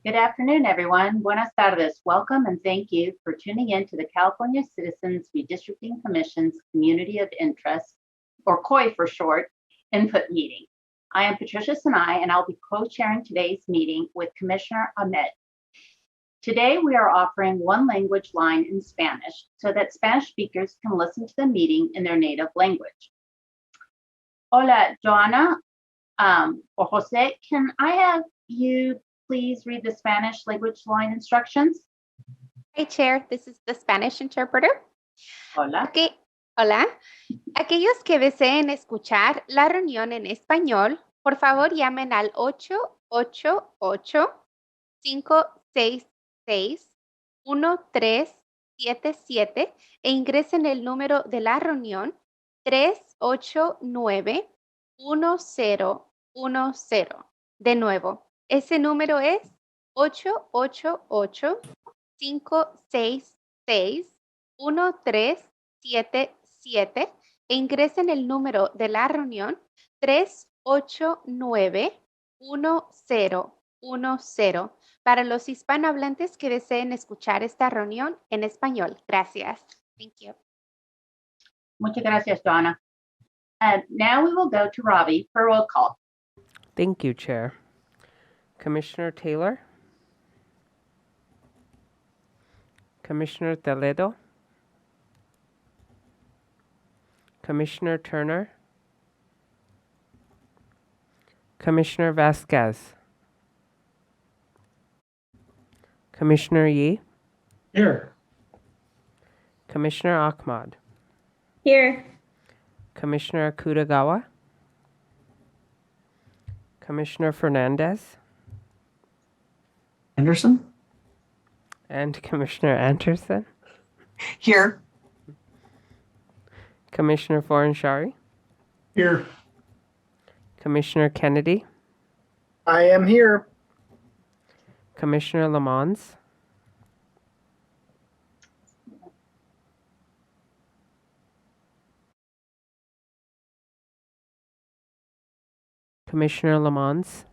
Good afternoon, everyone. Buenas tardes. Welcome and thank you for tuning in to the California Citizens Redistricting Commission's Community of Interest, or COI for short, input meeting. I am Patricia Sinai, and I'll be co-chairing today's meeting with Commissioner Ahmed. Today, we are offering one language line in Spanish so that Spanish speakers can listen to the meeting in their native language. Hola, Joanna or Jose, can I have you please read the Spanish language line instructions? Hi, Chair. This is the Spanish interpreter. Hola. Hola. Aquellos que deseen escuchar la reunión en español, por favor llamen al 888-566-1377 e ingresen el número de la reunión 389-1010. De nuevo, ese número es 888-566-1377 e ingresen el número de la reunión 389-1010 para los hispanohablantes que deseen escuchar esta reunión en español. Gracias. Thank you. Muchas gracias, Donna. Now we will go to Robbie for roll call. Thank you, Chair. Commissioner Taylor? Commissioner Toledo? Commissioner Turner? Commissioner Vasquez? Commissioner Yee? Here. Commissioner Ahmad? Here. Commissioner Akutagawa? Commissioner Fernandez? Anderson? And Commissioner Anderson? Here. Commissioner Foranshari? Here. Commissioner Kennedy? I am here. Commissioner Lamons? Commissioner Lamons?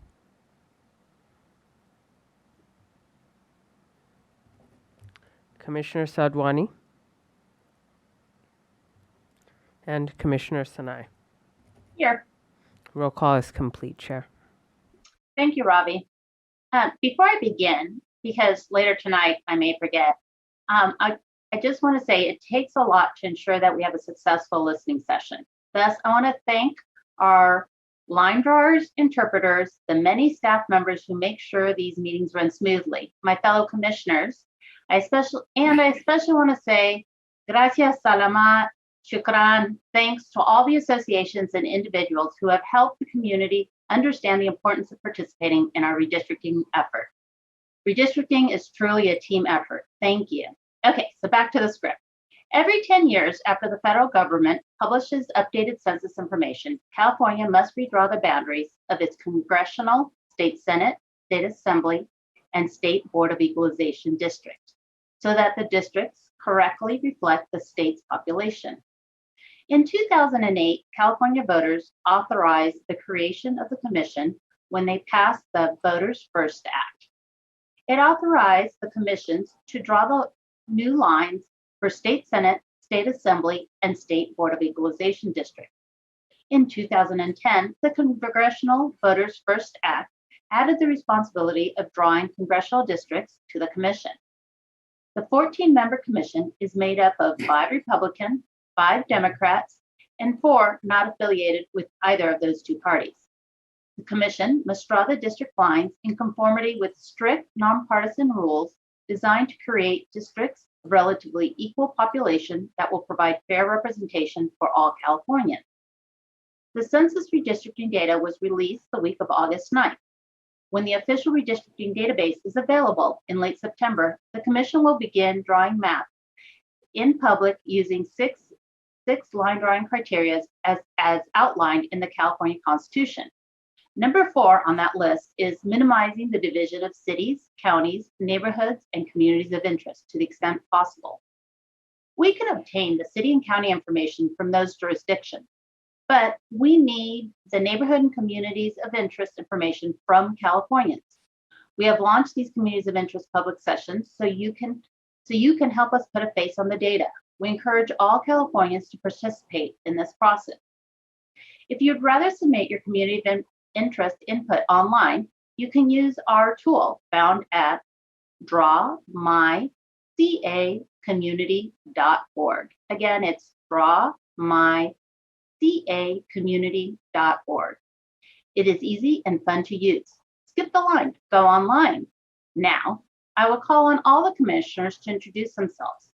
Commissioner Sadwani? And Commissioner Sinai. Here. Roll call is complete, Chair. Thank you, Robbie. Before I begin, because later tonight I may forget, I just want to say it takes a lot to ensure that we have a successful listening session. Thus, I want to thank our line drawers, interpreters, the many staff members who make sure these meetings run smoothly, my fellow commissioners. I especially want to say gracias, salamat, shukran, thanks to all the associations and individuals who have helped the community understand the importance of participating in our redistricting effort. Redistricting is truly a team effort. Thank you. Okay, so back to the script. Every 10 years after the federal government publishes updated census information, California must redraw the boundaries of its congressional, state senate, state assembly, and state board of equalization districts so that the districts correctly reflect the state's population. In 2008, California voters authorized the creation of the commission when they passed the Voters First Act. It authorized the commissions to draw the new lines for state senate, state assembly, and state board of equalization districts. In 2010, the Congressional Voters First Act added the responsibility of drawing congressional districts to the commission. The 14-member commission is made up of 5 Republicans, 5 Democrats, and 4 not affiliated with either of those two parties. The commission must draw the district lines in conformity with strict nonpartisan rules designed to create districts of relatively equal population that will provide fair representation for all Californians. The census redistricting data was released the week of August 9th. When the official redistricting database is available in late September, the commission will begin drawing maps in public using six line drawing criteria as outlined in the California Constitution. Number 4 on that list is minimizing the division of cities, counties, neighborhoods, and communities of interest to the extent possible. We can obtain the city and county information from those jurisdictions, but we need the neighborhood and communities of interest information from Californians. We have launched these communities of interest public sessions so you can help us put a face on the data. We encourage all Californians to participate in this process. If you'd rather submit your community of interest input online, you can use our tool found at drawmycacommunity.org. Again, it's drawmycacommunity.org. It is easy and fun to use. Skip the line, go online. Now, I will call on all the commissioners to introduce themselves.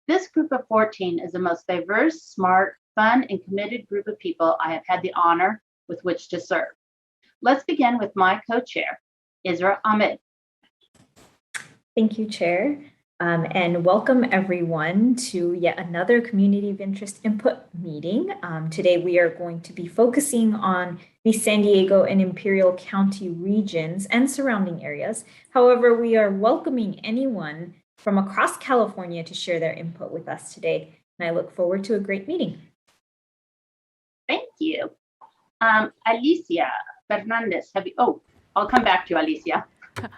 This group of 14 is the most diverse, smart, fun, and committed group of people I have had the honor with which to serve. Let's begin with my co-chair, Isra Ahmed. Thank you, Chair. And welcome everyone to yet another Community of Interest Input meeting. Today we are going to be focusing on the San Diego and Imperial County regions and surrounding areas. However, we are welcoming anyone from across California to share their input with us today. And I look forward to a great meeting. Thank you. Alicia Fernandez, I'll come back to you, Alicia.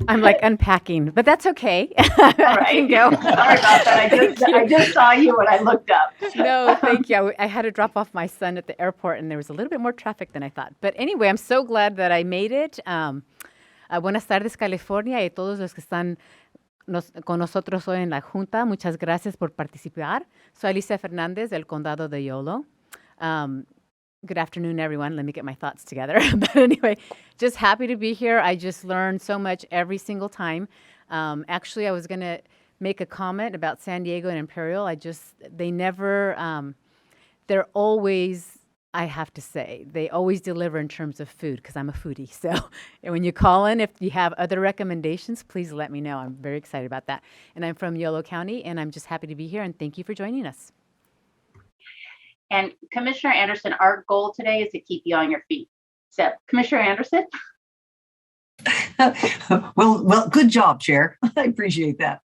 I'm like unpacking, but that's okay. All right. I can go. Sorry about that. I just saw you when I looked up. No, thank you. I had to drop off my son at the airport, and there was a little bit more traffic than I thought. But anyway, I'm so glad that I made it. Buenas tardes, California, y todos los que están con nosotros hoy en la Junta. Muchas gracias por participar. Soy Alicia Fernández del Condado de Yolo. Good afternoon, everyone. Let me get my thoughts together. But anyway, just happy to be here. I just learned so much every single time. Actually, I was going to make a comment about San Diego and Imperial. They're always, I have to say, they always deliver in terms of food because I'm a foodie. So when you call in, if you have other recommendations, please let me know. I'm very excited about that. And I'm from Yolo County, and I'm just happy to be here. And thank you for joining us. And Commissioner Anderson, our goal today is to keep you on your feet. So, Commissioner Anderson? Well, good job, Chair. I appreciate that.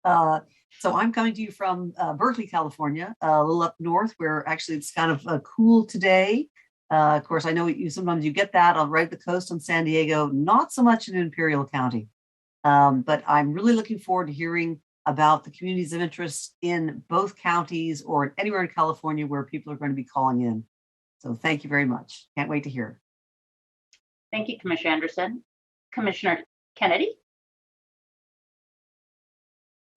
So I'm coming to you from Berkeley, California, a little up north where actually it's kind of cool today. Of course, I know sometimes you get that on right the coast on San Diego, not so much in Imperial County. But I'm really looking forward to hearing about the communities of interest in both counties or anywhere in California where people are going to be calling in. So thank you very much. Can't wait to hear it. Thank you, Commissioner Anderson. Commissioner Kennedy?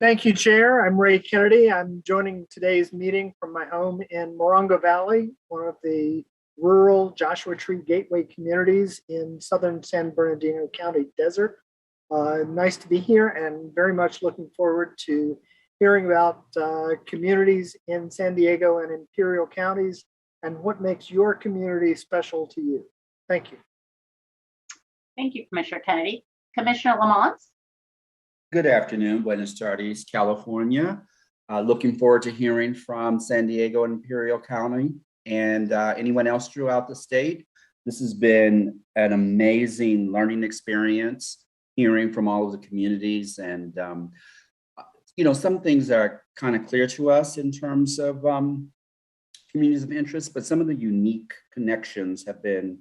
Thank you, Chair. I'm Ray Kennedy. I'm joining today's meeting from my home in Morongo Valley, one of the rural Joshua Tree Gateway communities in southern San Bernardino County desert. Nice to be here and very much looking forward to hearing about communities in San Diego and Imperial counties and what makes your community special to you. Thank you. Thank you, Commissioner Kennedy. Commissioner Lamont? Good afternoon, Buenos Tardes, California. Looking forward to hearing from San Diego and Imperial County and anyone else throughout the state. This has been an amazing learning experience, hearing from all of the communities. And, some things are kind of clear to us in terms of communities of interest, but some of the unique connections have been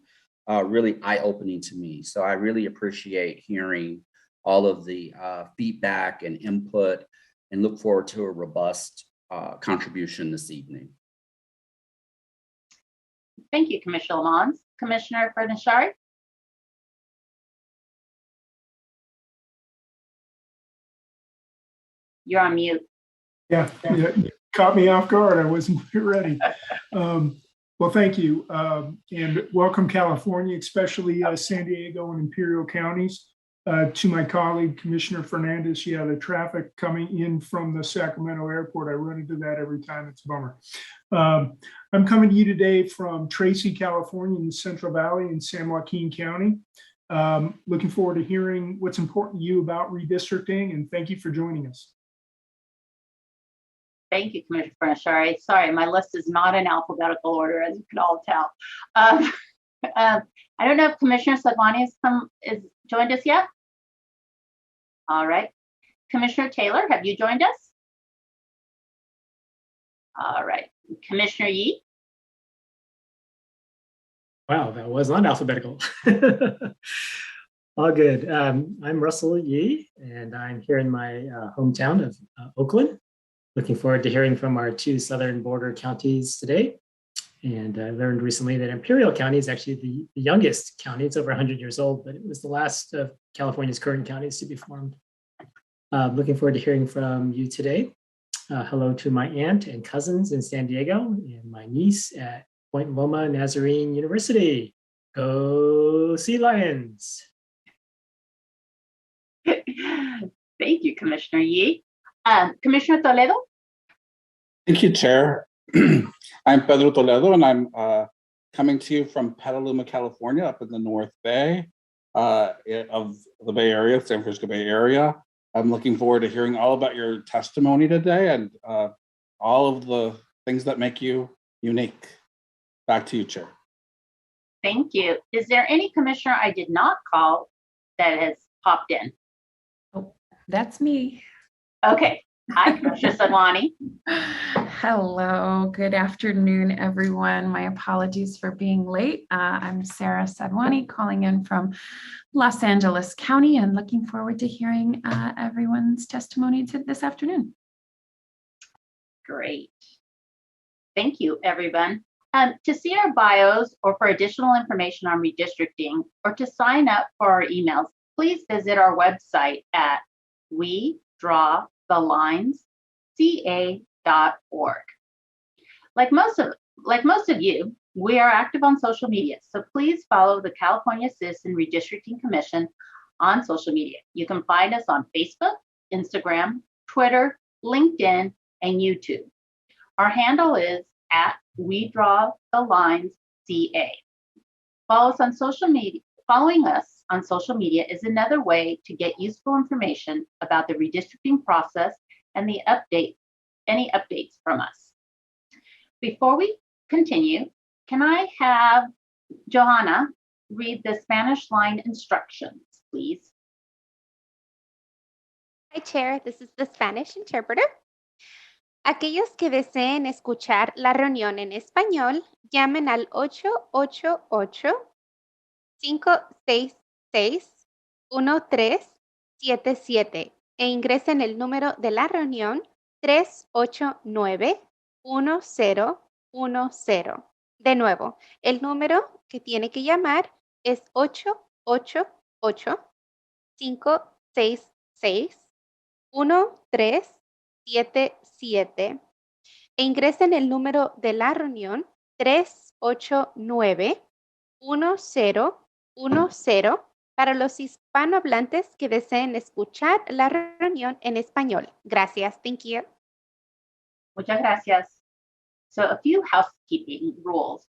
really eye-opening to me. So I really appreciate hearing all of the feedback and input and look forward to a robust contribution this evening. Thank you, Commissioner Lamont. Commissioner Fernashari? You're on mute. Yeah, you caught me off guard. I wasn't ready. Well, thank you. And welcome, California, especially San Diego and Imperial counties. To my colleague, Commissioner Fernandez, yeah, the traffic coming in from the Sacramento airport, I run into that every time. It's a bummer. I'm coming to you today from Tracy, California, in the Central Valley in San Joaquin County. Looking forward to hearing what's important to you about redistricting, and thank you for joining us. Thank you, Commissioner Fernashari. Sorry, my list is not in alphabetical order, as you can all tell. I don't know if Commissioner Sadwani has joined us yet. All right. Commissioner Taylor, have you joined us? All right. Commissioner Yee? Wow, that was not alphabetical. All good. I'm Russell Yee, and I'm here in my hometown of Oakland. Looking forward to hearing from our two southern border counties today. And I learned recently that Imperial County is actually the youngest county. It's over 100 years old, but it was the last of California's current counties to be formed. Looking forward to hearing from you today. Hello to my aunt and cousins in San Diego and my niece at Point Loma Nazarene University. Go Sea Lions! Thank you, Commissioner Yee. Commissioner Toledo? Thank you, Chair. I'm Pedro Toledo, and I'm coming to you from Petaluma, California, up in the North Bay of the Bay Area, San Francisco Bay Area. I'm looking forward to hearing all about your testimony today and all of the things that make you unique. Back to you, Chair. Thank you. Is there any commissioner I did not call that has popped in? Oh, that's me. Okay. Hi, Commissioner Sadwani. Hello, good afternoon, everyone. My apologies for being late. I'm Sarah Sadwani calling in from Los Angeles County and looking forward to hearing everyone's testimony this afternoon. Great. Thank you, everyone. To see our bios or for additional information on redistricting or to sign up for our emails, please visit our website at wedrawthelinesca.org. Like most of you, we are active on social media, so please follow the California Citizen Redistricting Commission on social media. You can find us on Facebook, Instagram, Twitter, LinkedIn, and YouTube. Our handle is at WeDrawTheLinesCA. Follow us on social media. Following us on social media is another way to get useful information about the redistricting process and any updates from us. Before we continue, can I have Johanna read the Spanish line instructions, please? Hi, Chair. This is the Spanish interpreter. Aquellos que deseen escuchar la reunión en español, llamen al 888-566-1377 e ingresen el número de la reunión 389-1010. De nuevo, el número que tiene que llamar es 888-566-1377 e ingresen el número de la reunión 389-1010 para los hispanohablantes que deseen escuchar la reunión en español. Gracias. Thank you. Muchas gracias. So a few housekeeping rules.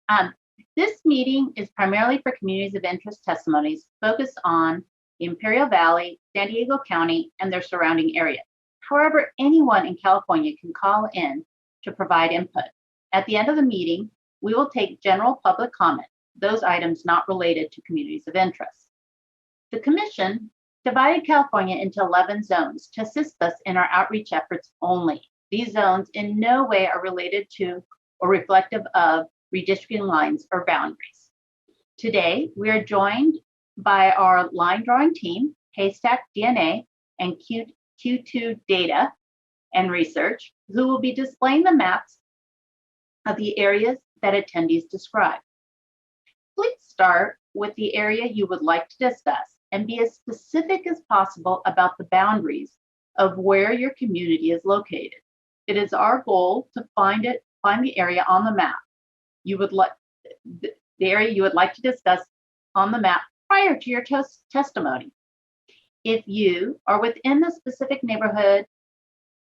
This meeting is primarily for communities of interest testimonies focused on the Imperial Valley, San Diego County, and their surrounding area. However, anyone in California can call in to provide input. At the end of the meeting, we will take general public comment, those items not related to communities of interest. The Commission divided California into 11 zones to assist us in our outreach efforts only. These zones in no way are related to or reflective of redistricting lines or boundaries. Today, we are joined by our line drawing team, Haystack DNA, and Q2 Data and Research, who will be displaying the maps of the areas that attendees describe. Please start with the area you would like to discuss and be as specific as possible about the boundaries of where your community is located. It is our goal to find the area on the map you would like to discuss on the map prior to your testimony. If you are within the specific neighborhood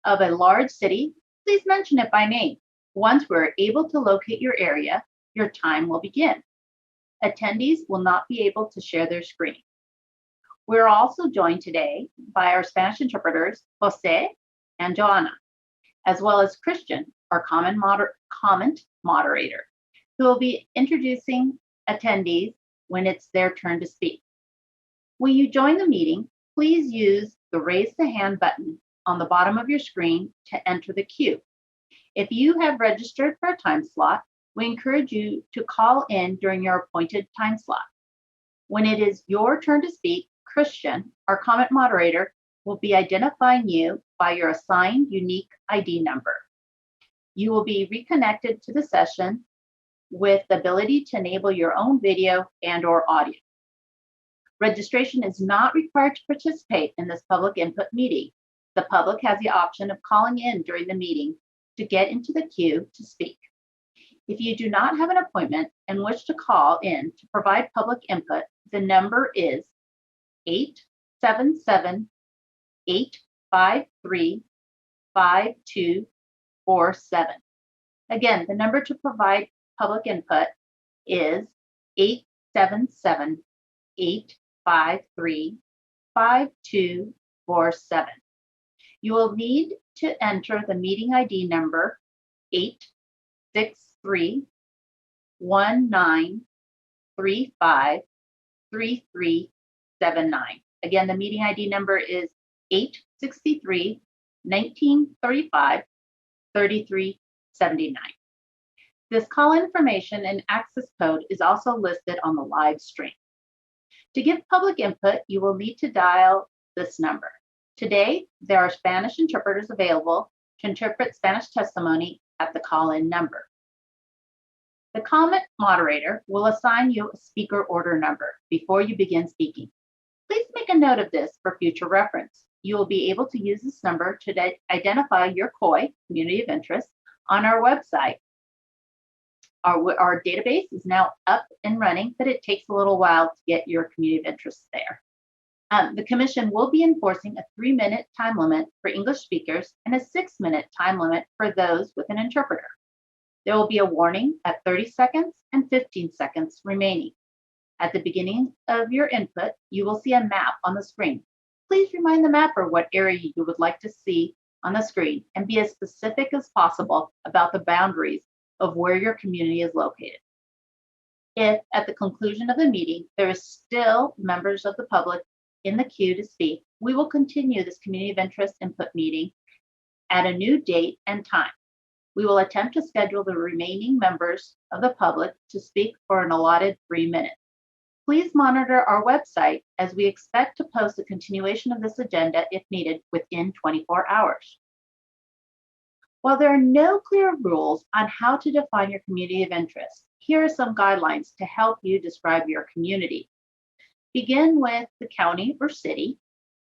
of a large city, please mention it by name. Once we're able to locate your area, your time will begin. Attendees will not be able to share their screen. We're also joined today by our Spanish interpreters, Jose and Joanna, as well as Christian, our comment moderator, who will be introducing attendees when it's their turn to speak. When you join the meeting, please use the raise the hand button on the bottom of your screen to enter the queue. If you have registered for a time slot, we encourage you to call in during your appointed time slot. When it is your turn to speak, Christian, our comment moderator, will be identifying you by your assigned unique ID number. You will be reconnected to the session with the ability to enable your own video and/or audio. Registration is not required to participate in this public input meeting. The public has the option of calling in during the meeting to get into the queue to speak. If you do not have an appointment and wish to call in to provide public input, the number is 877-853-5247. Again, the number to provide public input is 877-853-5247. You will need to enter the meeting ID number 863-1935-3379. Again, the meeting ID number is 863-1935-3379. This call information and access code is also listed on the live stream. To give public input, you will need to dial this number. Today, there are Spanish interpreters available to interpret Spanish testimony at the call-in number. The comment moderator will assign you a speaker order number before you begin speaking. Please make a note of this for future reference. You will be able to use this number to identify your COI, community of interest, on our website. Our database is now up and running, but it takes a little while to get your community of interest there. The Commission will be enforcing a 3-minute time limit for English speakers and a 6-minute time limit for those with an interpreter. There will be a warning at 30 seconds and 15 seconds remaining. At the beginning of your input, you will see a map on the screen. Please remind the mapper what area you would like to see on the screen and be as specific as possible about the boundaries of where your community is located. If at the conclusion of the meeting, there is still members of the public in the queue to speak, we will continue this community of interest input meeting at a new date and time. We will attempt to schedule the remaining members of the public to speak for an allotted 3 minutes. Please monitor our website as we expect to post a continuation of this agenda if needed within 24 hours. While there are no clear rules on how to define your community of interest, here are some guidelines to help you describe your community. Begin with the county or city.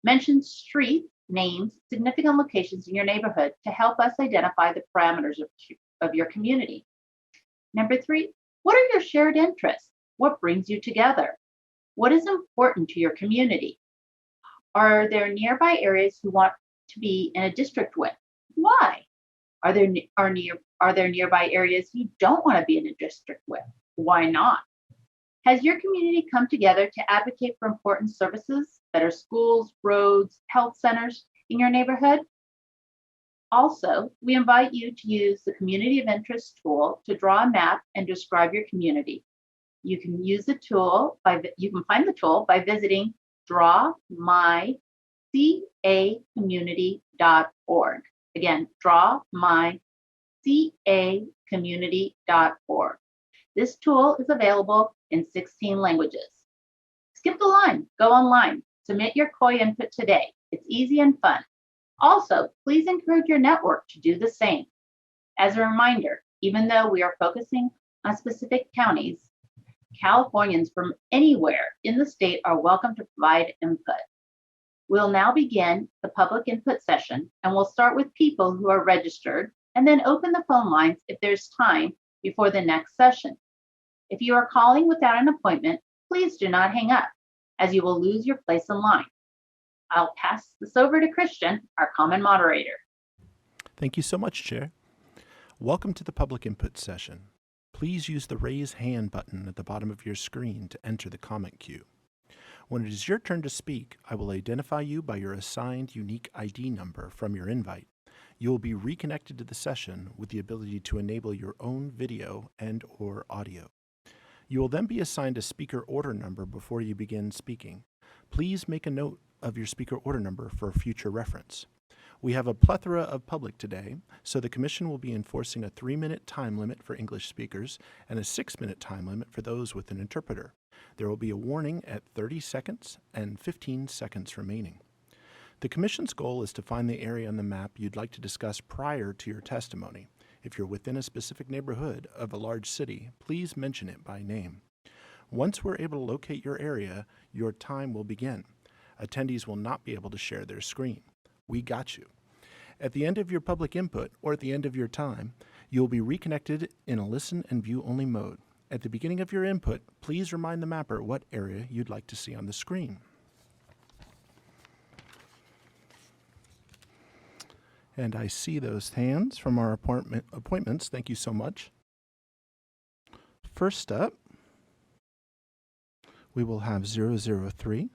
Mention street names, significant locations in your neighborhood to help us identify the parameters of your community. Number 3, what are your shared interests? What brings you together? What is important to your community? Are there nearby areas you want to be in a district with? Why? Are there nearby areas you don't want to be in a district with? Why not? Has your community come together to advocate for important services, better schools, roads, health centers in your neighborhood? Also, we invite you to use the Community of Interest tool to draw a map and describe your community. You can use the tool you can find the tool by visiting drawmycacommunity.org. Again, drawmycacommunity.org. This tool is available in 16 languages. Skip the line, go online, submit your COI input today. It's easy and fun. Also, please encourage your network to do the same. As a reminder, even though we are focusing on specific counties, Californians from anywhere in the state are welcome to provide input. We'll now begin the public input session, and we'll start with people who are registered and then open the phone lines if there's time before the next session. If you are calling without an appointment, please do not hang up, as you will lose your place in line. I'll pass this over to Christian, our common moderator. Thank you so much, Chair. Welcome to the public input session. Please use the raise hand button at the bottom of your screen to enter the comment queue. When it is your turn to speak, I will identify you by your assigned unique ID number from your invite. You will be reconnected to the session with the ability to enable your own video and/or audio. You will then be assigned a speaker order number before you begin speaking. Please make a note of your speaker order number for future reference. We have a plethora of public today, so the Commission will be enforcing a 3-minute time limit for English speakers and a 6-minute time limit for those with an interpreter. There will be a warning at 30 seconds and 15 seconds remaining. The Commission's goal is to find the area on the map you'd like to discuss prior to your testimony. If you're within a specific neighborhood of a large city, please mention it by name. Once we're able to locate your area, your time will begin. Attendees will not be able to share their screen. We got you. At the end of your public input, or at the end of your time, you'll be reconnected in a listen and view only mode. At the beginning of your input, please remind the mapper what area you'd like to see on the screen. And I see those hands from our appointments. Thank you so much. First up, we will have 003.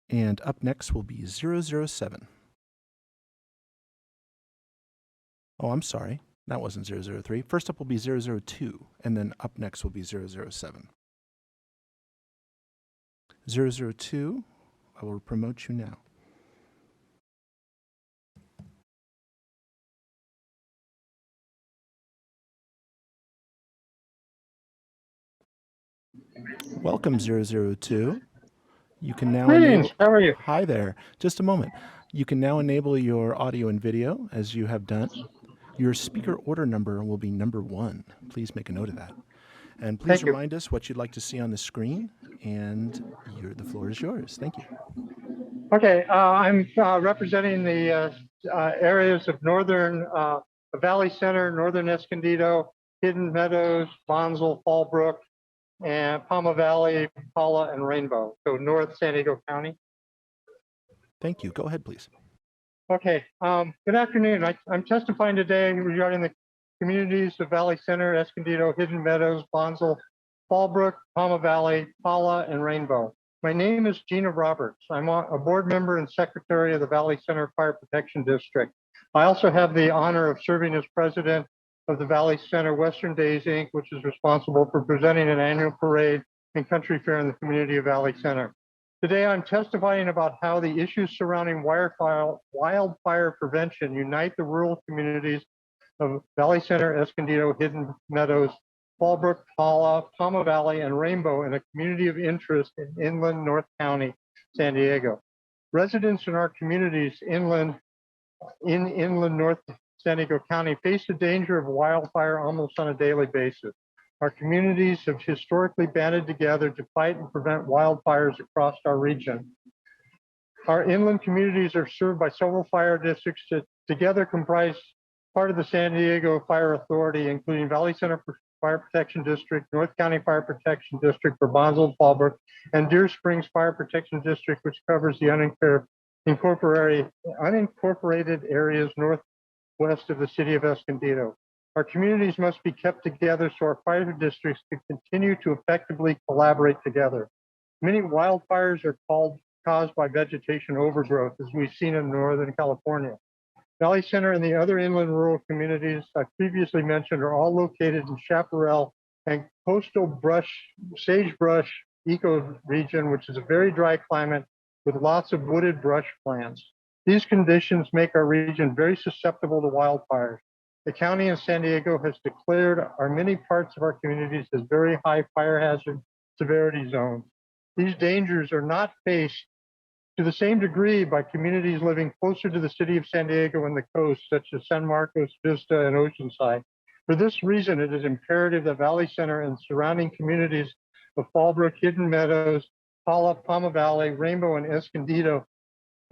And up next will be 007. Oh, I'm sorry. That wasn't 003. First up will be 002, and then up next will be 007. 002, I will promote you now. Welcome, 002. You can now enable. How are you? Hi there. Just a moment. You can now enable your audio and video as you have done. Your speaker order number will be number 1. Please make a note of that. And please remind us what you'd like to see on the screen. And the floor is yours. Thank you. Okay, I'm representing the areas of northern Valley Center, northern Escondido, Hidden Meadows, Bonsall, Fallbrook, and Palma Valley, Paula, and Rainbow. So North San Diego County. Thank you. Go ahead, please. Okay, good afternoon. I'm testifying today regarding the communities of Valley Center, Escondido, Hidden Meadows, Bonsall, Fallbrook, Palma Valley, Paula, and Rainbow. My name is Gina Roberts. I'm a board member and secretary of the Valley Center Fire Protection District. I also have the honor of serving as president of the Valley Center Western Days, Inc., which is responsible for presenting an annual parade and country fair in the community of Valley Center. Today, I'm testifying about how the issues surrounding wildfire prevention unite the rural communities of Valley Center, Escondido, Hidden Meadows, Fallbrook, Paula, Palma Valley, and Rainbow in a community of interest in inland North County, San Diego. Residents in our communities inland North San Diego County face the danger of wildfire almost on a daily basis. Our communities have historically banded together to fight and prevent wildfires across our region. Our inland communities are served by several fire districts that together comprise part of the San Diego Fire Authority, including Valley Center Fire Protection District, North County Fire Protection District for Bonsall, Fallbrook, and Deer Springs Fire Protection District, which covers the unincorporated areas northwest of the city of Escondido. Our communities must be kept together so our fire districts can continue to effectively collaborate together. Many wildfires are caused by vegetation overgrowth, as we've seen in Northern California. Valley Center and the other inland rural communities I previously mentioned are all located in chaparral and coastal sagebrush ecoregion, which is a very dry climate with lots of wooded brush plants. These conditions make our region very susceptible to wildfires. The county of San Diego has declared our many parts of our communities as very high fire hazard severity zones. These dangers are not faced to the same degree by communities living closer to the city of San Diego and the coast, such as San Marcos, Vista, and Oceanside. For this reason, it is imperative that Valley Center and surrounding communities of Fallbrook, Hidden Meadows, Paula, Palma Valley, Rainbow, and Escondido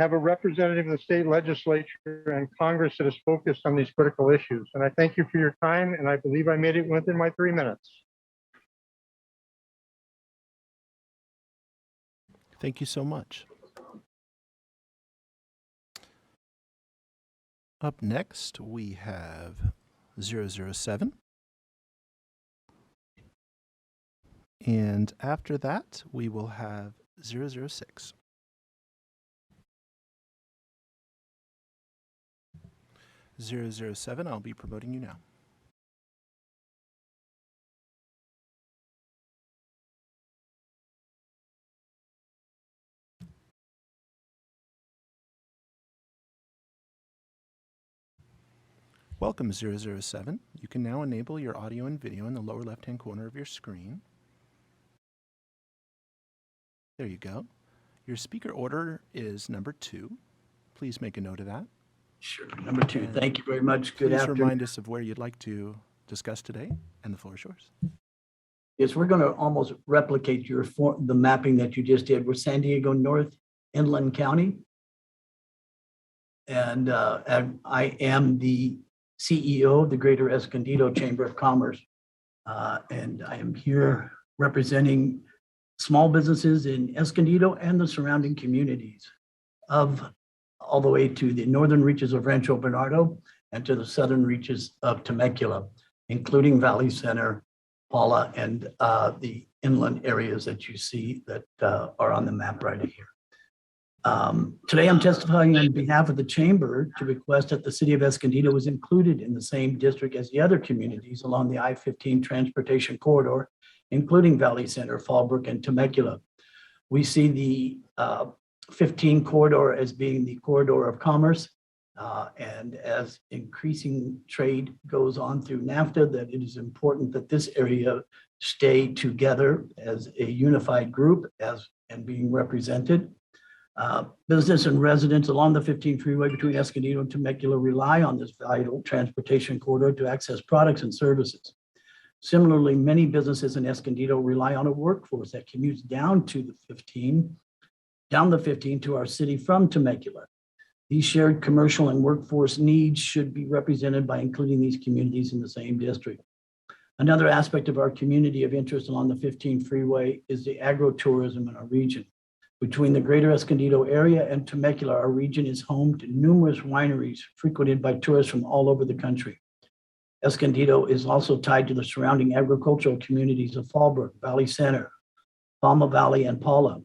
have a representative of the state legislature and Congress that is focused on these critical issues. And I thank you for your time, and I believe I made it within my 3 minutes. Thank you so much. Up next, we have 007. And after that, we will have 006. 007, I'll be promoting you now. Welcome 007. You can now enable your audio and video in the lower left-hand corner of your screen. There you go. Your speaker order is number 2. Please make a note of that. Sure, number 2. Thank you very much. Good Please afternoon. remind us of where you'd like to discuss today, and the floor is yours. Yes, we're going to almost replicate the mapping that you just did. We're San Diego North Inland County. And I am the CEO of the Greater Escondido Chamber of Commerce. And I am here representing small businesses in Escondido and the surrounding communities all the way to the northern reaches of Rancho Bernardo and to the southern reaches of Temecula, including Valley Center, Paula, and the inland areas that you see that are on the map right here. Today, I'm testifying on behalf of the Chamber to request that the City of Escondido was included in the same district as the other communities along the I-15 transportation corridor, including Valley Center, Fallbrook, and Temecula. We see the 15 corridor as being the corridor of commerce, and as increasing trade goes on through NAFTA, that it is important that this area stay together as a unified group and being represented. Business and residents along the 15 freeway between Escondido and Temecula rely on this vital transportation corridor to access products and services. Similarly, many businesses in Escondido rely on a workforce that commutes down the 15 to our city from Temecula. These shared commercial and workforce needs should be represented by including these communities in the same district. Another aspect of our community of interest along the 15 freeway is the agro-tourism in our region. Between the Greater Escondido area and Temecula, our region is home to numerous wineries frequented by tourists from all over the country. Escondido is also tied to the surrounding agricultural communities of Fallbrook, Valley Center, Palma Valley, and Paula.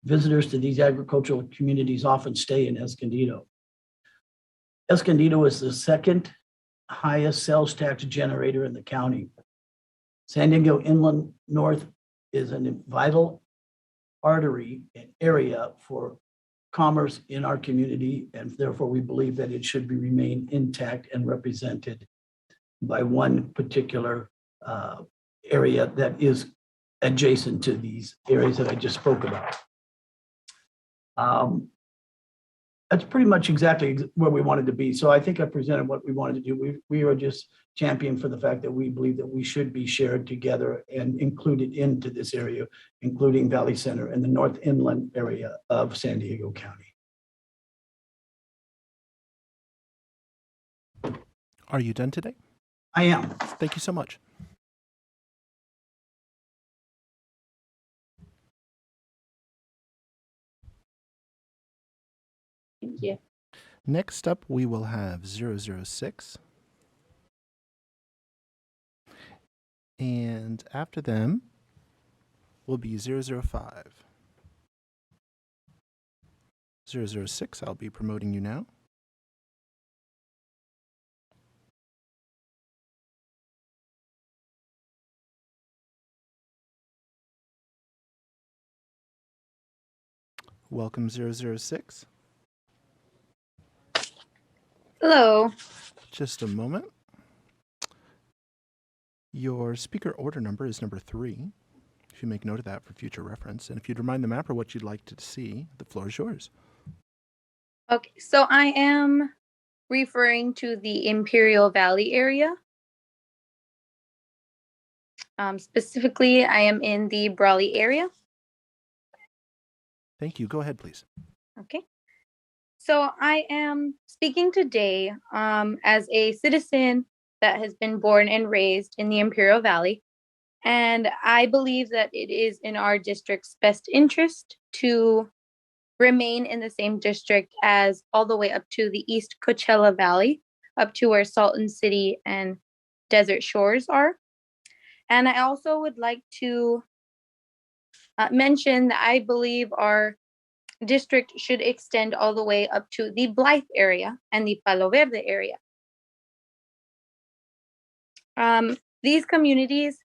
Visitors to these agricultural communities often stay in Escondido. Escondido is the second highest sales tax generator in the county. San Diego Inland North is a vital artery and area for commerce in our community, and therefore we believe that it should remain intact and represented by one particular area that is adjacent to these areas that I just spoke about. That's pretty much exactly where we wanted to be. So I think I presented what we wanted to do. We are just champion for the fact that we believe that we should be shared together and included into this area, including Valley Center and the North Inland area of San Diego County. Are you done today? I am. Thank you so much. Thank you. Next up, we will have 006. And after them will be 005. 006, I'll be promoting you now. Welcome 006. Hello. Just a moment. Your speaker order number is number 3. If you make note of that for future reference. And if you'd remind the mapper what you'd like to see, the floor is yours. Okay, so I am referring to the Imperial Valley area. Specifically, I am in the Brawley area. Thank you. Go ahead, please. Okay. So I am speaking today as a citizen that has been born and raised in the Imperial Valley. And I believe that it is in our district's best interest to remain in the same district as all the way up to the East Coachella Valley, up to where Salton City and Desert Shores are. And I also would like to mention that I believe our district should extend all the way up to the Blythe area and the Palo Verde area. These communities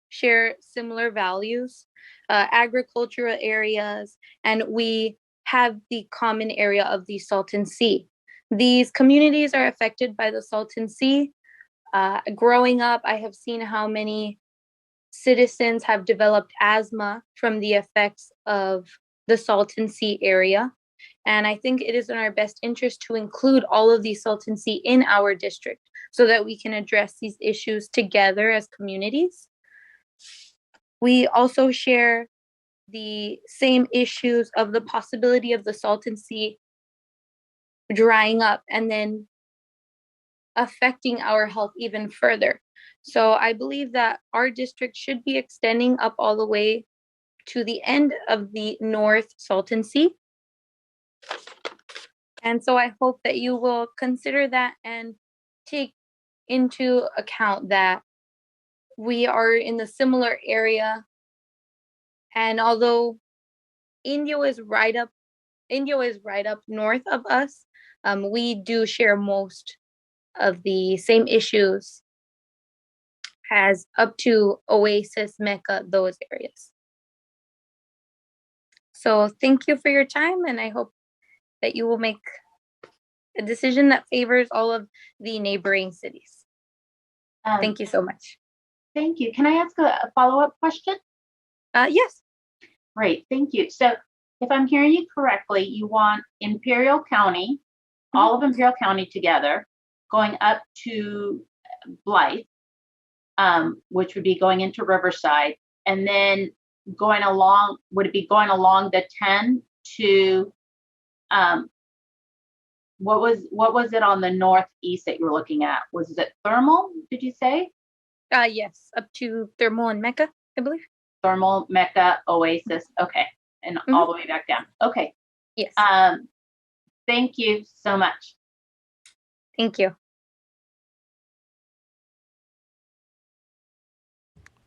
share similar values, agricultural areas, and we have the common area of the Salton Sea. These communities are affected by the Salton Sea Growing up, I have seen how many citizens have developed asthma from the effects of the Salton Sea area. And I think it is in our best interest to include all of these Salton Sea in our district so that we can address these issues together as communities. We also share the same issues of the possibility of the Salton Sea drying up and then affecting our health even further. So I believe that our district should be extending up all the way to the end of the North Salton Sea. And so I hope that you will consider that and take into account that we are in the similar area. And although Indio is right up north of us, we do share most of the same issues as up to Oasis, Mecca, those areas. So thank you for your time, and I hope that you will make a decision that favors all of the neighboring cities. Thank you so much. Thank you. Can I ask a follow-up question? Yes. Great, thank you. So if I'm hearing you correctly, you want Imperial County, all of Imperial County together, going up to Blythe, which would be going into Riverside, and then going along, would it be going along the 10 to, what was it on the northeast that you were looking at? Was it Thermal, did you say? Yes, up to Thermal and Mecca, I believe. Thermal, Mecca, Oasis, okay, and all the way back down. Okay. Yes. Thank you so much. Thank you.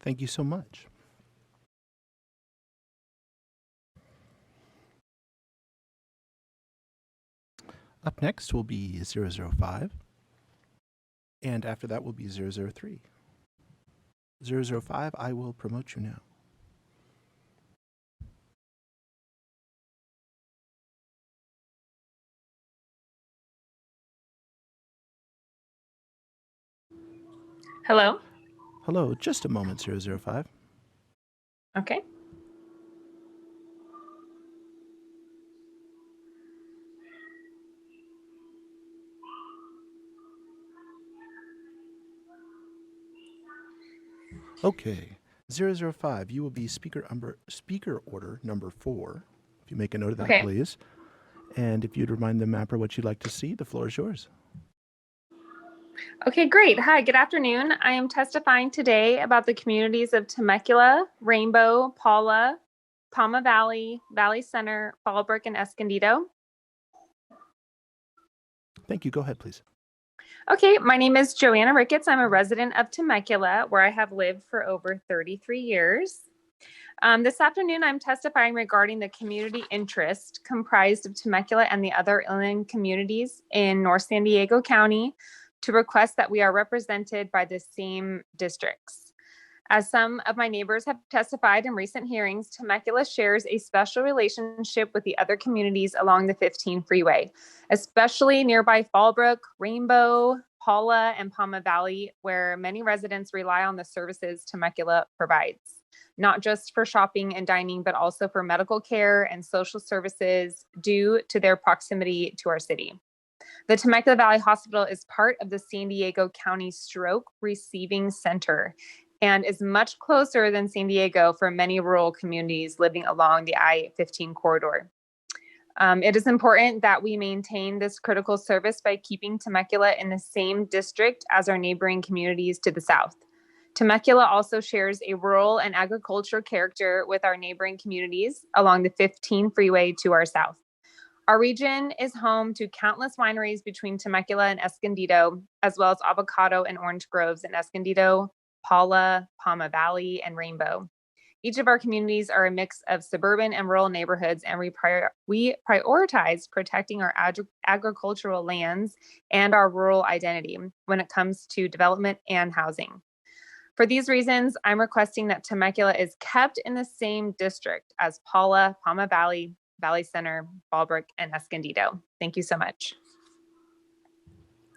Thank you so much. Up next will be 005, and after that will be 003. 005, I will promote you now. Hello. Hello, just a moment, 005. Okay. Okay, 005, you will be speaker order number 4. If you make a note of that, Okay. please. And if you'd remind the mapper what you'd like to see, the floor is yours. Okay, great. Hi, good afternoon. I am testifying today about the communities of Temecula, Rainbow, Paula, Palma Valley, Valley Center, Fallbrook, and Escondido. Thank you. Go ahead, please. Okay, my name is Joanna Ricketts. I'm a resident of Temecula, where I have lived for over 33 years. This afternoon, I'm testifying regarding the community interest comprised of Temecula and the other inland communities in North San Diego County to request that we are represented by the same districts. As some of my neighbors have testified in recent hearings, Temecula shares a special relationship with the other communities along the 15 freeway, especially nearby Fallbrook, Rainbow, Paula, and Palma Valley, where many residents rely on the services Temecula provides, not just for shopping and dining, but also for medical care and social services due to their proximity to our city. The Temecula Valley Hospital is part of the San Diego County Stroke Receiving Center and is much closer than San Diego for many rural communities living along the I-15 corridor. It is important that we maintain this critical service by keeping Temecula in the same district as our neighboring communities to the south. Temecula also shares a rural and agricultural character with our neighboring communities along the 15 freeway to our south. Our region is home to countless wineries between Temecula and Escondido, as well as avocado and orange groves in Escondido, Paula, Palma Valley, and Rainbow. Each of our communities are a mix of suburban and rural neighborhoods, and we prioritize protecting our agricultural lands and our rural identity when it comes to development and housing. For these reasons, I'm requesting that Temecula is kept in the same district as Paula, Palma Valley, Valley Center, Fallbrook, and Escondido. Thank you so much.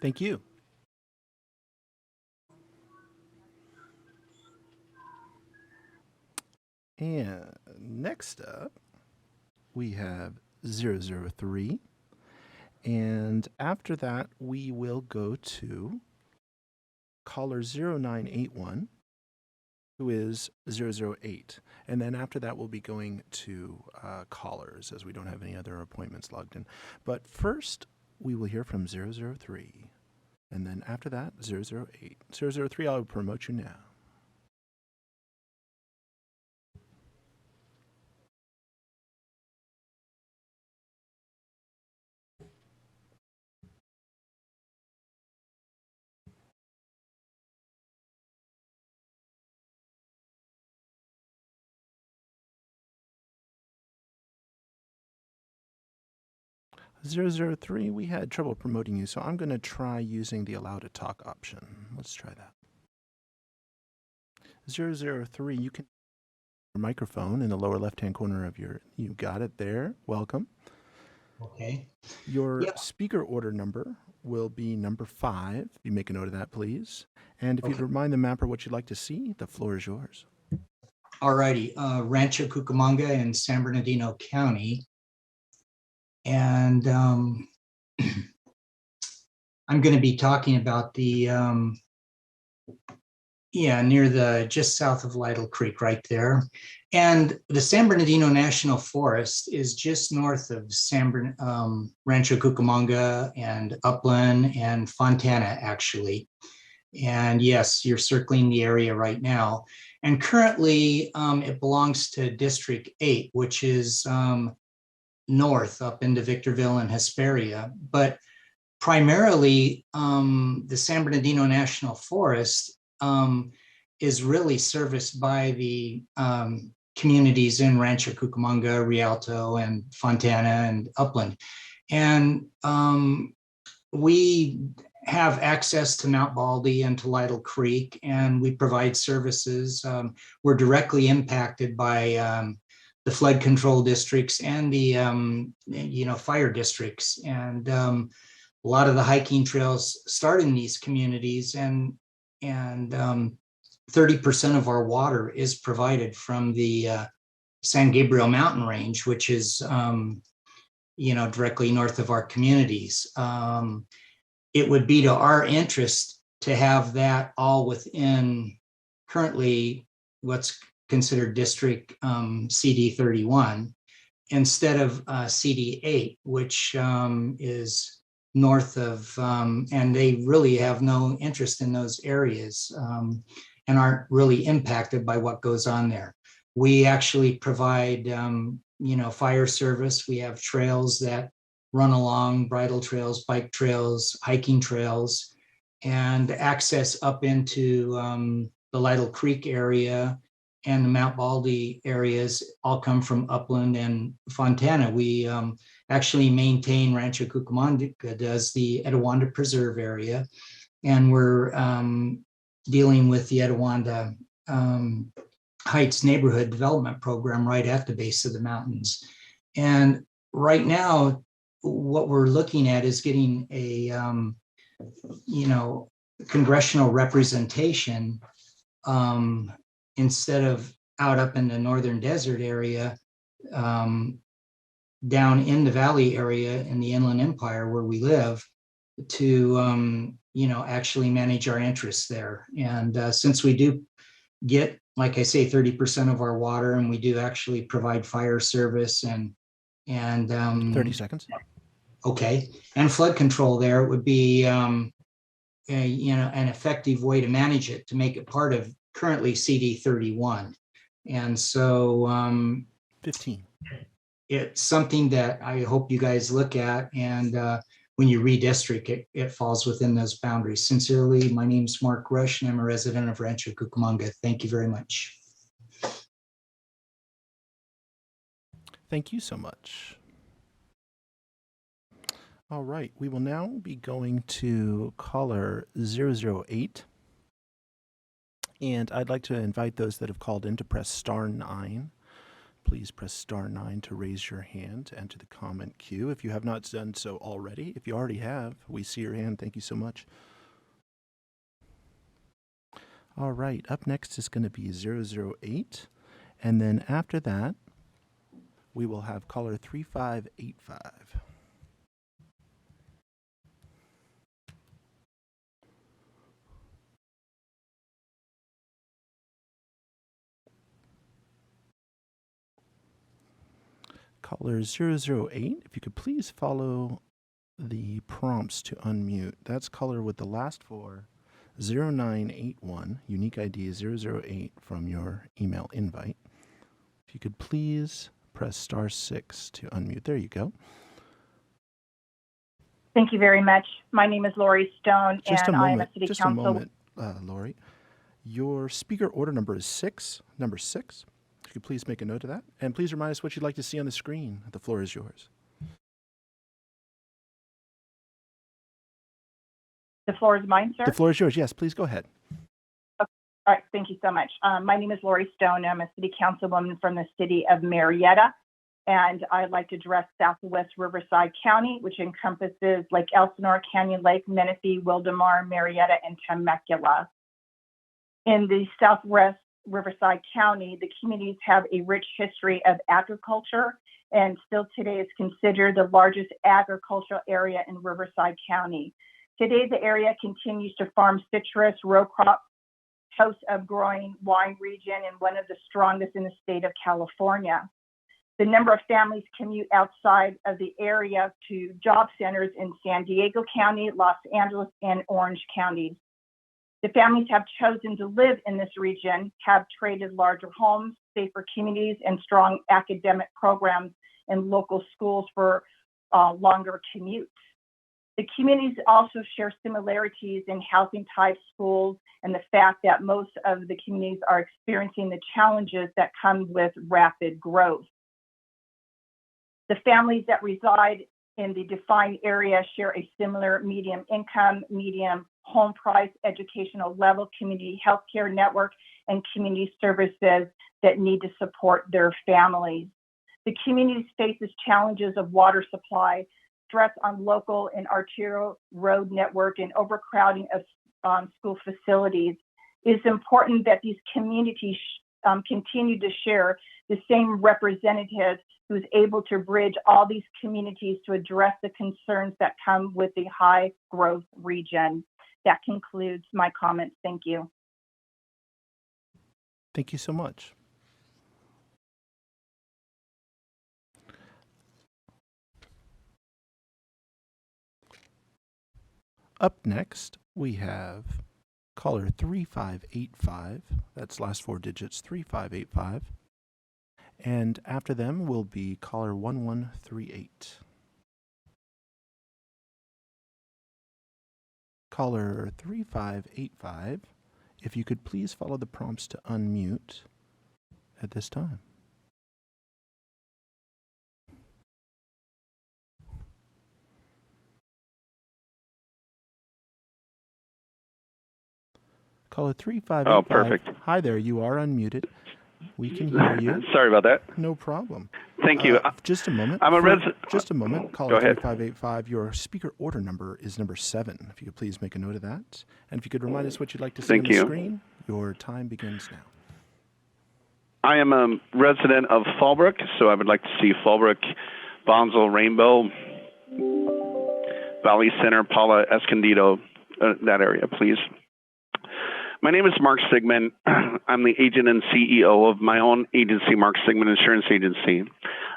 Thank you. And next up, we have 003. And after that, we will go to caller 0981, who is 008. And then after that, we'll be going to callers, as we don't have any other appointments logged in. But first, we will hear from 003. And then after that, 008. 003, I'll promote you now. Zero 003, we had trouble promoting you, so I'm going to try using the allow to talk option. Let's try that. 003, you can your microphone in the lower left-hand corner of you got it there. Welcome. Okay. Your speaker order number will be number 5. You make a note of that, please. And if you'd remind the mapper what you'd like to see, the floor is yours. All righty. Rancho Cucamonga in San Bernardino County. And I'm going to be talking about the, near the, just south of Lytle Creek right there. And the San Bernardino National Forest is just north of Rancho Cucamonga and Upland and Fontana, actually. And yes, you're circling the area right now. And currently it belongs to District 8, which is north up into Victorville and Hesperia, but primarily the San Bernardino National Forest is really serviced by the communities in Rancho Cucamonga, Rialto, and Fontana and Upland. And we have access to Mount Baldy and to Lytle Creek, and we provide services. We're directly impacted by the flood control districts and the fire districts, and a lot of the hiking trails start in these communities, and 30% of our water is provided from the San Gabriel mountain range, which is directly north of our communities. It would be to our interest to have that all within currently what's considered District CD 31 instead of CD 8, which is north of, and they really have no interest in those areas and aren't really impacted by what goes on there. We actually provide, fire service. We have trails that run along, bridle trails, bike trails, hiking trails, and access up into the Lytle Creek area and the Mount Baldy areas all come from Upland and Fontana. We actually maintain Rancho Cucamonga does the Etowanda Preserve area, and we're dealing with the Etowanda Heights Neighborhood Development Program right at the base of the mountains. And right now, what we're looking at is getting a congressional representation instead of out up in the northern desert area, down in the valley area in the Inland Empire where we live, to actually manage our interests there. And since we do get, like I say, 30% of our water, and we do actually provide fire service and 30 seconds. Okay, and flood control there, it would be an effective way to manage it, to make it part of currently CD 31. And so 15. It's something that I hope you guys look at, and when you redistrict it falls within those boundaries. Sincerely, my name's Mark Rush, and I'm a resident of Rancho Cucamonga. Thank you very much. Thank you so much. All right, we will now be going to caller 008. And I'd like to invite those that have called in to press *9. Please press *9 to raise your hand to enter the comment queue if you have not done so already. If you already have, we see your hand. Thank you so much. All right, up next is going to be 008. And then after that, we will have caller 3585. Caller 008, if you could please follow the prompts to unmute. That's caller with the last four, 0981, unique ID 008 from your email invite. If you could please press *6 to unmute. There you go. Thank you very much. My name is Lori Stone, Just and a I am a moment, city just council. a moment, Lori. Your speaker order number is number 6. If you could please make a note of that. And please remind us what you'd like to see on the screen. The floor is yours. The floor is mine, sir? The floor is yours. Yes, please go ahead. Okay. All right. Thank you so much. My name is Lori Stone. I'm a city councilwoman from the city of Marietta, and I'd like to address Southwest Riverside County, which encompasses Lake Elsinore, Canyon Lake, Menifee, Wildomar, Marietta, and Temecula. In the Southwest Riverside County, the communities have a rich history of agriculture, and still today is considered the largest agricultural area in Riverside County. Today, the area continues to farm citrus, row crop, host of growing wine region, and one of the strongest in the state of California. The number of families commute outside of the area to job centers in San Diego County, Los Angeles, and Orange counties. The families have chosen to live in this region, have traded larger homes, safer communities, and strong academic programs in local schools for longer commutes. The communities also share similarities in housing types, schools, and the fact that most of the communities are experiencing the challenges that come with rapid growth. The families that reside in the defined area share a similar medium income, medium home price, educational level, community healthcare network, and community services that need to support their families. The communities faces challenges of water supply, stress on local and arterial road network, and overcrowding of school facilities. It is important that these communities continue to share the same representative who's able to bridge all these communities to address the concerns that come with the high growth region. That concludes my comments. Thank you. Thank you so much. Up next, we have caller 3585. That's last four digits, 3585. And after them will be caller 1138. Caller 3585, if you could please follow the prompts to unmute at this time. Caller 3585. Oh, perfect. Hi there, you are unmuted. We can hear you. Sorry about that. No problem. Thank you. Just a moment. I'm a resident. Just a moment. Caller Go ahead. 3585. Your speaker order number is number 7. If you could please make a note of that. And if you could remind us what you'd like to see on the screen, your time begins now. I am a resident of Fallbrook, so I would like to see Fallbrook, Bonsall, Rainbow, Valley Center, Paula, Escondido, that area, please. My name is Mark Sigmund. I'm the agent and CEO of my own agency, Mark Sigmund Insurance Agency.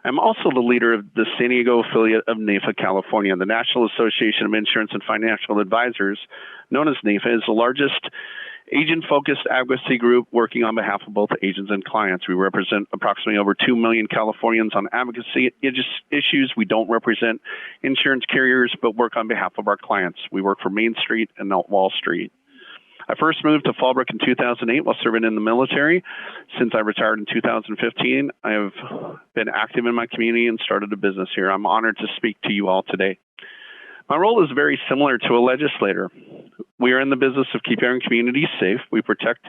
I'm also the leader of the San Diego affiliate of NAIFA California. The National Association of Insurance and Financial Advisors, known as NAIFA, is the largest agent-focused advocacy group working on behalf of both agents and clients. We represent approximately over 2 million Californians on advocacy issues. We don't represent insurance carriers, but work on behalf of our clients. We work for Main Street and not Wall Street. I first moved to Fallbrook in 2008 while serving in the military. Since I retired in 2015, I have been active in my community and started a business here. I'm honored to speak to you all today. My role is very similar to a legislator. We are in the business of keeping our communities safe. We protect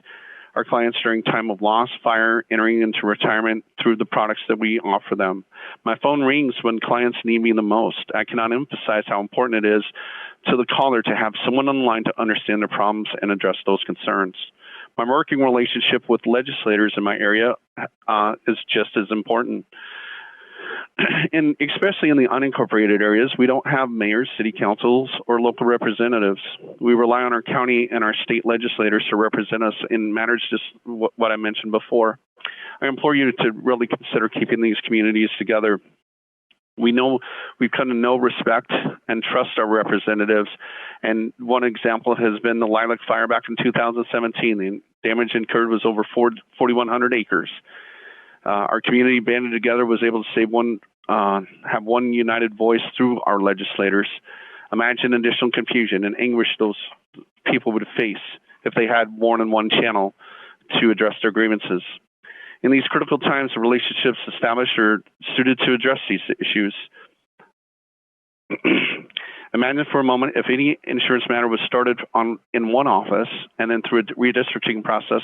our clients during time of loss, fire, entering into retirement through the products that we offer them. My phone rings when clients need me the most. I cannot emphasize how important it is to the caller to have someone on the line to understand their problems and address those concerns. My working relationship with legislators in my area is just as important. And especially in the unincorporated areas, we don't have mayors, city councils, or local representatives. We rely on our county and our state legislators to represent us in matters just what I mentioned before. I implore you to really consider keeping these communities together. We've come to know, respect, and trust our representatives. And one example has been the Lilac Fire back in 2017. The damage incurred was over 4,100 acres. Our community banded together, was able to have one united voice through our legislators. Imagine additional confusion and anguish those people would face if they had more than one channel to address their grievances. In these critical times, the relationships established are suited to address these issues. Imagine for a moment if any insurance matter was started in one office and then through a redistricting process,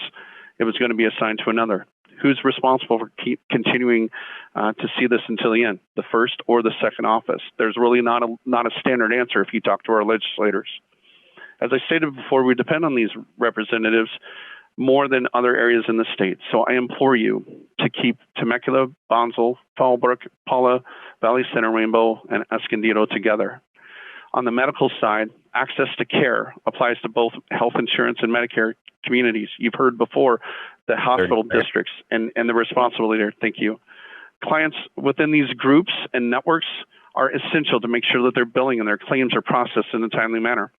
it was going to be assigned to another. Who's responsible for continuing to see this until the end, the first or the second office? There's really not a standard answer if you talk to our legislators. As I stated before, we depend on these representatives more than other areas in the state. So I implore you to keep Temecula, Bonsall, Fallbrook, Paula, Valley Center, Rainbow, and Escondido together. On the medical side, access to care applies to both health insurance and Medicare communities. You've heard before the hospital districts and the responsibility there. Thank you. Clients within these groups and networks are essential to make sure that their billing and their claims are processed in a timely manner.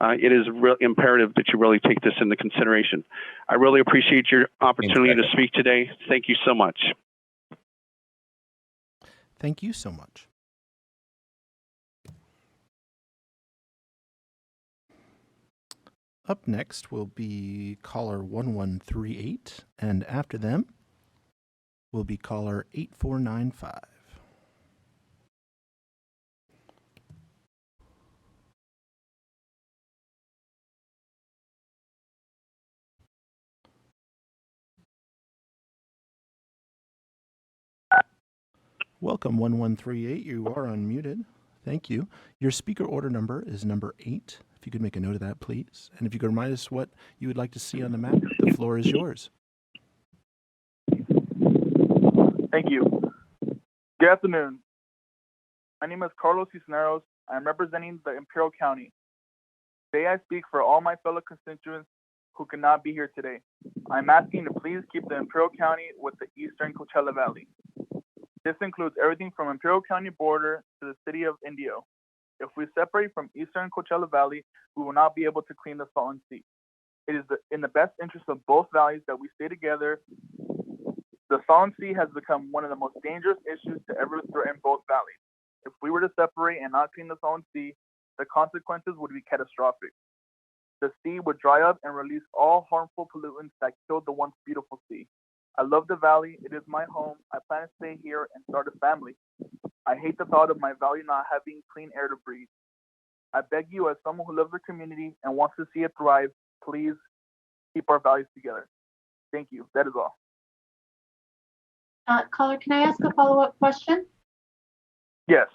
It is imperative that you really take this into consideration. I really appreciate your opportunity to speak today. Thank you so much. Thank you so much. Up next will be caller 1138, and after them will be caller 8495. Welcome, 1138. You are unmuted. Thank you. Your speaker order number is number 8. If you could make a note of that, please. And if you could remind us what you would like to see on the map, the floor is yours. Thank you. Good afternoon. My name is Carlos Cisneros. I'm representing the Imperial County. Today I speak for all my fellow constituents who cannot be here today. I'm asking to please keep the Imperial County with the Eastern Coachella Valley. This includes everything from Imperial County border to the city of Indio. If we separate from Eastern Coachella Valley, we will not be able to clean the Salton Sea. It is in the best interest of both valleys that we stay together. The Salton Sea has become one of the most dangerous issues to ever threaten both valleys. If we were to separate and not clean the Salton Sea, the consequences would be catastrophic. The sea would dry up and release all harmful pollutants that killed the once beautiful sea. I love the valley. It is my home. I plan to stay here and start a family. I hate the thought of my valley not having clean air to breathe. I beg you, as someone who loves the community and wants to see it thrive, please keep our values together. Thank you. That is all. Caller, can I ask a follow-up question? Yes.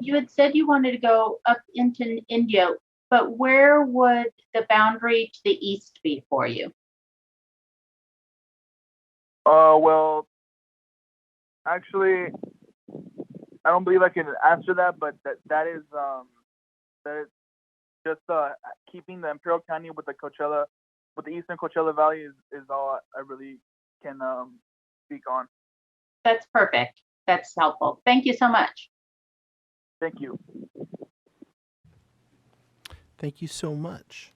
You had said you wanted to go up into Indio, but where would the boundary to the east be for you? Well, actually, I don't believe I can answer that, but that is just keeping the Imperial County with the Eastern Coachella Valley is all I really can speak on. That's perfect. That's helpful. Thank you so much. Thank you. Thank you so much.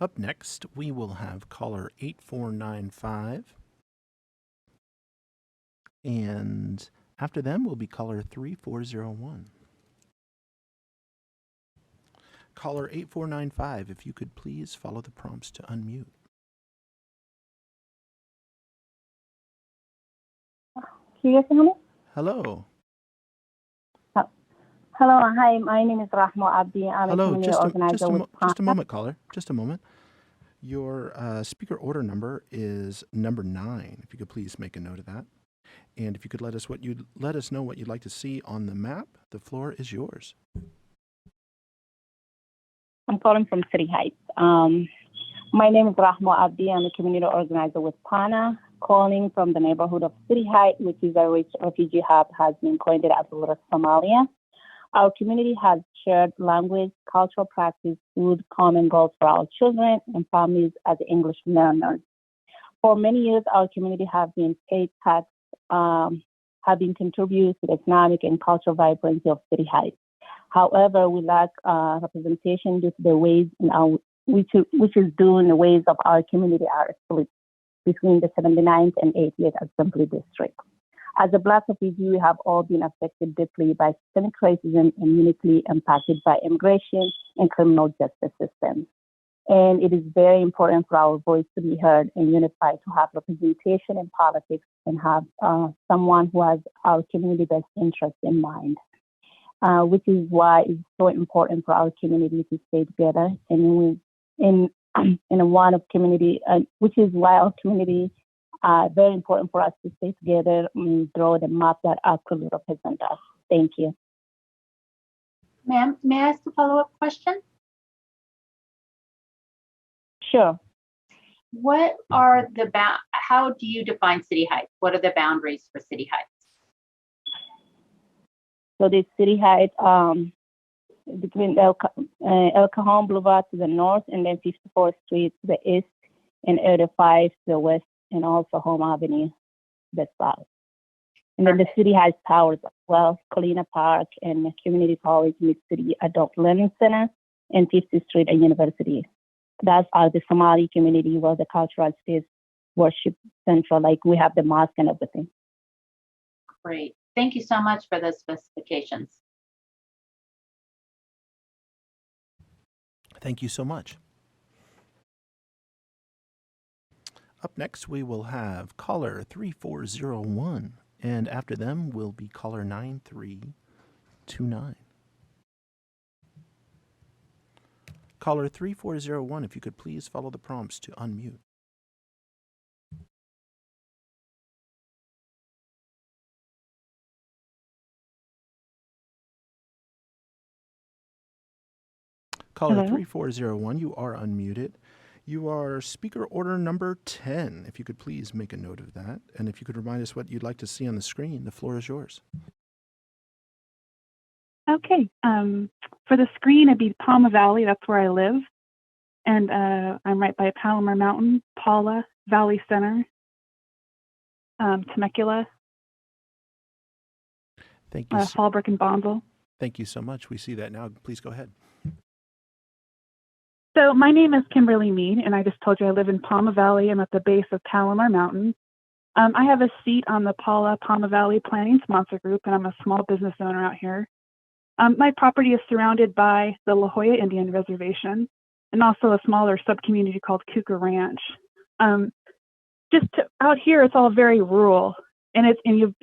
Up next, we will have caller 8495. And after them will be caller 3401. Caller 8495, if you could please follow the prompts to unmute. Can you guys hear me? Hello. Hello, hi, my name is Rahma Abdi. I'm Hello, a community organizer with just a moment, caller. Just a moment. Your speaker order number is number 9. If you could please make a note of that. And if you could let us know what you'd like to see on the map, the floor is yours. I'm calling from City Heights. My name is Rahma Abdi. I'm a community organizer with PANA, calling from the neighborhood of City Heights, which is a rich refugee hub, has been coined as Little Somalia. Our community has shared language, cultural practice, food, common goals for our children and families as English learners. For many years, our community have been paid tax, have been contributed to the economic and cultural vibrancy of City Heights. However, we lack representation due to the ways in our, which is due in the ways of our community are split between the 79th and 80th Assembly District. As a Black refugee, we have all been affected deeply by systemic racism and uniquely impacted by immigration and criminal justice systems. And it is very important for our voice to be heard and unified, to have representation in politics and have someone who has our community best interest in mind, which is why it's so important for our community to stay together and in a one of community, which is why our community very important for us to stay together and draw the map that accurately represent us. Thank you. Ma'am, may I ask a follow-up question? Sure. What are the how do you define City Heights? What are the boundaries for City Heights? So the City Heights, between El Cajon Boulevard to the north, and then 54th Street to the east, and 85 to the west, and also Home Avenue, the south. And then the City Heights Towers as well, Colina Park and Community College, Mid-City Adult Learning Center, and 50th Street and University. That's the Somali community where the cultural space worship central, like we have the mosque and everything. Great. Thank you so much for those specifications. Thank you so much. Up next, we will have caller 3401, and after them will be caller 9329. Caller 3401, if you could please follow the prompts to unmute. Caller Hello? 3401, you are unmuted. You are speaker order number 10. If you could please make a note of that. And if you could remind us what you'd like to see on the screen, the floor is yours. Okay. For the screen, it'd be Palma Valley. That's where I live. And I'm right by Palomar Mountain, Paula, Valley Center, Temecula, Thank you. Fallbrook, and Bonsall. Thank you so much. We see that now. Please go ahead. So my name is Kimberly Mead, and I just told you I live in Palma Valley. I'm at the base of Palomar Mountain. I have a seat on the Palma Valley Planning Sponsor Group, and I'm a small business owner out here. My property is surrounded by the La Jolla Indian Reservation and also a smaller sub-community called Cuca Ranch. Out here, it's all very rural, and it's in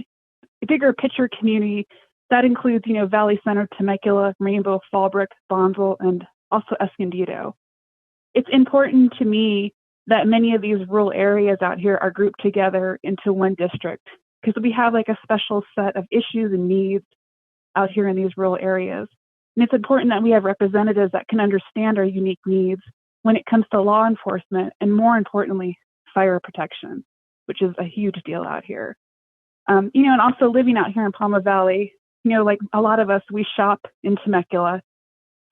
a bigger picture community that includes, Valley Center, Temecula, Rainbow, Fallbrook, Bonsall, and also Escondido. It's important to me that many of these rural areas out here are grouped together into one district because we have like a special set of issues and needs out here in these rural areas. And it's important that we have representatives that can understand our unique needs when it comes to law enforcement and, more importantly, fire protection, which is a huge deal out here. And also living out here in Palma Valley, like a lot of us, we shop in Temecula.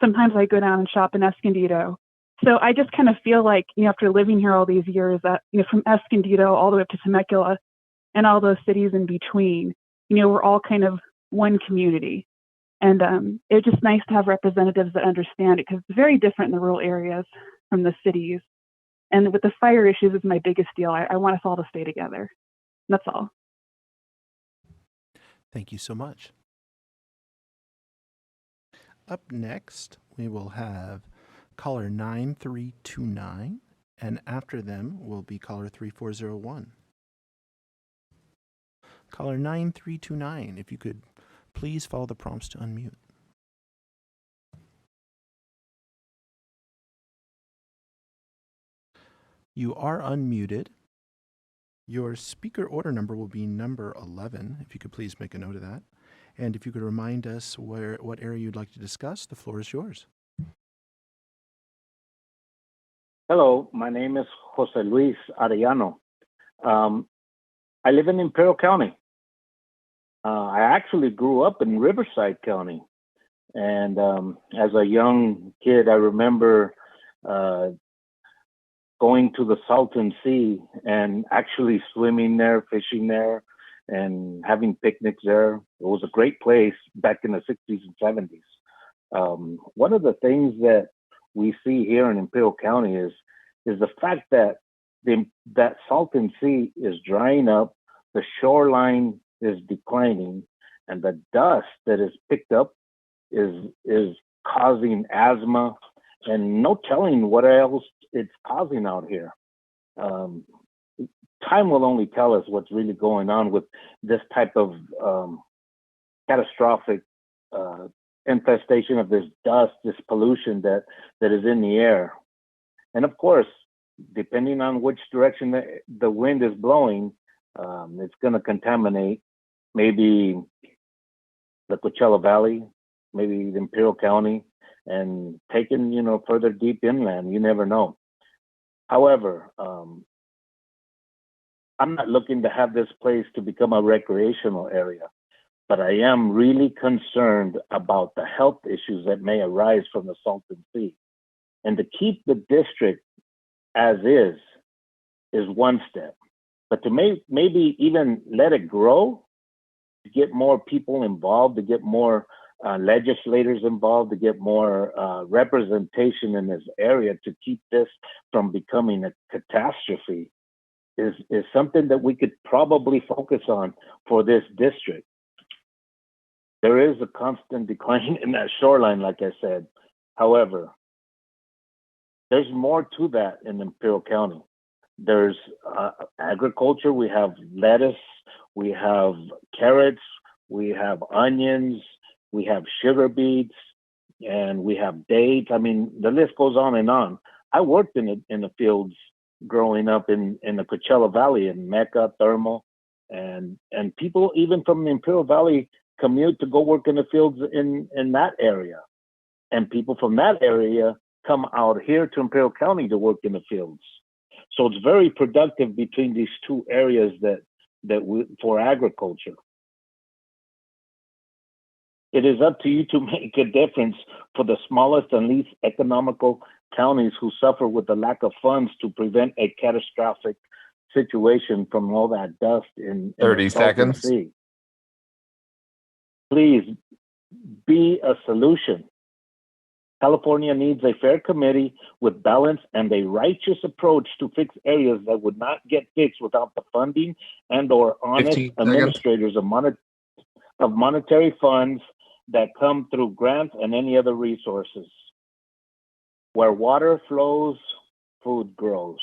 Sometimes I go down and shop in Escondido. So I just kind of feel like, after living here all these years, that, from Escondido all the way up to Temecula and all those cities in between, we're all kind of one community. And it's just nice to have representatives that understand it because it's very different in the rural areas from the cities. And with the fire issues is my biggest deal. I want us all to stay together. That's all. Thank you so much. Up next, we will have caller 9329, and after them will be caller 3401. Caller 9329, if you could please follow the prompts to unmute. You are unmuted. Your speaker order number will be number 11, if you could please make a note of that. And if you could remind us what area you'd like to discuss, the floor is yours. Hello, my name is Jose Luis Arellano. I live in Imperial County. I actually grew up in Riverside County. And as a young kid, I remember going to the Salton Sea and actually swimming there, fishing there, and having picnics there. It was a great place back in the 60s and 70s. One of the things that we see here in Imperial County is the fact that that Salton Sea is drying up, the shoreline is declining, and the dust that is picked up is causing asthma, and no telling what else it's causing out here. Time will only tell us what's really going on with this type of catastrophic infestation of this dust, this pollution that is in the air. And of course, depending on which direction the wind is blowing, it's going to contaminate maybe the Coachella Valley, maybe the Imperial County, and taken, further deep inland. You never know. However, I'm not looking to have this place to become a recreational area, but I am really concerned about the health issues that may arise from the Salton Sea. And to keep the district as is one step, but to maybe even let it grow, to get more people involved, to get more legislators involved, to get more representation in this area, to keep this from becoming a catastrophe is something that we could probably focus on for this district. There is a constant decline in that shoreline, like I said. However, there's more to that in Imperial County. There's agriculture. We have lettuce, we have carrots, we have onions, we have sugar beets, and we have dates. I mean, the list goes on and on. I worked in the fields growing up in the Coachella Valley, in Mecca, Thermal, and people even from the Imperial Valley commute to go work in the fields in that area. And people from that area come out here to Imperial County to work in the fields. So it's very productive between these two areas for agriculture. It is up to you to make a difference for the smallest and least economical counties who suffer with the lack of funds to prevent a catastrophic situation from all that dust in 30 the Salton seconds. Sea. Please be a solution. California needs a fair committee with balance and a righteous approach to fix areas that would not get fixed without the funding and/or honest 15 administrators of monetary funds that come through grants and any other resources. Where water flows, food grows.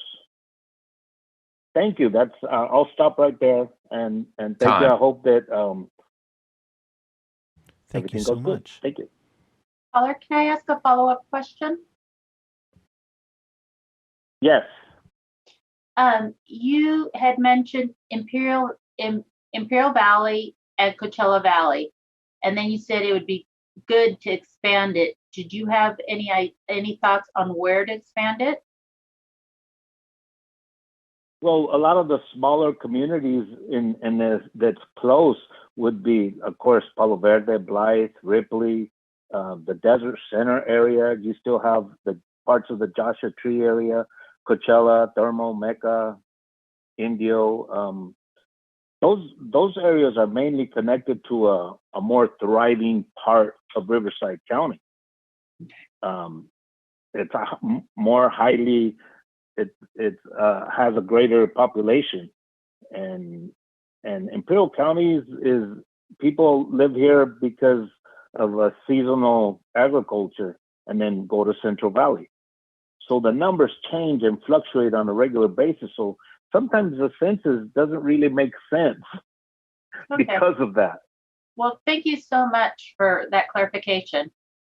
Thank you. That's I'll stop right there and thank Time. you. I hope that Thank you everything so goes good. much. Thank you. Caller, can I ask a follow-up question? Yes. You had mentioned Imperial Valley and Coachella Valley, and then you said it would be good to expand it. Did you have any thoughts on where to expand it? Well, a lot of the smaller communities that's close would be, of course, Palo Verde, Blythe, Ripley, the Desert Center area. You still have the parts of the Joshua Tree area, Coachella, Thermal, Mecca, Indio. Those areas are mainly connected to a more thriving part of Riverside County. It's a more highly, it has a greater population, and Imperial County is people live here because of a seasonal agriculture, and then go to Central Valley. So the numbers change and fluctuate on a regular basis. So sometimes the census doesn't really make sense because of that. Well, thank you so much for that clarification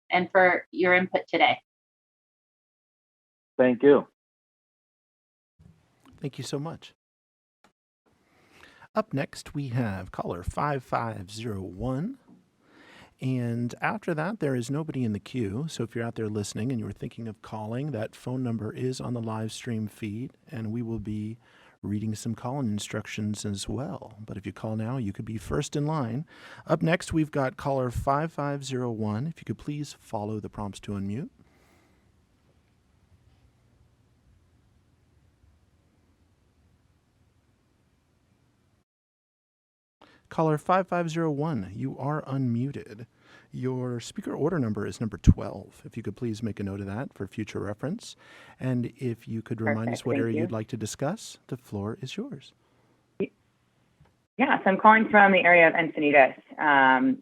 and for your input today. Thank you. Thank you so much. Up next, we have caller 5501. And after that, there is nobody in the queue. So if you're out there listening and you're thinking of calling, that phone number is on the live stream feed, and we will be reading some call-in instructions as well. But if you call now, you could be first in line. Up next, we've got caller 5501. If you could please follow the prompts to unmute. Caller 5501, you are unmuted. Your speaker order number is number 12. If you could please make a note of that for future reference. And if you could remind us Perfect, what thank area you. you'd like to discuss, the floor is yours. Yeah, so I'm calling from the area of Encinitas.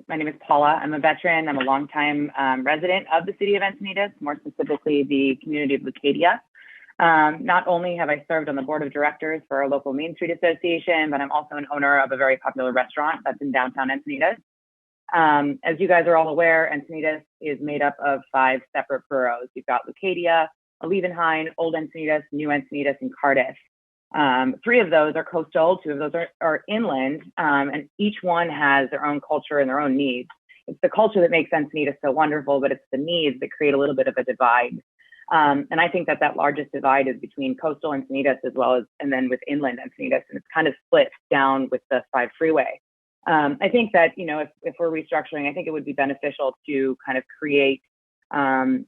My name is Paula. I'm a veteran. I'm a longtime resident of the city of Encinitas, more specifically the community of Lucadia. Not only have I served on the board of directors for our local Main Street Association, but I'm also an owner of a very popular restaurant that's in downtown Encinitas. As you guys are all aware, Encinitas is made up of 5 separate boroughs. You've got Lucadia, Alevinheim, Old Encinitas, New Encinitas, and Cardiff. 3 of those are coastal, 2 of those are inland, and each one has their own culture and their own needs. It's the culture that makes Encinitas so wonderful, but it's the needs that create a little bit of a divide. And I think that that largest divide is between coastal Encinitas as well as, and then with inland Encinitas, and it's kind of split down with the 5 freeway. I think that, you know, if we're restructuring, I think it would be beneficial to kind of create 2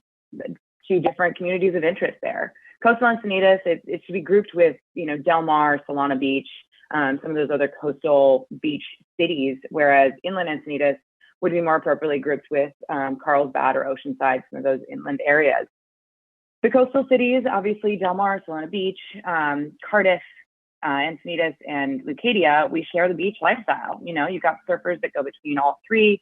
different communities of interest there. Coastal Encinitas, it should be grouped with, you know, Del Mar, Solana Beach, some of those other coastal beach cities, whereas inland Encinitas would be more appropriately grouped with Carlsbad or Oceanside, some of those inland areas. The coastal cities, obviously Del Mar, Solana Beach, Cardiff, Encinitas, and Lucadia, we share the beach lifestyle. You know, you've got surfers that go between all 3,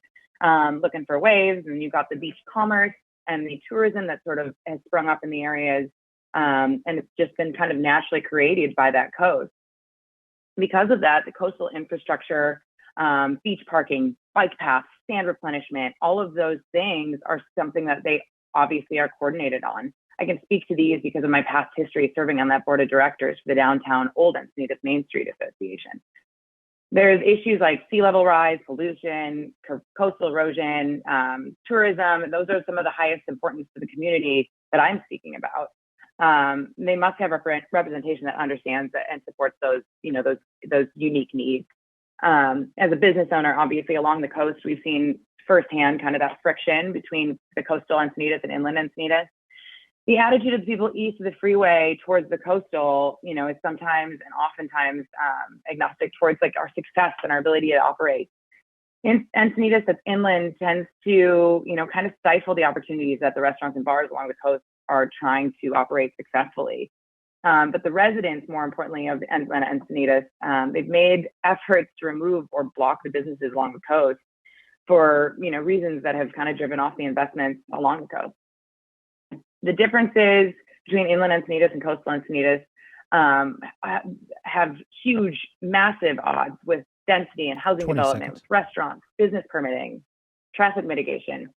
looking for waves, and you've got the beach commerce and the tourism that sort of has sprung up in the areas, and it's just been kind of naturally created by that coast. Because of that, the coastal infrastructure, beach parking, bike paths, sand replenishment, all of those things are something that they obviously are coordinated on. I can speak to these because of my past history serving on that board of directors for the downtown Old Encinitas Main Street Association. There's issues like sea level rise, pollution, coastal erosion, tourism. Those are some of the highest importance to the community that I'm speaking about. They must have representation that understands that and supports those, you know, those unique needs. As a business owner, obviously along the coast, we've seen firsthand kind of that friction between the coastal Encinitas and inland Encinitas. The attitude of people east of the freeway towards the coastal, you know, is sometimes and oftentimes agnostic towards like our success and our ability to operate. In Encinitas, that's inland, tends to, you know, kind of stifle the opportunities that the restaurants and bars along the coast are trying to operate successfully. But the residents, more importantly, of Encinitas, they've made efforts to remove or block the businesses along the coast for, you know, reasons that have kind of driven off the investments along the coast. The differences between inland Encinitas and coastal Encinitas have huge, massive odds with density and housing development, with restaurants, business permitting, traffic mitigation.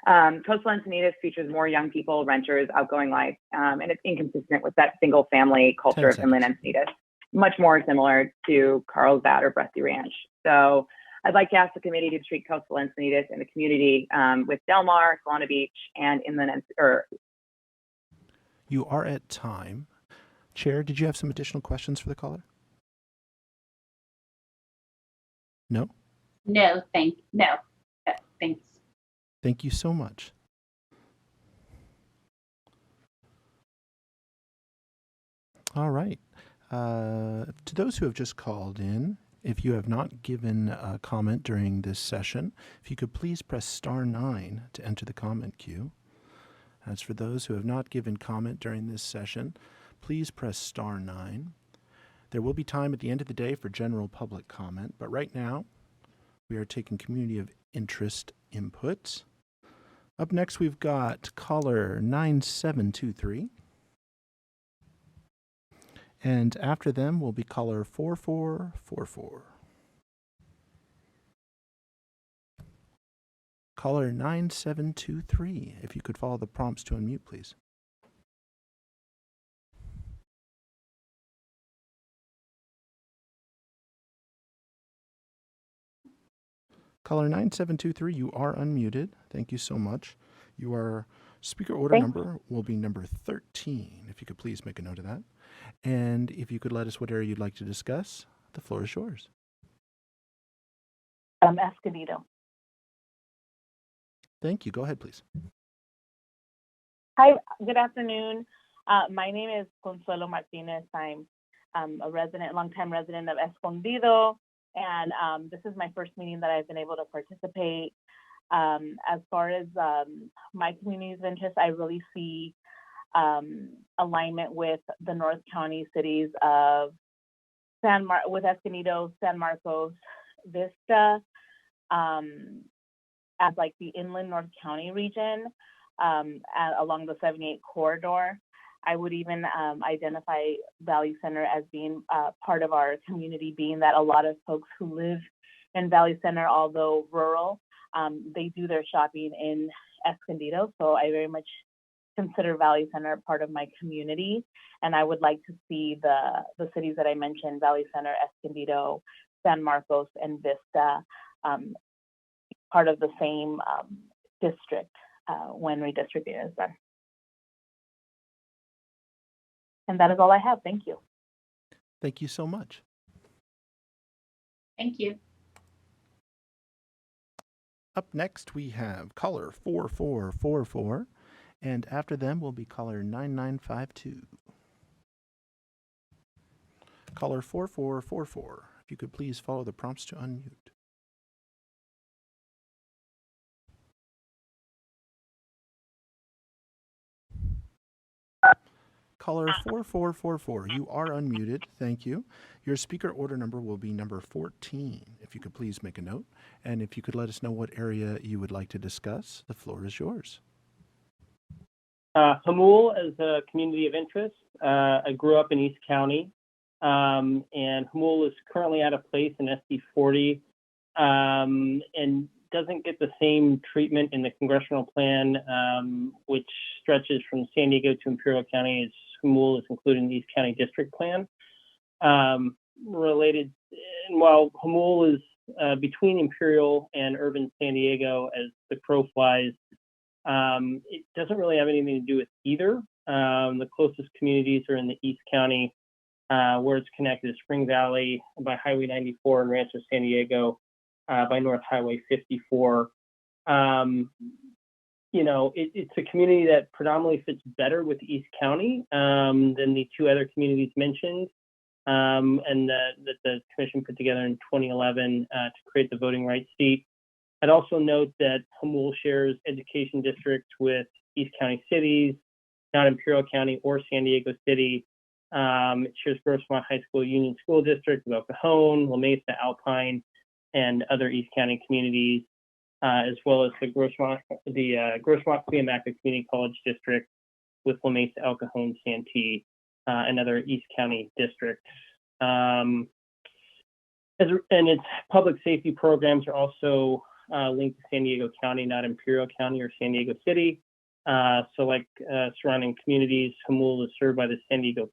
Coastal Encinitas features more young people, renters, outgoing life, and it's inconsistent with that single family culture of inland Encinitas, much more similar to Carlsbad or Breathy Ranch. So I'd like to ask the committee to treat coastal Encinitas and the community with Del Mar, Solana Beach, and inland, You are at time. Chair, did you have some additional questions for the caller? No? No, thanks. Thank you so much. All right. To those who have just called in, if you have not given a comment during this session, if you could please press *9 to enter the comment queue. As for those who have not given comment during this session, please press *9. There will be time at the end of the day for general public comment, but right now we are taking community of interest input. Up next, we've got caller 9723. And after them will be caller 4444. Caller 9723, if you could follow the prompts to unmute, please. Caller 9723, you are unmuted. Thank you so much. Your speaker order number will be number 13. If you could please make a note of that. And if you could let us what area you'd like to discuss, the floor is yours. Escondido. Thank you. Go ahead, please. Hi, good afternoon. My name is Consuelo Martinez. I'm a longtime resident of Escondido, and this is my first meeting that I've been able to participate. As far as my community's interest, I really see alignment with the North County cities of with Escondido, San Marcos, Vista, as like the inland North County region along the 78 corridor. I would even identify Valley Center as being part of our community, being that a lot of folks who live in Valley Center, although rural, they do their shopping in Escondido. So I very much consider Valley Center part of my community. And I would like to see the cities that I mentioned, Valley Center, Escondido, San Marcos, and Vista, part of the same district when redistricting is done. And that is all I have. Thank you. Thank you so much. Thank you. Up next, we have caller 4444, and after them will be caller 9952. Caller 4444, if you could please follow the prompts to unmute. Caller 4444, you are unmuted. Thank you. Your speaker order number will be number 14. If you could please make a note. And if you could let us know what area you would like to discuss, the floor is yours. Hamul is a community of interest. I grew up in East County, and Hamul is currently at a place in SD 40 and doesn't get the same treatment in the congressional plan, which stretches from San Diego to Imperial County, as Hamul is included in the East County District Plan. Related, and while Hamul is between Imperial and urban San Diego as the crow flies, it doesn't really have anything to do with either. The closest communities are in the East County, where it's connected to Spring Valley by Highway 94 and Rancho San Diego by North Highway 54. It's a community that predominantly fits better with East County than the two other communities mentioned, and that the commission put together in 2011 to create the voting rights seat. I'd also note that Hamul shares education districts with East County cities, not Imperial County or San Diego City. It shares Grossmont High School Union School District with El Cajon, La Mesa, Alpine, and other East County communities, as well as the Grossmont Cuyamaca Community College District with La Mesa, El Cajon, Santee, and other East County districts. And its public safety programs are also linked to San Diego County, not Imperial County or San Diego City. So like surrounding communities, Hamul is served by the San Diego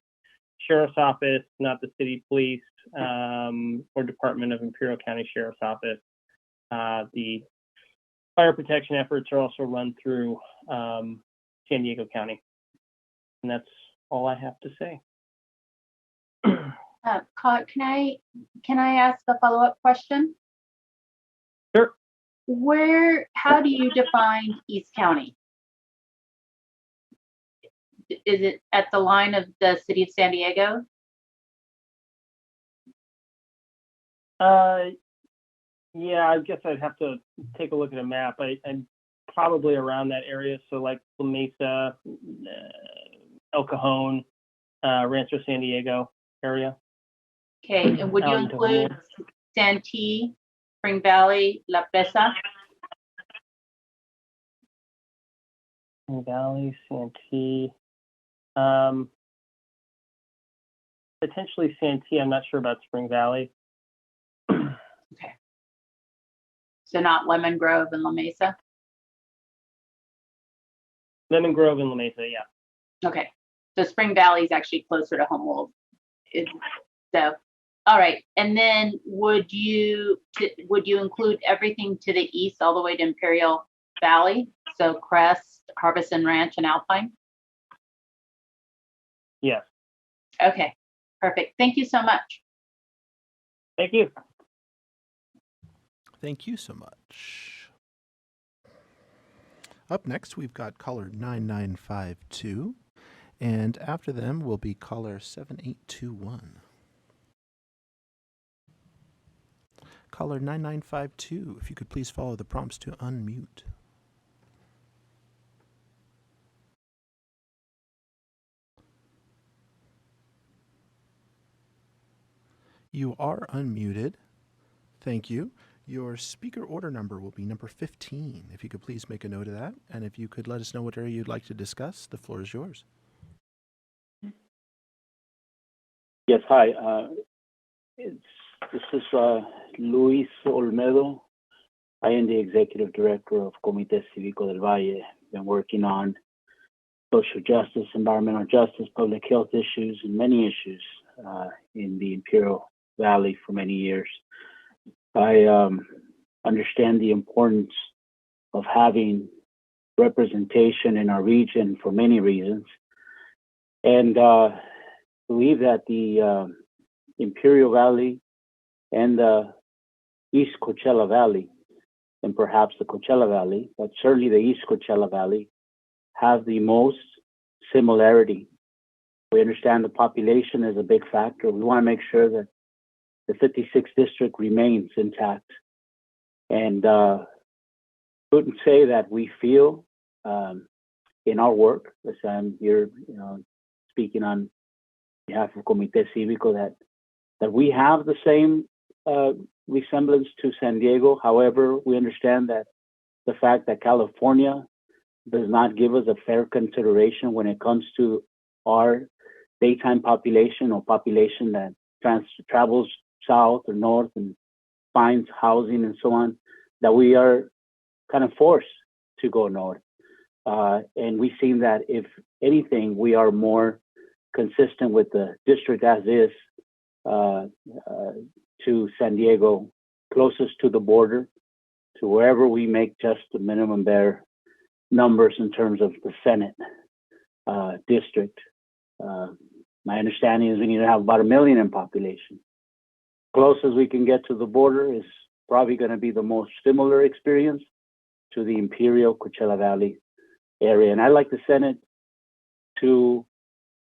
Sheriff's Office, not the City Police or Department of Imperial County Sheriff's Office. The fire protection efforts are also run through San Diego County. And that's all I have to say. Can I ask a follow-up question? Sure. How do you define East County? Is it at the line of the city of San Diego? Yeah, I guess I'd have to take a look at a map. I'm probably around that area. So like La Mesa, El Cajon, Rancho San Diego area. Okay, and would you include Santee, Spring Valley, La Presa? Spring Valley, Santee. Potentially Santee. I'm not sure about Spring Valley. Okay. So not Lemon Grove and La Mesa? Lemon Grove and La Mesa, yeah. Okay. So Spring Valley is actually closer to Humboldt. So All right, and then would you include everything to the east all the way to Imperial Valley? So Crest, Harbison Ranch, and Alpine? Yes. Okay, perfect. Thank you so much. Thank you. Thank you so much. Up next, we've got caller 9952, and after them will be caller 7821. Caller 9952, if you could please follow the prompts to unmute. You are unmuted. Thank you. Your speaker order number will be number 15. If you could please make a note of that. And if you could let us know what area you'd like to discuss, the floor is yours. Yes, hi. This is Luis Olmedo. I am the executive director of Comité Cívico del Valle. Been working on social justice, environmental justice, public health issues, and many issues in the Imperial Valley for many years. I understand the importance of having representation in our region for many reasons, and believe that the Imperial Valley and the East Coachella Valley, and perhaps the Coachella Valley, but certainly the East Coachella Valley, have the most similarity. We understand the population is a big factor. We want to make sure that the 56th district remains intact. And couldn't say that we feel in our work, as I'm here speaking on behalf of Comité Cívico, that we have the same resemblance to San Diego. However, we understand that the fact that California does not give us a fair consideration when it comes to our daytime population or population that travels south or north and finds housing and so on, that we are kind of forced to go north. And we've seen that, if anything, we are more consistent with the district as is to San Diego, closest to the border, to wherever we make just the minimum bare numbers in terms of the Senate district. My understanding is we need to have about 1 million in population. Closest we can get to the border is probably going to be the most similar experience to the Imperial Coachella Valley area. And I'd like the Senate to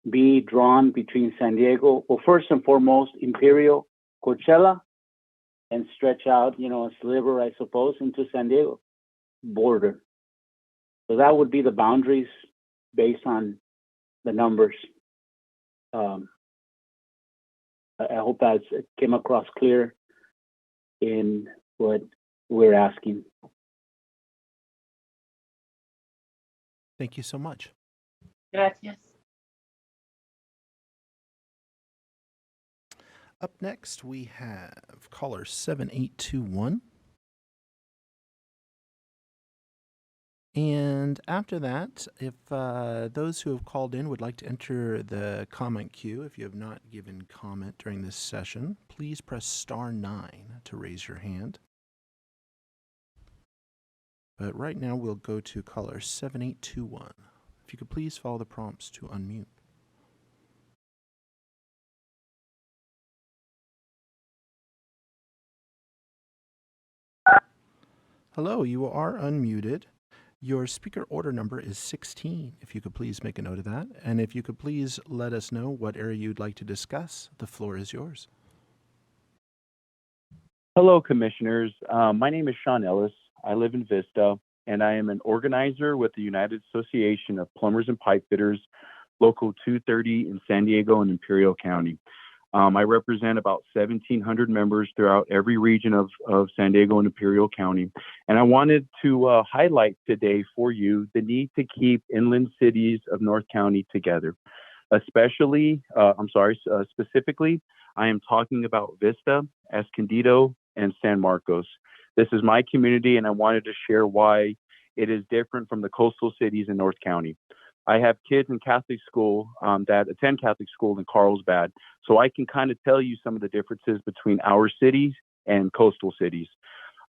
be drawn between San Diego, well, first and foremost, Imperial, Coachella, and stretch out, a sliver, I suppose, into San Diego border. So that would be the boundaries based on the numbers. I hope that came across clear in what we're asking. Thank you so much. Gracias. Up next, we have caller 7821. And after that, if those who have called in would like to enter the comment queue, if you have not given comment during this session, please press *9 to raise your hand. But right now, we'll go to caller 7821. If you could please follow the prompts to unmute. Hello, you are unmuted. Your speaker order number is 16. If you could please make a note of that. And if you could please let us know what area you'd like to discuss, the floor is yours. Hello, commissioners. My name is Sean Ellis. I live in Vista, and I am an organizer with the United Association of Plumbers and Pipe Fitters, Local 230 in San Diego and Imperial County. I represent about 1,700 members throughout every region of San Diego and Imperial County. And I wanted to highlight today for you the need to keep inland cities of North County together. Specifically, I am talking about Vista, Escondido, and San Marcos. This is my community, and I wanted to share why it is different from the coastal cities in North County. I have kids in Catholic school that attend Catholic school in Carlsbad, so I can kind of tell you some of the differences between our cities and coastal cities.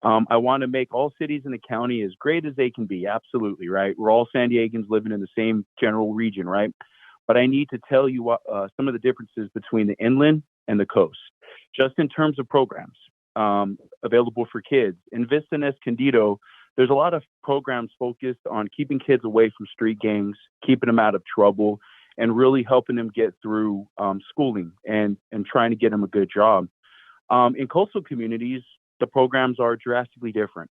I want to make all cities in the county as great as they can be. Absolutely, right? We're all San Diegans living in the same general region, right? But I need to tell you what some of the differences between the inland and the coast, just in terms of programs available for kids. In Vista and Escondido, there's a lot of programs focused on keeping kids away from street gangs, keeping them out of trouble, and really helping them get through schooling and trying to get them a good job. In coastal communities, the programs are drastically different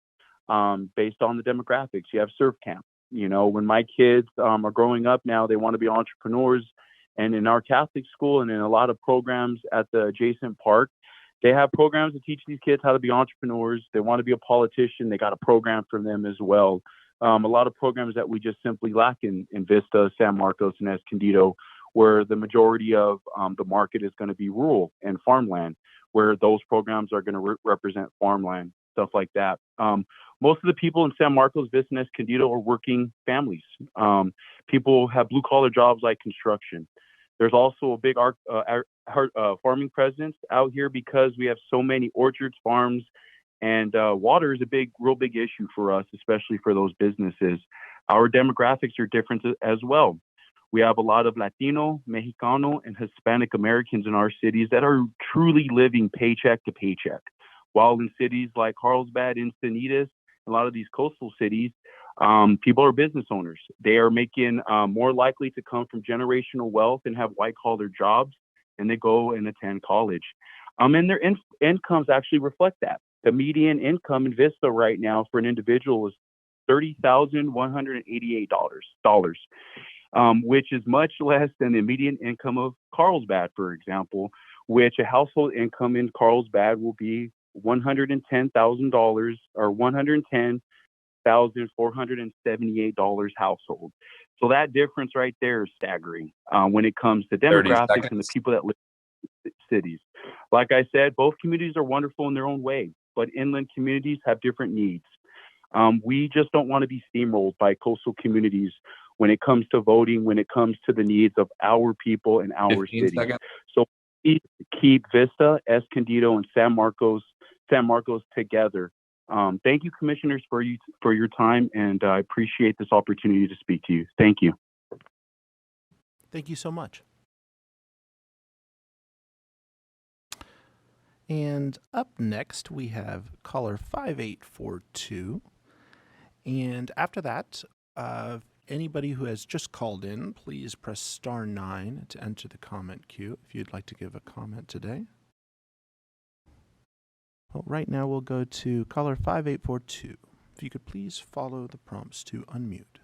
based on the demographics. You have surf camp. You know, when my kids are growing up now, they want to be entrepreneurs. And in our Catholic school and in a lot of programs at the adjacent park, they have programs to teach these kids how to be entrepreneurs. They want to be a politician. They got a program for them as well. A lot of programs that we just simply lack in Vista, San Marcos, and Escondido, where the majority of the market is going to be rural and farmland, where those programs are going to represent farmland, stuff like that. Most of the people in San Marcos, Vista, and Escondido are working families. People have blue-collar jobs like construction. There's also a big farming presence out here because we have so many orchards, farms, and water is a real big issue for us, especially for those businesses. Our demographics are different as well. We have a lot of Latino, Mexicano, and Hispanic Americans in our cities that are truly living paycheck to paycheck. While in cities like Carlsbad, Encinitas, a lot of these coastal cities, people are business owners. They are making more likely to come from generational wealth and have white-collar jobs, and they go and attend college. And their incomes actually reflect that. The median income in Vista right now for an individual is $30,188, which is much less than the median income of Carlsbad, for example, which a household income in Carlsbad will be $110,000 or $110,478 household. So that difference right there is staggering when it comes to demographics and the people that live in cities. Like I said, both communities are wonderful in their own way, but inland communities have different needs. We just don't want to be steamrolled by coastal communities when it comes to voting, when it comes to the needs of our people and our cities. So we keep Vista, Escondido, and San Marcos together. Thank you, commissioners, for your time, and I appreciate this opportunity to speak to you. Thank you. Thank you so much. And up next, we have caller 5842. And after that, anybody who has just called in, please press *9 to enter the comment queue if you'd like to give a comment today. Well, right now we'll go to caller 5842. If you could please follow the prompts to unmute.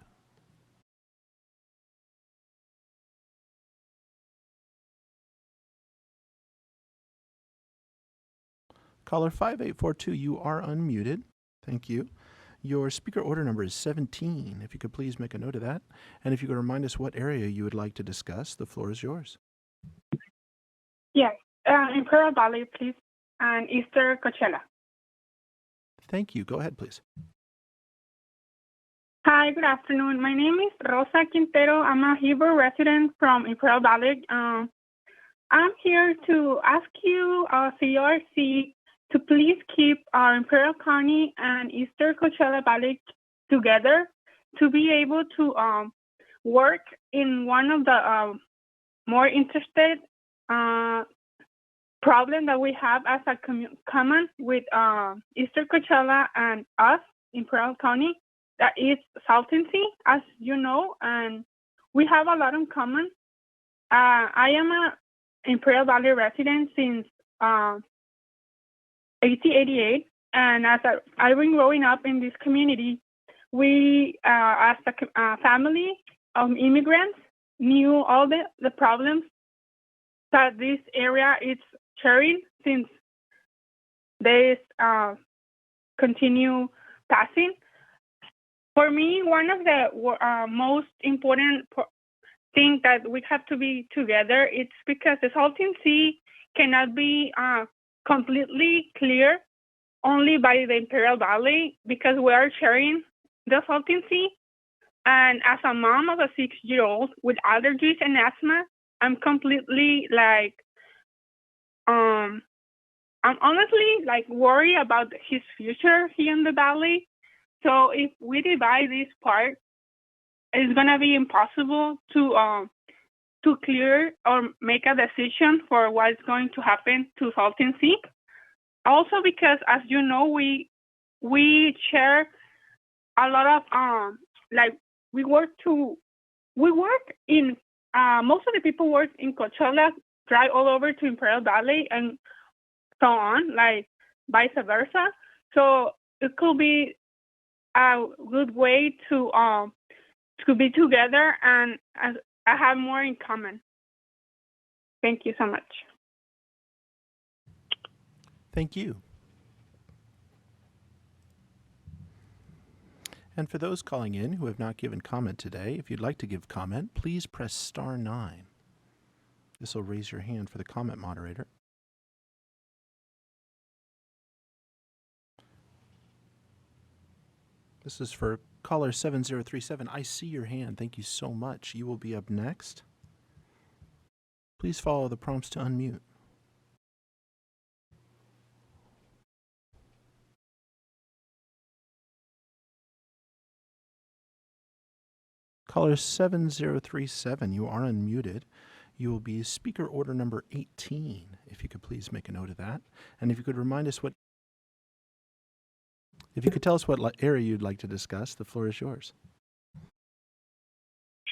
Caller 5842, you are unmuted. Thank you. Your speaker order number is 17. If you could please make a note of that. And if you could remind us what area you would like to discuss, the floor is yours. Yes, Imperial Valley, please, and Easter Coachella. Thank you. Go ahead, please. Hi, good afternoon. My name is Rosa Quintero. I'm a Hebrew resident from Imperial Valley. I'm here to ask you, CRC, to please keep our Imperial County and Easter Coachella Valley together to be able to work in one of the more interested problem that we have as a common with Easter Coachella and us, Imperial County, that is saltency, as you know, and we have a lot in common. I am a Imperial Valley resident since 1888, and as I've been growing up in this community, we, as a family of immigrants, knew all the problems that this area is sharing since they continue passing. For me, one of the most important things that we have to be together, it's because the Salton Sea cannot be completely clear only by the Imperial Valley, because we are sharing the Salton Sea. And as a mom of a 6-year-old with allergies and asthma, I'm completely I'm honestly worried about his future here in the valley. So if we divide this park, it's gonna be impossible to clear or make a decision for what's going to happen to Salton Sea. Also because, as you know, we share a lot of we work in most of the people work in Coachella, drive all over to Imperial Valley, and so on, vice versa. So it could be a good way to be together and have more in common. Thank you so much. Thank you. And for those calling in who have not given comment today, if you'd like to give comment, please press *9. This will raise your hand for the comment moderator. This is for caller 7037. I see your hand. Thank you so much. You will be up next. Please follow the prompts to unmute. Caller 7037, you are unmuted. You will be speaker order number 18, if you could please make a note of that. And if you could remind us if you could tell us what area you'd like to discuss, the floor is yours.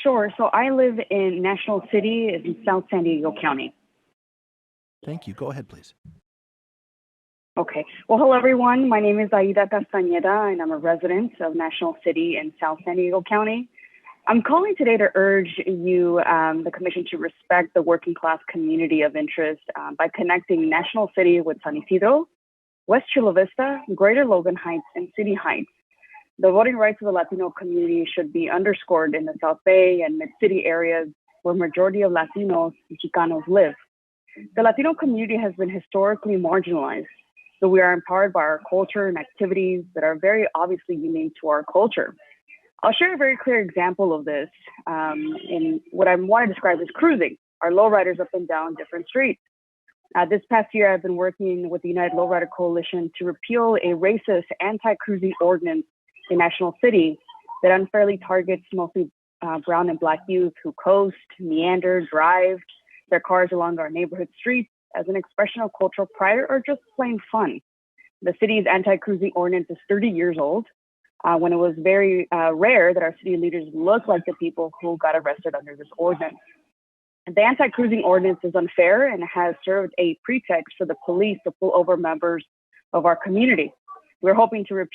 Sure. So I live in National City in South San Diego County. Thank you. Go ahead, please. Okay. Well, hello, everyone. My name is Aida Castañeda, and I'm a resident of National City in South San Diego County. I'm calling today to urge you, the Commission, to respect the working class community of interest by connecting National City with San Isidro, West Chula Vista, Greater Logan Heights, and City Heights. The voting rights of the Latino community should be underscored in the South Bay and Mid-City areas where majority of Latinos and Chicanos live. The Latino community has been historically marginalized, so we are empowered by our culture and activities that are very obviously unique to our culture. I'll share a very clear example of this in what I want to describe as cruising, our lowriders up and down different streets. This past year, I've been working with the United Lowrider Coalition to repeal a racist anti-cruising ordinance in National City that unfairly targets mostly brown and Black youth who coast, meander, drive their cars along our neighborhood streets as an expression of cultural pride or just plain fun. The city's anti-cruising ordinance is 30 years old, when it was very rare that our city leaders looked like the people who got arrested under this ordinance. The anti-cruising ordinance is unfair and has served a pretext for the police to pull over members of our community. We're hoping to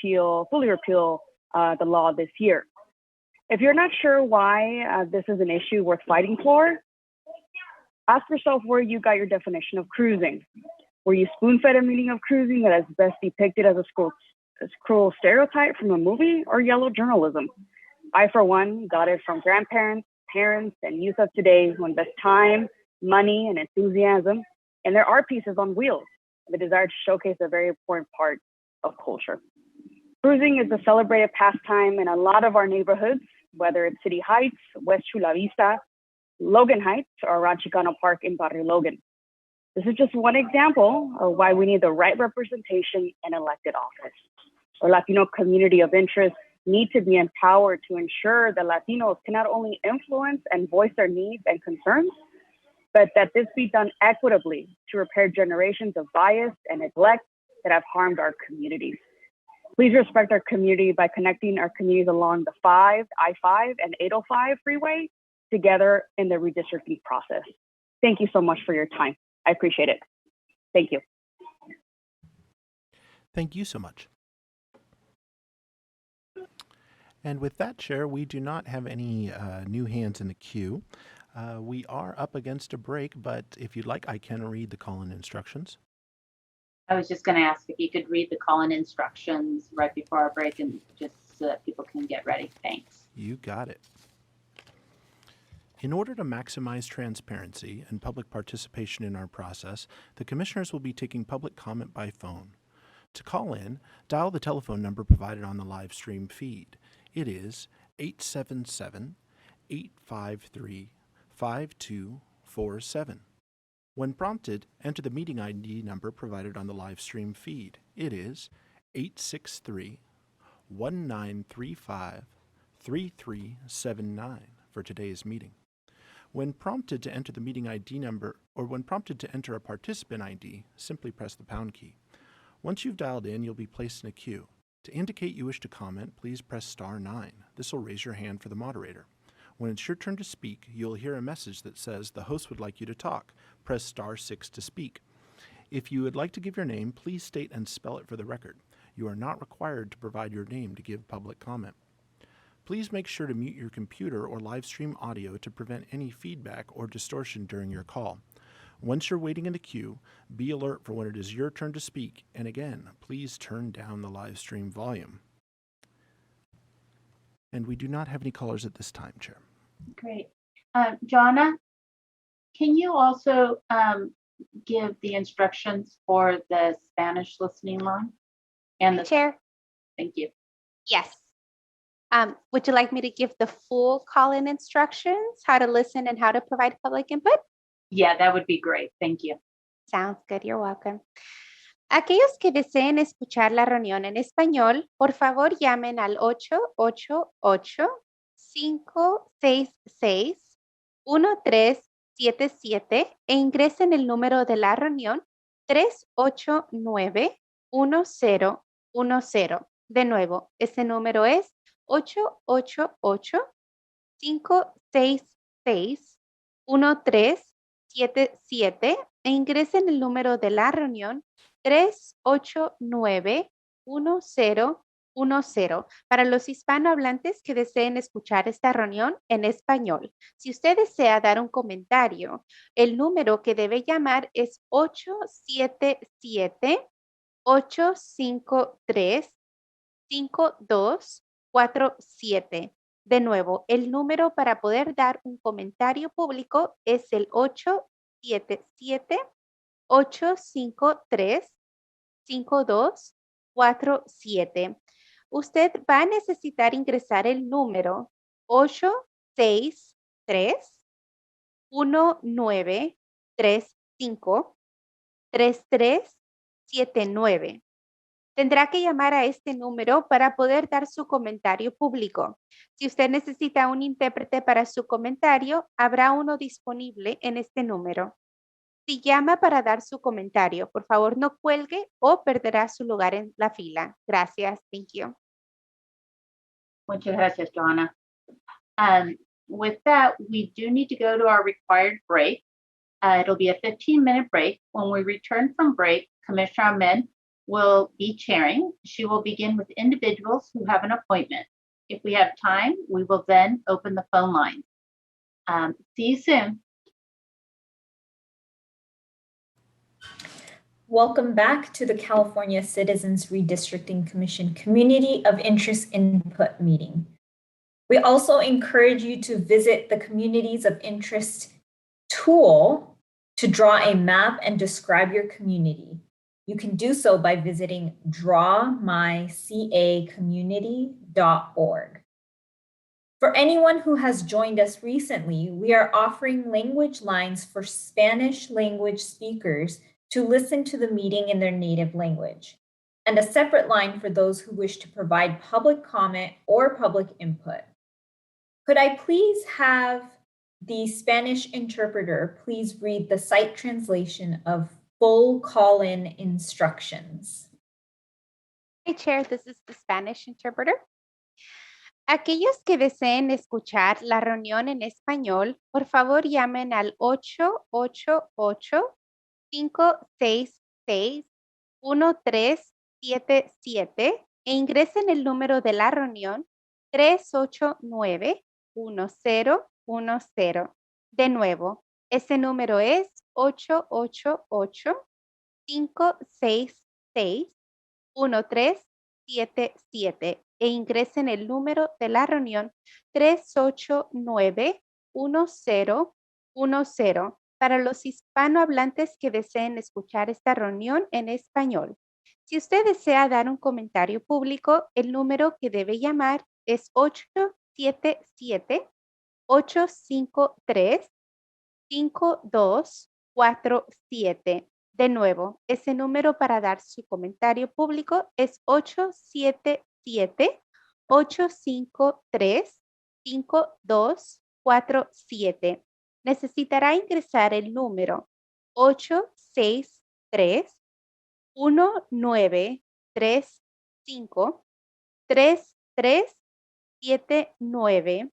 fully repeal the law this year. If you're not sure why this is an issue worth fighting for, ask yourself where you got your definition of cruising. Were you spoon-fed a meaning of cruising that is best depicted as a cruel stereotype from a movie or yellow journalism? I, for one, got it from grandparents, parents, and youth of today who invest time, money, and enthusiasm in their art pieces on wheels, the desire to showcase a very important part of culture. Cruising is a celebrated pastime in a lot of our neighborhoods, whether it's City Heights, West Chula Vista, Logan Heights, or around Chicano Park in Barrio Logan. This is just one example of why we need the right representation in elected office. Our Latino community of interest need to be empowered to ensure that Latinos can not only influence and voice their needs and concerns, but that this be done equitably to repair generations of bias and neglect that have harmed our communities. Please respect our community by connecting our communities along the I-5 and 805 freeway together in the redistricting process. Thank you so much for your time. I appreciate it. Thank you. Thank you so much. And with that, Chair, we do not have any new hands in the queue. We are up against a break, but if you'd like, I can read the call-in instructions. I was just going to ask if you could read the call-in instructions right before our break and just so that people can get ready. Thanks. You got it. In order to maximize transparency and public participation in our process, the commissioners will be taking public comment by phone. To call in, dial the telephone number provided on the live stream feed. It is 877-853-5247. When prompted, enter the meeting ID number provided on the live stream feed. It is 863-1935-3379 for today's meeting. When prompted to enter the meeting ID number, or when prompted to enter a participant ID, simply press the pound key. Once you've dialed in, you'll be placed in a queue. To indicate you wish to comment, please press star 9. This will raise your hand for the moderator. When it's your turn to speak, you'll hear a message that says the host would like you to talk. Press star 6 to speak. If you would like to give your name, please state and spell it for the record. You are not required to provide your name to give public comment. Please make sure to mute your computer or live stream audio to prevent any feedback or distortion during your call. Once you're waiting in the queue, be alert for when it is your turn to speak, and again, please turn down the live stream volume. And we do not have any callers at this time, Chair. Great. Jonna, can you also give the instructions for the Spanish listening line? And the Chair. Thank you. Yes. Would you like me to give the full call-in instructions, how to listen and how to provide public input? Yeah, that would be great. Thank you. Sounds good. You're welcome. Aquellos que deseen escuchar la reunión en español, por favor llamen al 888-566-1377 e ingresen el número de la reunión 389-1010. De nuevo, ese número es 888-566-1377 e ingresen el número de la reunión 389-1010 para los hispanohablantes que deseen escuchar esta reunión en español. Si usted desea dar un comentario, el número que debe llamar es 877-853-5247. De nuevo, el número para poder dar un comentario público es el 877-853-5247. Usted va a necesitar ingresar el número 863-1935-3379. Tendrá que llamar a este número para poder dar su comentario público. Si usted necesita un intérprete para su comentario, habrá uno disponible en este número. Si llama para dar su comentario, por favor no cuelgue o perderá su lugar en la fila. Gracias. Thank you. Muchas gracias, Joanna. With that, we do need to go to our required break. It'll be a 15-minute break. When we return from break, Commissioner Ahmed will be chairing. She will begin with individuals who have an appointment. If we have time, we will then open the phone lines. See you soon. Welcome back to the California Citizens Redistricting Commission Community of Interest Input meeting. We also encourage you to visit the Communities of Interest tool to draw a map and describe your community. You can do so by visiting drawmycacommunity.org. For anyone who has joined us recently, we are offering language lines for Spanish language speakers to listen to the meeting in their native language, and a separate line for those who wish to provide public comment or public input. Could I please have the Spanish interpreter please read the site translation of full call-in instructions? Hi, Chair, this is the Spanish interpreter. Aquellos que deseen escuchar la reunión en español, por favor llamen al 888-566-1377 e ingresen el número de la reunión 389-1010. De nuevo, ese número es 888-566-1377 e ingresen el número de la reunión 389-1010 para los hispanohablantes que deseen escuchar esta reunión en español. Si usted desea dar un comentario público, el número que debe llamar es 877-853-5247. De nuevo, ese número para dar su comentario público es 877-853-5247. Necesitará ingresar el número 863-1935-3379.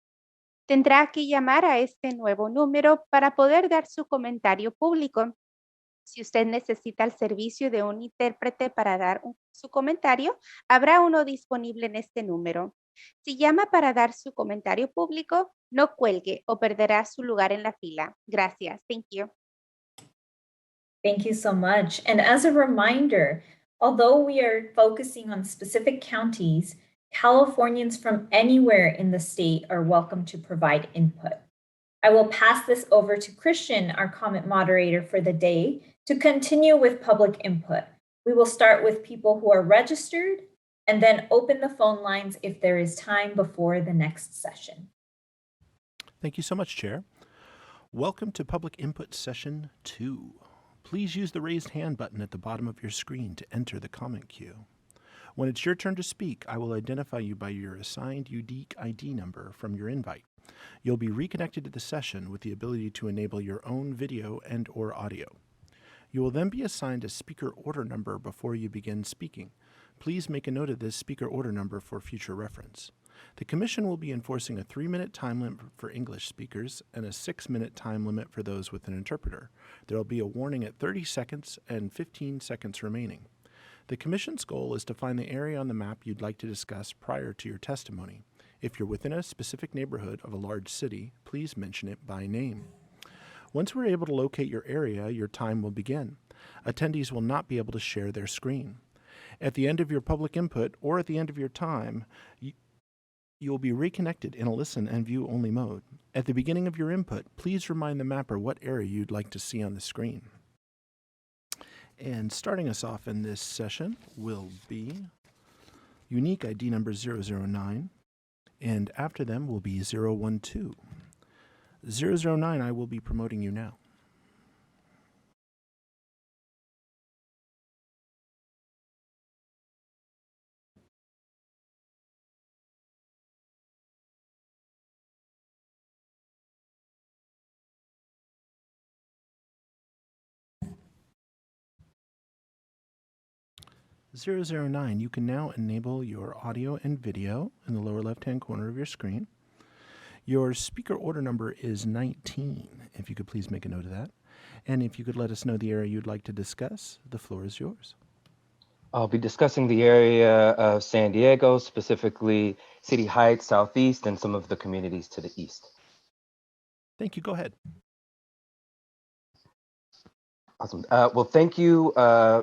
Tendrá que llamar a este nuevo número para poder dar su comentario público. Si usted necesita el servicio de un intérprete para dar su comentario, habrá uno disponible en este número. Si llama para dar su comentario público, no cuelgue o perderá su lugar en la fila. Gracias. Thank you. Thank you so much. And as a reminder, although we are focusing on specific counties, Californians from anywhere in the state are welcome to provide input. I will pass this over to Christian, our comment moderator for the day, to continue with public input. We will start with people who are registered and then open the phone lines if there is time before the next session. Thank you so much, Chair. Welcome to Public Input Session 2. Please use the raised hand button at the bottom of your screen to enter the comment queue. When it's your turn to speak, I will identify you by your assigned unique ID number from your invite. You'll be reconnected to the session with the ability to enable your own video and/or audio. You will then be assigned a speaker order number before you begin speaking. Please make a note of this speaker order number for future reference. The Commission will be enforcing a 3-minute time limit for English speakers and a 6-minute time limit for those with an interpreter. There will be a warning at 30 seconds and 15 seconds remaining. The Commission's goal is to find the area on the map you'd like to discuss prior to your testimony. If you're within a specific neighborhood of a large city, please mention it by name. Once we're able to locate your area, your time will begin. Attendees will not be able to share their screen. At the end of your public input or at the end of your time, you will be reconnected in a listen and view only mode. At the beginning of your input, please remind the mapper what area you'd like to see on the screen. And starting us off in this session will be unique ID number 009, and after them will be 012. 009, I will be promoting you now. You can now enable your audio and video in the lower left-hand corner of your screen. Your speaker order number is 19, if you could please make a note of that. And if you could let us know the area you'd like to discuss, the floor is yours. I'll be discussing the area of San Diego, specifically City Heights, Southeast, and some of the communities to the east. Thank you. Go ahead. Awesome. Well, thank you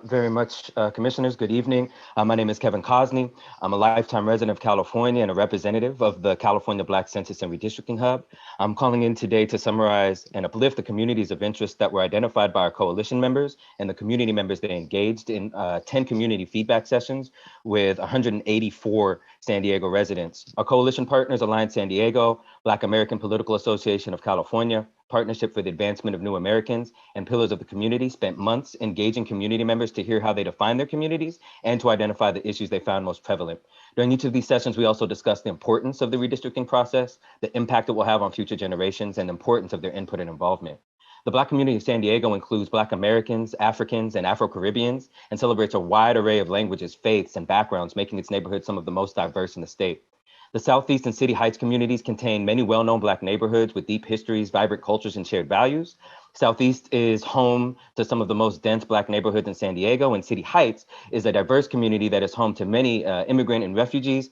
very much, Commissioners. Good evening. My name is Kevin Cosney. I'm a lifetime resident of California and a representative of the California Black Census and Redistricting Hub. I'm calling in today to summarize and uplift the communities of interest that were identified by our coalition members and the community members that engaged in 10 community feedback sessions with 184 San Diego residents. Our coalition partners Alliance San Diego, Black American Political Association of California, Partnership for the Advancement of New Americans, and Pillars of the Community spent months engaging community members to hear how they define their communities and to identify the issues they found most prevalent. During each of these sessions, we also discussed the importance of the redistricting process, the impact it will have on future generations, and the importance of their input and involvement. The Black community of San Diego includes Black Americans, Africans, and Afro-Caribbeans, and celebrates a wide array of languages, faiths, and backgrounds, making its neighborhood some of the most diverse in the state. The Southeast and City Heights communities contain many well-known Black neighborhoods with deep histories, vibrant cultures, and shared values. Southeast is home to some of the most dense Black neighborhoods in San Diego, and City Heights is a diverse community that is home to many immigrant and refugees,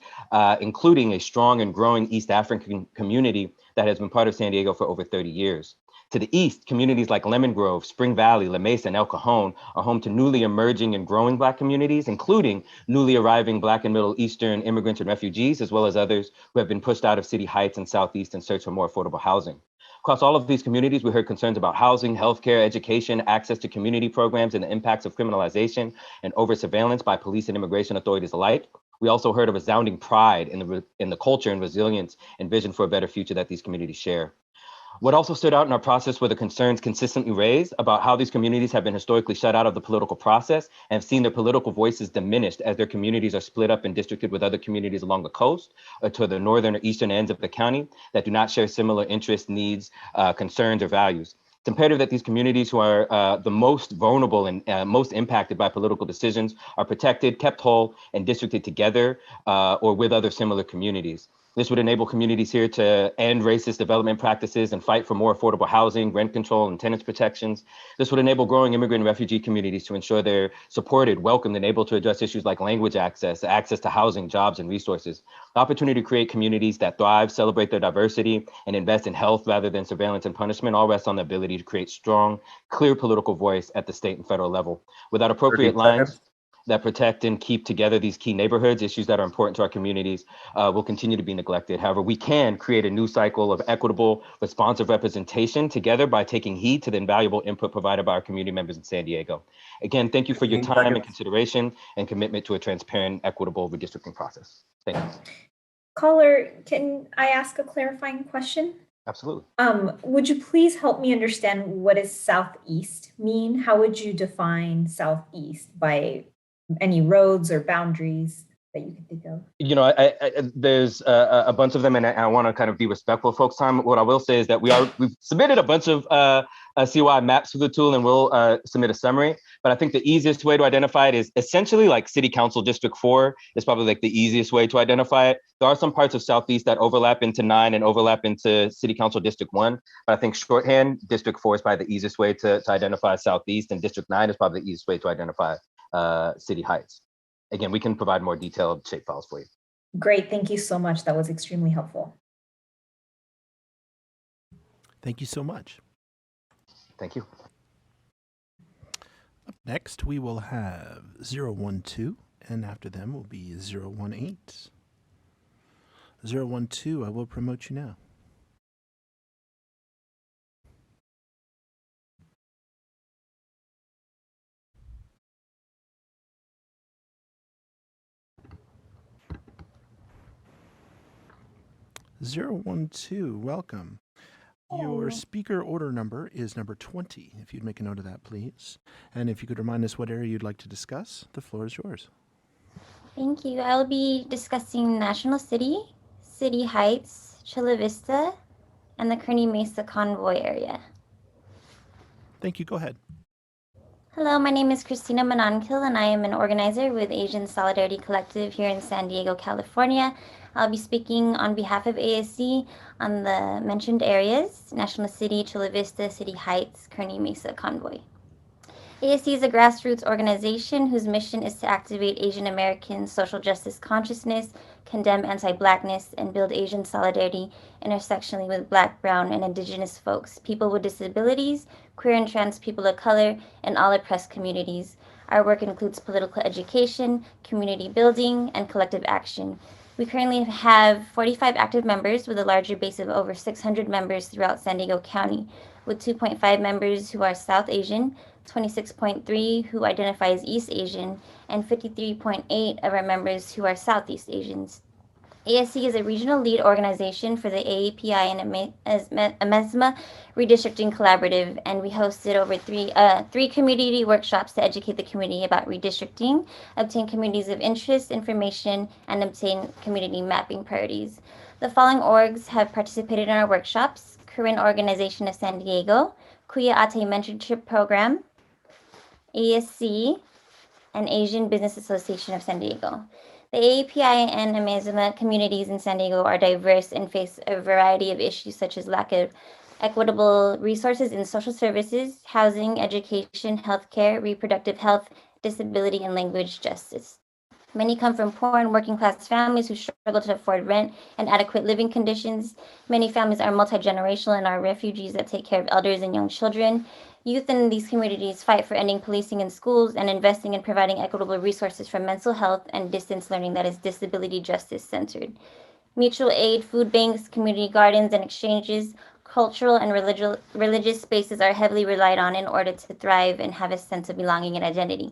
including a strong and growing East African community that has been part of San Diego for over 30 years. To the east, communities like Lemon Grove, Spring Valley, La Mesa, and El Cajon are home to newly emerging and growing Black communities, including newly arriving Black and Middle Eastern immigrants and refugees, as well as others who have been pushed out of City Heights and Southeast in search for more affordable housing. Across all of these communities, we heard concerns about housing, healthcare, education, access to community programs, and the impacts of criminalization and over-surveillance by police and immigration authorities alike. We also heard a resounding pride in the culture and resilience and vision for a better future that these communities share. What also stood out in our process were the concerns consistently raised about how these communities have been historically shut out of the political process and have seen their political voices diminished as their communities are split up and districted with other communities along the coast or to the northern or eastern ends of the county that do not share similar interests, needs, concerns, or values. It's imperative that these communities who are the most vulnerable and most impacted by political decisions are protected, kept whole, and districted together or with other similar communities. This would enable communities here to end racist development practices and fight for more affordable housing, rent control, and tenants protections. This would enable growing immigrant and refugee communities to ensure they're supported, welcomed, and able to address issues like language access to housing, jobs, and resources. The opportunity to create communities that thrive, celebrate their diversity, and invest in health rather than surveillance and punishment all rests on the ability to create strong, clear political voice at the state and federal level. Without appropriate lines that protect and keep together these key neighborhoods, issues that are important to our communities will continue to be neglected. However, we can create a new cycle of equitable, responsive representation together by taking heed to the invaluable input provided by our community members in San Diego. Again, thank you for your time and consideration and commitment to a transparent, equitable redistricting process. Thank you. Caller, can I ask a clarifying question? Absolutely. Would you please help me understand what does southeast mean? How would you define southeast by any roads or boundaries that you can think of? You know, there's a bunch of them, and I want to kind of be respectful of folks' time. What I will say is that we've submitted a bunch of COI maps through the tool, and we'll submit a summary. But I think the easiest way to identify it is essentially like City Council District 4 is probably like the easiest way to identify it. There are some parts of Southeast that overlap into 9 and overlap into City Council District 1. But I think shorthand, District 4 is probably the easiest way to identify Southeast, and District 9 is probably the easiest way to identify City Heights. Again, we can provide more detailed shapefiles for you. Great, thank you so much. That was extremely helpful. Thank you so much. Thank you. Up next, we will have 012, and after them will be 018. 012, I will promote you now. Welcome. Your speaker order number is number 20. If you'd make a note of that, please. And if you could remind us what area you'd like to discuss, the floor is yours. Thank you. I'll be discussing National City, City Heights, Chula Vista, and the Kearny Mesa Convoy area. Thank you. Go ahead. Hello, my name is Christina Manankil, and I am an organizer with Asian Solidarity Collective here in San Diego, California. I'll be speaking on behalf of ASC on the mentioned areas, National City, Chula Vista, City Heights, Kearny Mesa Convoy. ASC is a grassroots organization whose mission is to activate Asian American social justice consciousness, condemn anti-Blackness, and build Asian solidarity intersectionally with Black, Brown, and Indigenous folks, people with disabilities, queer and trans people of color, and all oppressed communities. Our work includes political education, community building, and collective action. We currently have 45 active members with a larger base of over 600 members throughout San Diego County, with 2.5 members who are South Asian, 26.3 who identify as East Asian, and 53.8 of our members who are Southeast Asians. ASC is a regional lead organization for the AAPI and AMESMA Redistricting Collaborative, and we hosted over three community workshops to educate the community about redistricting, obtain communities of interest information, and obtain community mapping priorities. The following orgs have participated in our workshops: Korean Organization of San Diego, Kuya Ate Mentorship Program, ASC, and Asian Business Association of San Diego. The AAPI and AMESMA communities in San Diego are diverse and face a variety of issues such as lack of equitable resources in social services, housing, education, healthcare, reproductive health, disability, and language justice. Many come from poor and working class families who struggle to afford rent and adequate living conditions. Many families are multi-generational and are refugees that take care of elders and young children. Youth in these communities fight for ending policing in schools and investing in providing equitable resources for mental health and distance learning that is disability justice centered. Mutual aid, food banks, community gardens, and exchanges, cultural and religious spaces are heavily relied on in order to thrive and have a sense of belonging and identity.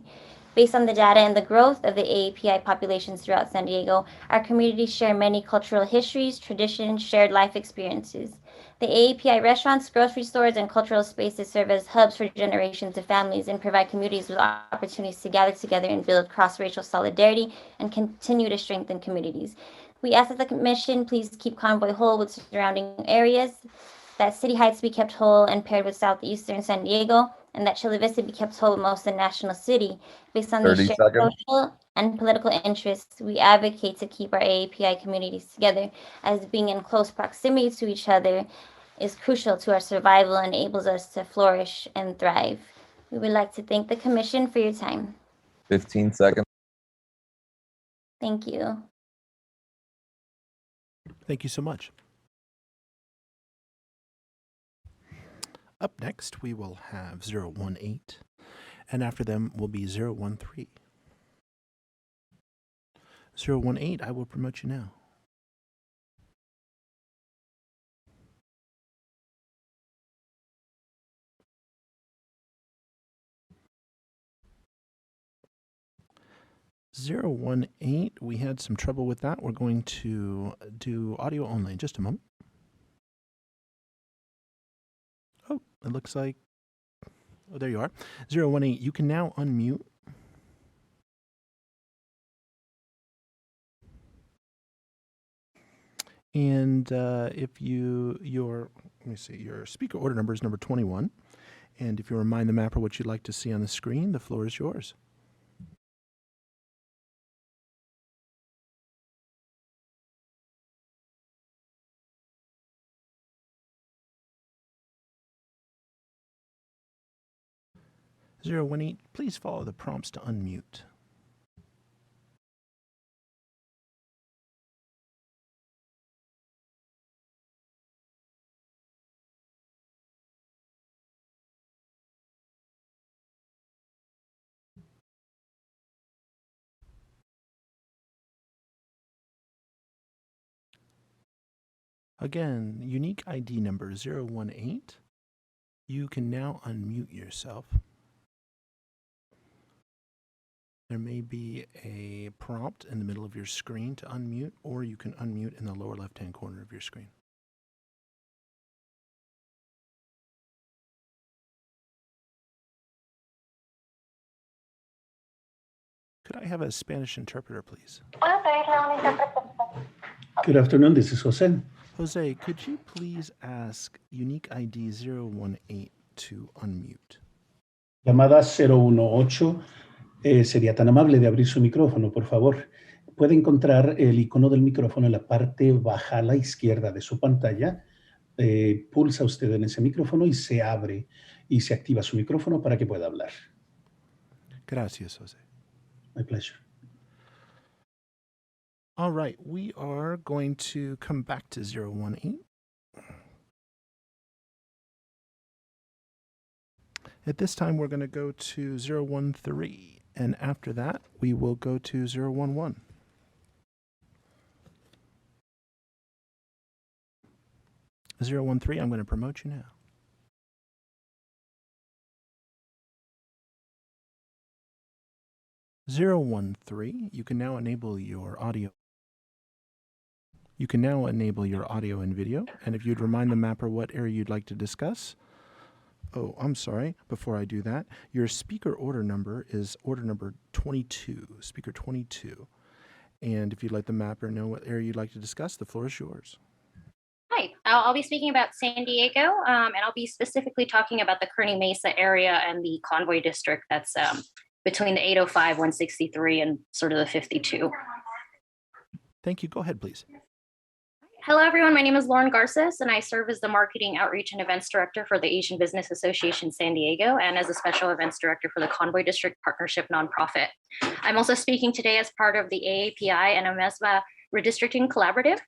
Based on the data and the growth of the AAPI populations throughout San Diego, our communities share many cultural histories, traditions, shared life experiences. The AAPI restaurants, grocery stores, and cultural spaces serve as hubs for generations of families and provide communities with opportunities to gather together and build cross-racial solidarity and continue to strengthen communities. We ask that the Commission please keep Convoy whole with surrounding areas, that City Heights be kept whole and paired with southeastern San Diego, and that Chula Vista be kept whole with most of the national city. Based on these 30 shared seconds. social and political interests, we advocate to keep our AAPI communities together, as being in close proximity to each other is crucial to our survival and enables us to flourish and thrive. We would like to thank the Commission for your time. 15 seconds. Thank you. Thank you so much. Up next, we will have 018, and after them will be 013. 018, I will promote you now. Zero 18, we had some trouble with that. We're going to do audio only in just a moment. Oh, it looks like, oh, there you are. 018, you can now unmute. And if your speaker order number is number 21. And if you remind the mapper what you'd like to see on the screen, the floor is yours. Zero 18, please follow the prompts to unmute. Again, unique ID number 018. You can now unmute yourself. There may be a prompt in the middle of your screen to unmute, or you can unmute in the lower left-hand corner of your screen. Could I have a Spanish interpreter, please? Good afternoon, this is Jose. Jose, could you please ask unique ID 018 to unmute? Llamada 018, sería tan amable de abrir su micrófono, por favor. Puede encontrar el icono del micrófono en la parte baja a la izquierda de su pantalla. Pulsa usted en ese micrófono y se abre y se activa su micrófono para que pueda hablar. Gracias, Jose. My pleasure. All right, we are going to come back to 018. At this time, we're going to go to 013, and after that, we will go to 011. Zero 13, I'm going to promote you now. Zero 13, you can now enable your audio. You can now enable your audio and video, and if you'd remind the mapper what area you'd like to discuss. Oh, I'm sorry. Before I do that, your speaker order number is order number 22, speaker 22. And if you'd let the mapper know what area you'd like to discuss, the floor is yours. Hi, I'll be speaking about San Diego, and I'll be specifically talking about the Kearny Mesa area and the Convoy district that's between the 805, 163, and sort of the 52. Thank you. Go ahead, please. Hello, everyone. My name is Lauren Garces, and I serve as the Marketing Outreach and Events Director for the Asian Business Association San Diego and as a Special Events Director for the Convoy District Partnership Nonprofit. I'm also speaking today as part of the AAPI and AMESBA Redistricting Collaborative.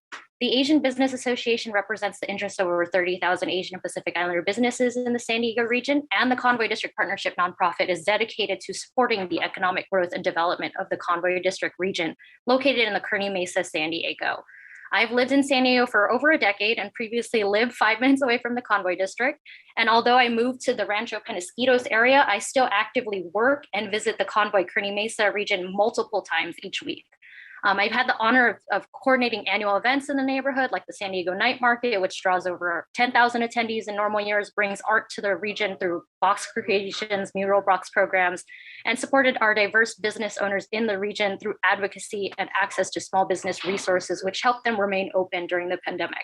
The Asian Business Association represents the interests of over 30,000 Asian and Pacific Islander businesses in the San Diego region, and the Convoy District Partnership Nonprofit is dedicated to supporting the economic growth and development of the Convoy District region located in the Kearny Mesa, San Diego. I've lived in San Diego for over a decade and previously lived 5 minutes away from the Convoy District. And although I moved to the Rancho Penasquitos area, I still actively work and visit the Convoy Kearny Mesa region multiple times each week. I've had the honor of coordinating annual events in the neighborhood, like the San Diego Night Market, which draws over 10,000 attendees in normal years, brings art to the region through box creations, mural box programs, and supported our diverse business owners in the region through advocacy and access to small business resources, which helped them remain open during the pandemic.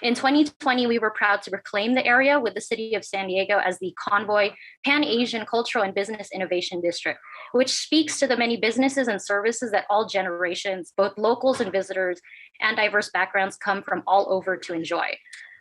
In 2020, we were proud to reclaim the area with the city of San Diego as the Convoy Pan-Asian Cultural and Business Innovation District, which speaks to the many businesses and services that all generations, both locals and visitors, and diverse backgrounds come from all over to enjoy.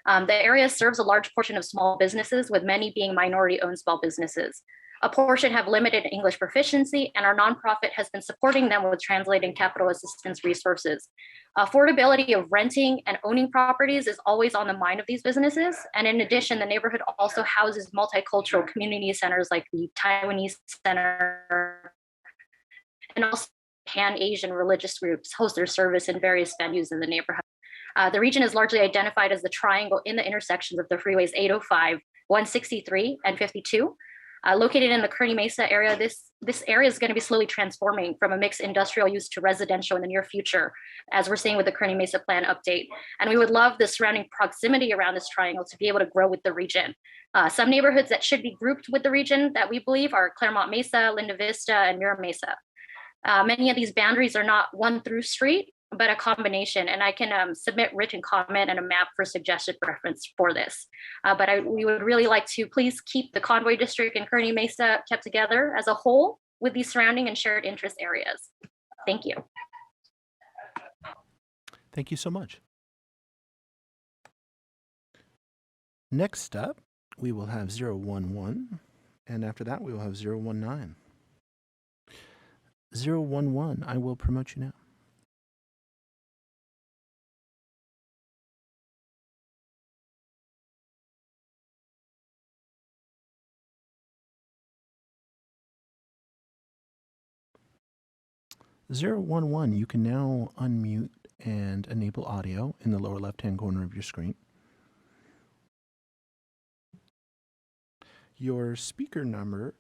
The area serves a large portion of small businesses, with many being minority-owned small businesses. A portion have limited English proficiency, and our nonprofit has been supporting them with translating capital assistance resources. Affordability of renting and owning properties is always on the mind of these businesses. And in addition, the neighborhood also houses multicultural community centers like the Taiwanese Center, and also Pan-Asian religious groups host their service in various venues in the neighborhood. The region is largely identified as the triangle in the intersections of the freeways 805, 163, and 52. Located in the Kearny Mesa area, this area is going to be slowly transforming from a mixed industrial use to residential in the near future, as we're seeing with the Kearny Mesa plan update. And we would love the surrounding proximity around this triangle to be able to grow with the region. Some neighborhoods that should be grouped with the region that we believe are Claremont Mesa, Linda Vista, and Mira Mesa. Many of these boundaries are not one through street, but a combination, and I can submit written comment and a map for suggested reference for this. We would really like to please keep the Convoy District and Kearny Mesa kept together as a whole with these surrounding and shared interest areas. Thank you. Thank you so much. Next up, we will have 011, and after that, we will have 019. 011, I will promote you now. (011), you can now unmute and enable audio in the lower left-hand corner of your screen. Your speaker number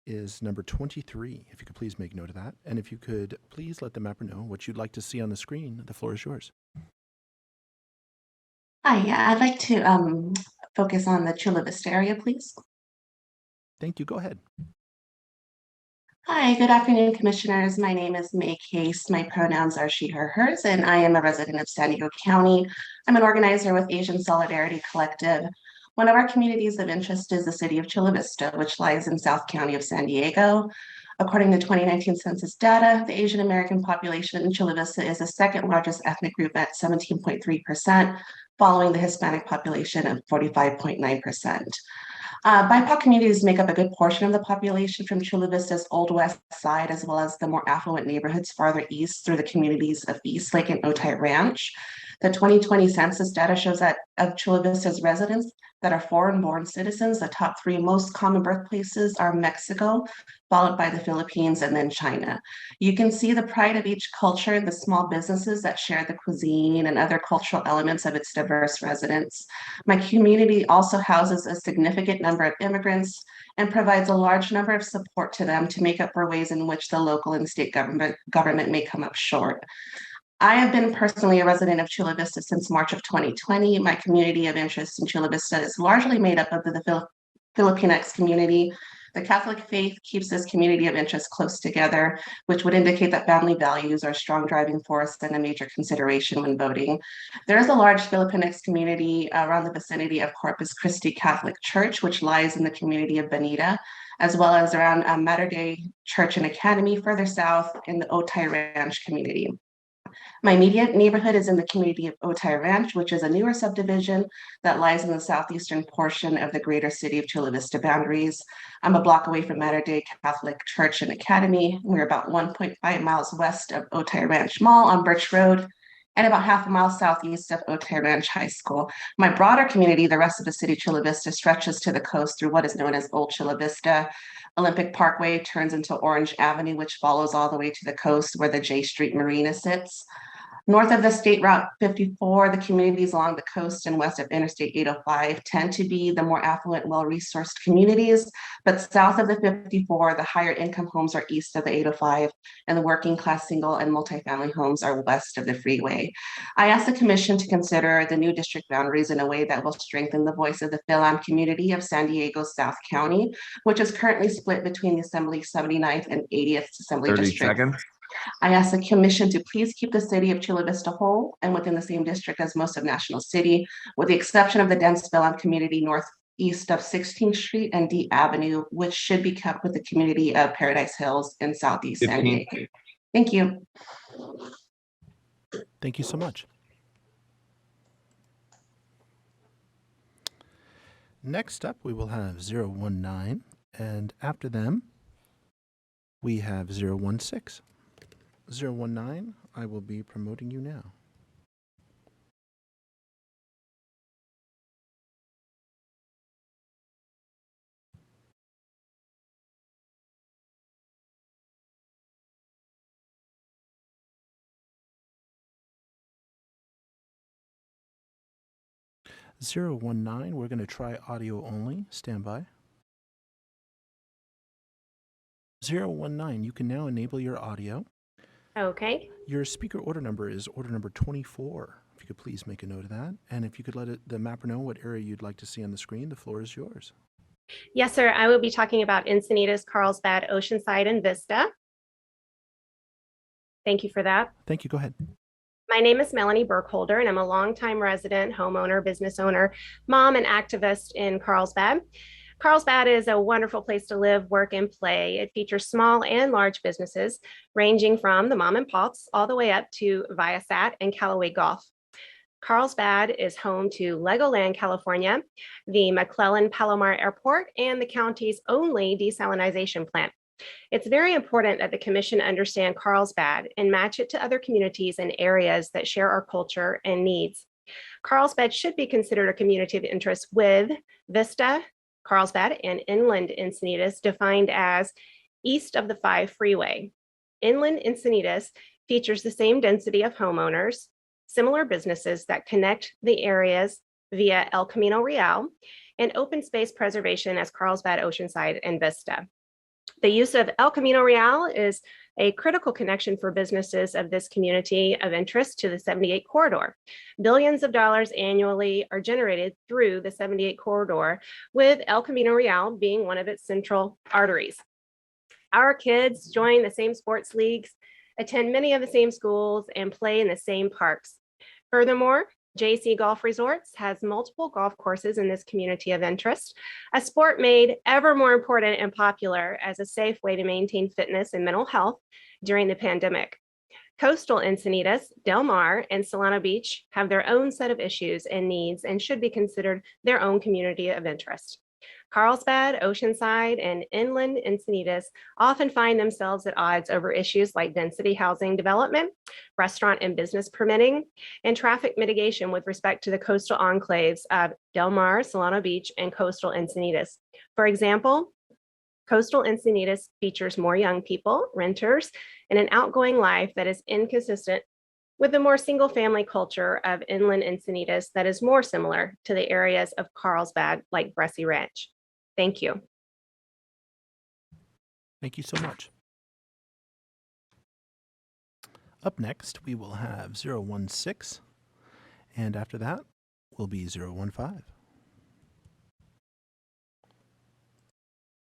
is number 23, if you could please make note of that. And if you could please let the mapper know what you'd like to see on the screen, the floor is yours. Hi, yeah, I'd like to focus on the Chula Vista area, please. Thank you. Go ahead. Hi, good afternoon, commissioners. My name is May Case. My pronouns are she, her, hers, and I am a resident of San Diego County. I'm an organizer with Asian Solidarity Collective. One of our communities of interest is the city of Chula Vista, which lies in South County of San Diego. According to 2019 census data, the Asian American population in Chula Vista is the second largest ethnic group at 17.3%, following the Hispanic population of 45.9%. BIPOC communities make up a good portion of the population from Chula Vista's Old West Side, as well as the more affluent neighborhoods farther east through the communities of East Lake and Otay Ranch. The 2020 census data shows that of Chula Vista's residents that are foreign-born citizens, the top three most common birthplaces are Mexico, followed by the Philippines, and then China. You can see the pride of each culture, the small businesses that share the cuisine and other cultural elements of its diverse residents. My community also houses a significant number of immigrants and provides a large number of support to them to make up for ways in which the local and state government may come up short. I have been personally a resident of Chula Vista since March of 2020. My community of interest in Chula Vista is largely made up of the Filipinx community. The Catholic faith keeps this community of interest close together, which would indicate that family values are a strong driving force and a major consideration when voting. There is a large Filipinx community around the vicinity of Corpus Christi Catholic Church, which lies in the community of Bonita, as well as around Mater Dei Church and Academy further south in the Otay Ranch community. My immediate neighborhood is in the community of Otay Ranch, which is a newer subdivision that lies in the southeastern portion of the greater city of Chula Vista boundaries. I'm a block away from Mater Dei Catholic Church and Academy. We're about 1.5 miles west of Otay Ranch Mall on Birch Road, and about half a mile southeast of Otay Ranch High School. My broader community, the rest of the city of Chula Vista, stretches to the coast through what is known as Old Chula Vista. Olympic Parkway turns into Orange Avenue, which follows all the way to the coast where the J Street Marina sits. North of the State Route 54, the communities along the coast and west of Interstate 805 tend to be the more affluent, well-resourced communities, but south of the 54, the higher income homes are east of the 805, and the working class single and multifamily homes are west of the freeway. I asked the Commission to consider the new district boundaries in a way that will strengthen the voice of the Philam community of San Diego South County, which is currently split between the Assembly 79th and 80th Assembly 30 District. seconds. I ask the Commission to please keep the city of Chula Vista whole and within the same district as most of National City, with the exception of the dense Philam community northeast of 16th Street and D Avenue, which should be kept with the community of Paradise Hills in Southeast San Diego. Thank you. Thank you so much. Next up, we will have 019, and after them, we have 016. 019, I will be promoting you now. We're going to try audio only. Stand by. 019, you can now enable your audio. Okay. Your speaker order number is order number 24. If you could please make a note of that. And if you could let the mapper know what area you'd like to see on the screen, the floor is yours. Yes, sir. I will be talking about Encinitas, Carlsbad, Oceanside, and Vista. Thank you for that. Thank you. Go ahead. My name is Melanie Burkholder, and I'm a longtime resident, homeowner, business owner, mom, and activist in Carlsbad. Carlsbad is a wonderful place to live, work, and play. It features small and large businesses, ranging from the mom and pops all the way up to Viasat and Callaway Golf. Carlsbad is home to Legoland, California, the McClellan Palomar Airport, and the county's only desalinization plant. It's very important that the Commission understand Carlsbad and match it to other communities and areas that share our culture and needs. Carlsbad should be considered a community of interest with Vista, Carlsbad, and Inland Encinitas defined as east of the 5 freeway. Inland Encinitas features the same density of homeowners, similar businesses that connect the areas via El Camino Real, and open space preservation as Carlsbad, Oceanside, and Vista. The use of El Camino Real is a critical connection for businesses of this community of interest to the 78 corridor. Billions of dollars annually are generated through the 78 corridor, with El Camino Real being one of its central arteries. Our kids join the same sports leagues, attend many of the same schools, and play in the same parks. Furthermore, JC Golf Resorts has multiple golf courses in this community of interest, a sport made ever more important and popular as a safe way to maintain fitness and mental health during the pandemic. Coastal Encinitas, Del Mar, and Solano Beach have their own set of issues and needs and should be considered their own community of interest. Carlsbad, Oceanside, and Inland Encinitas often find themselves at odds over issues like density housing development, restaurant and business permitting, and traffic mitigation with respect to the coastal enclaves of Del Mar, Solano Beach, and Coastal Encinitas. For example, Coastal Encinitas features more young people, renters, and an outgoing life that is inconsistent with the more single-family culture of Inland Encinitas that is more similar to the areas of Carlsbad, like Bressie Ranch. Thank you. Thank you so much. Up next, we will have 016, and after that will be 015.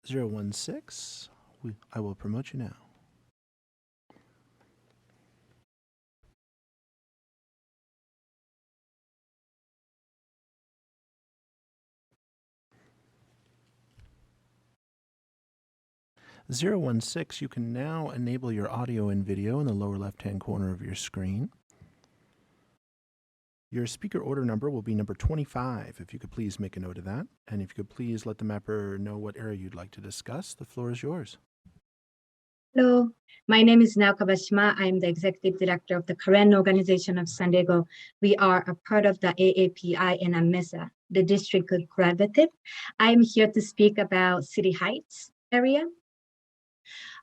016, I will promote you now. Zero 16, you can now enable your audio and video in the lower left-hand corner of your screen. Your speaker order number will be number 25, if you could please make a note of that. And if you could please let the mapper know what area you'd like to discuss, the floor is yours. Hello, my name is Nao Kabashima. I'm the Executive Director of the Karen Organization of San Diego. We are a part of the AAPI and AMESA, the District Collaborative. I'm here to speak about City Heights area.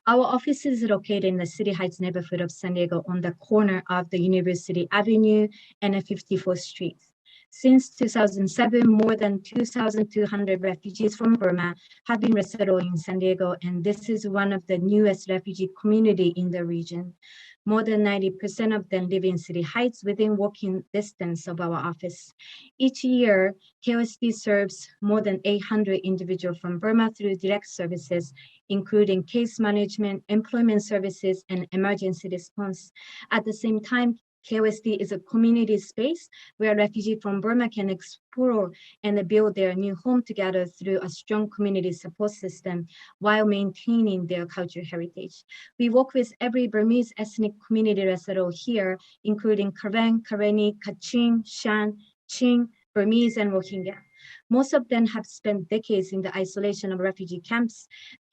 Our office is located in the City Heights neighborhood of San Diego on the corner of the University Avenue and 54th Street. Since 2007, more than 2,200 refugees from Burma have been resettled in San Diego, and this is one of the newest refugee community in the region. More than 90% of them live in City Heights within walking distance of our office. Each year, KOSD serves more than 800 individuals from Burma through direct services, including case management, employment services, and emergency response. At the same time, KOSD is a community space where refugees from Burma can explore and build their new home together through a strong community support system while maintaining their cultural heritage. We work with every Burmese ethnic community resettled here, including Karen, Karenni, Kachin, Shan, Ching, Burmese, and Rohingya. Most of them have spent decades in the isolation of refugee camps.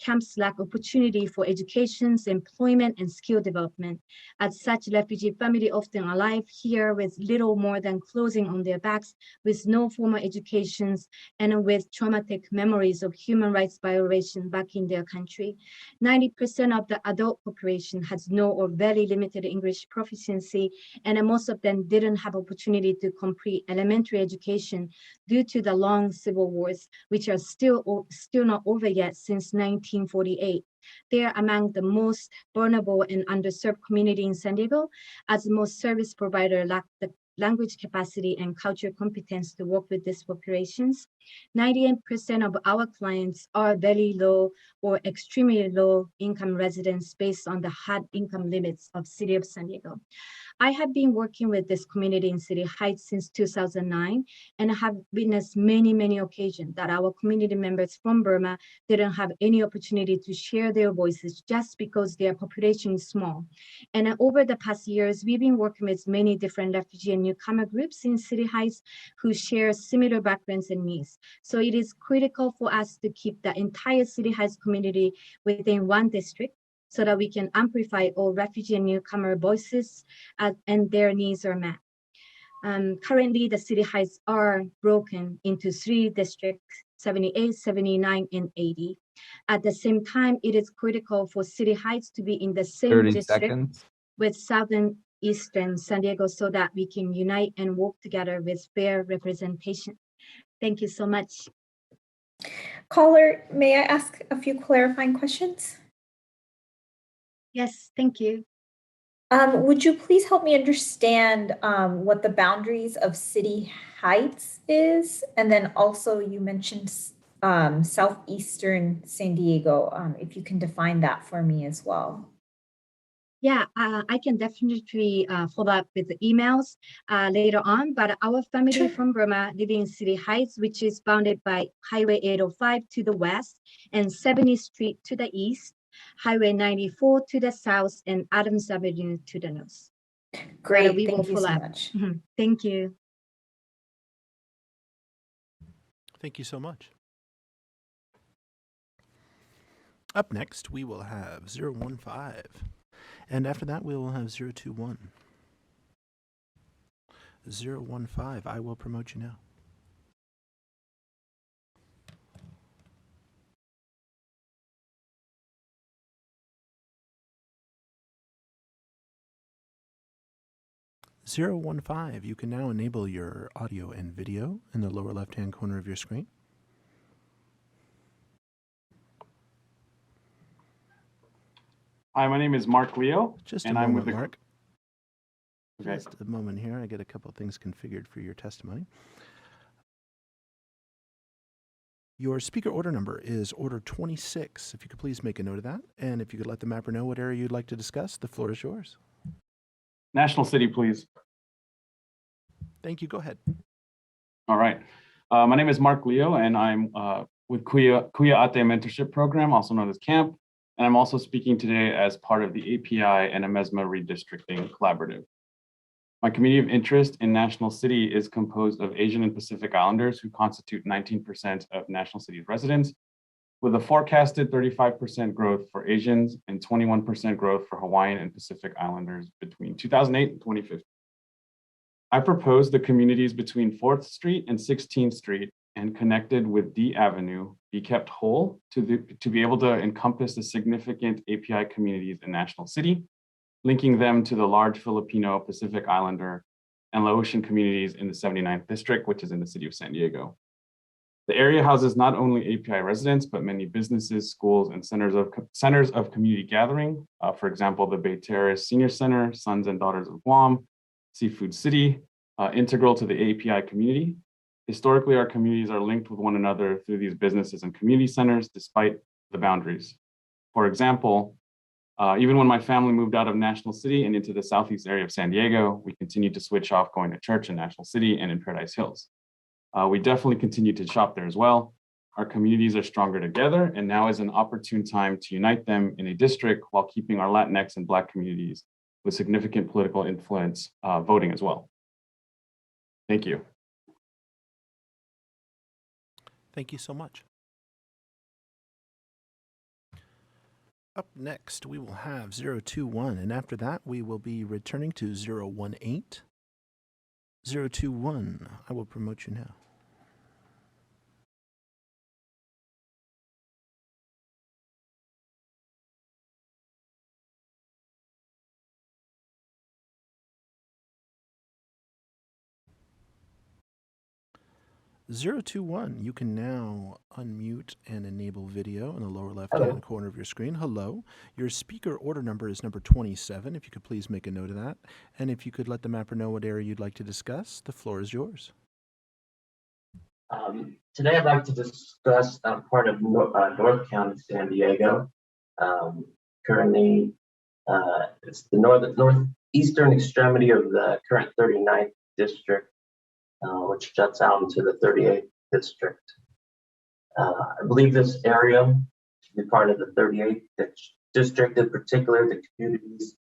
Camps lack opportunity for education, employment, and skill development. As such, refugee families often arrive here with little more than clothing on their backs, with no formal educations, and with traumatic memories of human rights violation back in their country. 90% of the adult population has no or very limited English proficiency, and most of them didn't have opportunity to complete elementary education due to the long civil wars, which are still not over yet since 1948. They are among the most vulnerable and underserved community in San Diego, as most service providers lack the language capacity and cultural competence to work with these populations. 98% of our clients are very low or extremely low income residents based on the hard income limits of City of San Diego. I have been working with this community in City Heights since 2009, and I have witnessed many occasions that our community members from Burma didn't have any opportunity to share their voices just because their population is small. And over the past years, we've been working with many different refugee and newcomer groups in City Heights who share similar backgrounds and needs. So it is critical for us to keep the entire City Heights community within one district, so that we can amplify all refugee and newcomer voices and their needs are met. Currently, the City Heights are broken into 3 districts, 78, 79, and 80. At the same time, it is critical for City Heights to be in the same district with Southern Eastern San Diego so that we can unite and work together with fair representation. Thank you so much. Caller, may I ask a few clarifying questions? Yes, thank you. Would you please help me understand what the boundaries of City Heights is? And then also you mentioned Southeastern San Diego, if you can define that for me as well. Yeah, I can definitely follow up with the emails later on, but our family from Burma live in City Heights, which is bounded by Highway 805 to the west and 70th Street to the east, Highway 94 to the south, and Adams Avenue to the north. Great, we will thank you so follow up. much. Thank you. Thank you so much. Up next, we will have 015. And after that, we will have 021. 015, I will promote you now. (015), you can now enable your audio and video in the lower left-hand corner of your screen. Hi, my name is Mark Leo, Just a and I'm moment, with the Mark. Okay. Just a moment here. I get a couple things configured for your testimony. Your speaker order number is order 26. If you could please make a note of that. And if you could let the mapper know what area you'd like to discuss, the floor is yours. National City, please. Thank you. Go ahead. All right. My name is Mark Leo, and I'm with Kuya Ate Mentorship Program, also known as CAMP. And I'm also speaking today as part of the API and AMESMA Redistricting Collaborative. My community of interest in National City is composed of Asian and Pacific Islanders who constitute 19% of National City's residents, with a forecasted 35% growth for Asians and 21% growth for Hawaiian and Pacific Islanders between 2008 and 2050. I propose the communities between 4th Street and 16th Street and connected with D Avenue be kept whole to be able to encompass the significant API communities in National City, linking them to the large Filipino, Pacific Islander, and Laotian communities in the 79th District, which is in the city of San Diego. The area houses not only API residents, but many businesses, schools, and centers of community gathering. For example, the Bay Terrace Senior Center, Sons and Daughters of Guam, Seafood City, integral to the API community. Historically, our communities are linked with one another through these businesses and community centers, despite the boundaries. For example, even when my family moved out of National City and into the southeast area of San Diego, we continued to switch off going to church in National City and in Paradise Hills. We definitely continue to shop there as well. Our communities are stronger together, and now is an opportune time to unite them in a district while keeping our Latinx and Black communities with significant political influence voting as well. Thank you. Thank you so much. Up next, we will have 021, and after that, we will be returning to 018. 021, I will promote you now. (021), you can now unmute and enable video in the lower left-hand corner of your screen. Hello. Your speaker order number is number 27. If you could please make a note of that. And if you could let the mapper know what area you'd like to discuss, the floor is yours. Today I'd like to discuss part of North County, San Diego. Currently, it's the northeastern extremity of the current 39th district, which juts out into the 38th district. I believe this area should be part of the 38th district. In particular, the communities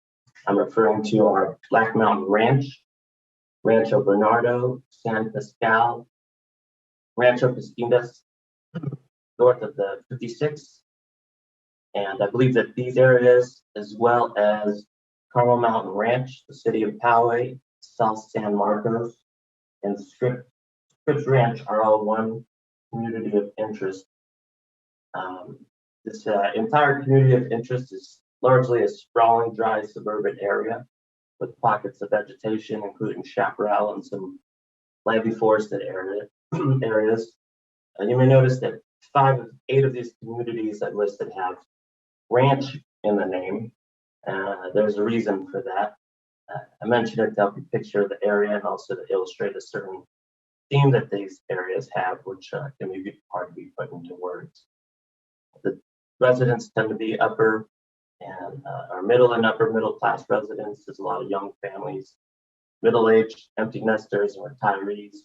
I'm referring to are Black Mountain Ranch, Rancho Bernardo, San Pascal, Rancho Encinitas, north of the 56. And I believe that these areas, as well as Carmel Mountain Ranch, the city of Poway, South San Marcos, and Scripps Ranch are all one community of interest. This entire community of interest is largely a sprawling, dry suburban area with pockets of vegetation, including chaparral and some lightly forested areas. And you may notice that 8 of these communities I've listed have ranch in the name. There's a reason for that. I mentioned it to help you picture the area and also to illustrate a certain theme that these areas have, which can be hard to be put into words. The residents tend to be upper and are middle and upper middle class residents. There's a lot of young families, middle-aged, empty nesters, and retirees.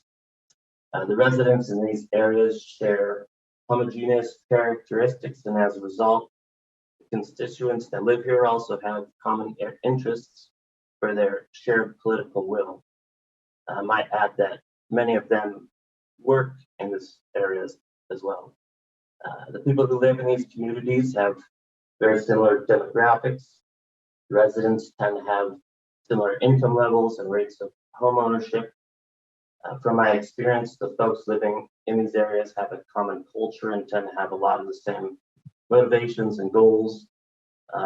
The residents in these areas share homogeneous characteristics, and as a result, the constituents that live here also have common interests for their shared political will. I might add that many of them work in this areas as well. The people who live in these communities have very similar demographics. Residents tend to have similar income levels and rates of home ownership. From my experience, the folks living in these areas have a common culture and tend to have a lot of the same motivations and goals,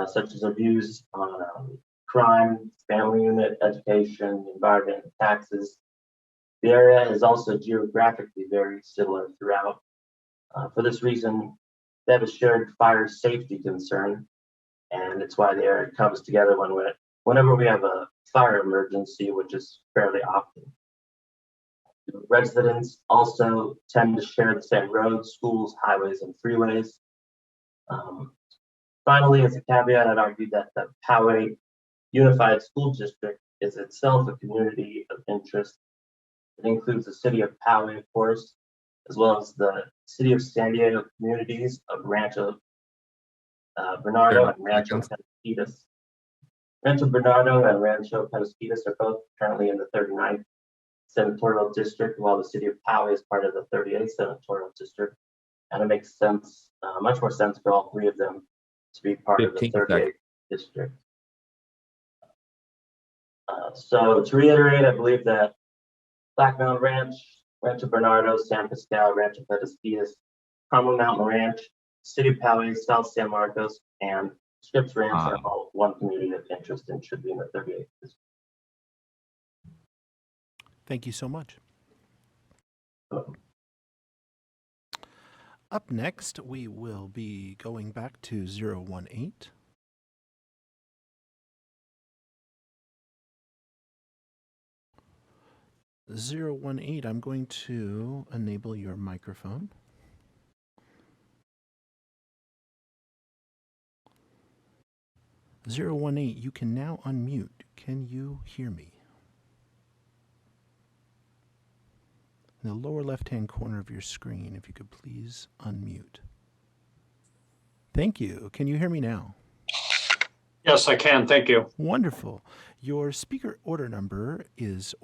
such as their views on crime, family unit, education, environment, and taxes. The area is also geographically very similar throughout. For this reason, they have a shared fire safety concern, and it's why the area comes together whenever we have a fire emergency, which is fairly often. Residents also tend to share the same roads, schools, highways, and freeways. Finally, as a caveat, I'd argue that the Poway Unified School District is itself a community of interest. It includes the city of Poway, of course, as well as the city of San Diego communities of Rancho Bernardo and Rancho Penasquitos. Rancho Bernardo and Rancho Penasquitos are both currently in the 39th senatorial district, while the city of Poway is part of the 38th senatorial district. And it makes sense, much more sense for all 3 of them to be part of the 38th district. So to reiterate, I believe that Black Mountain Ranch, Rancho Bernardo, San Pascal, Rancho Pedasquillas, Carmel Mountain Ranch, City of Poway, South San Marcos, and Scripps Ranch are all one community of interest and should be in the 38th district. Thank you so much. Up next, we will be going back to 018. I'm going to enable your microphone. You can now unmute. Can you hear me? In the lower left-hand corner of your screen, if you could please unmute. Thank you. Can you hear me now? Yes, I can. Thank you. Wonderful. Your speaker order number is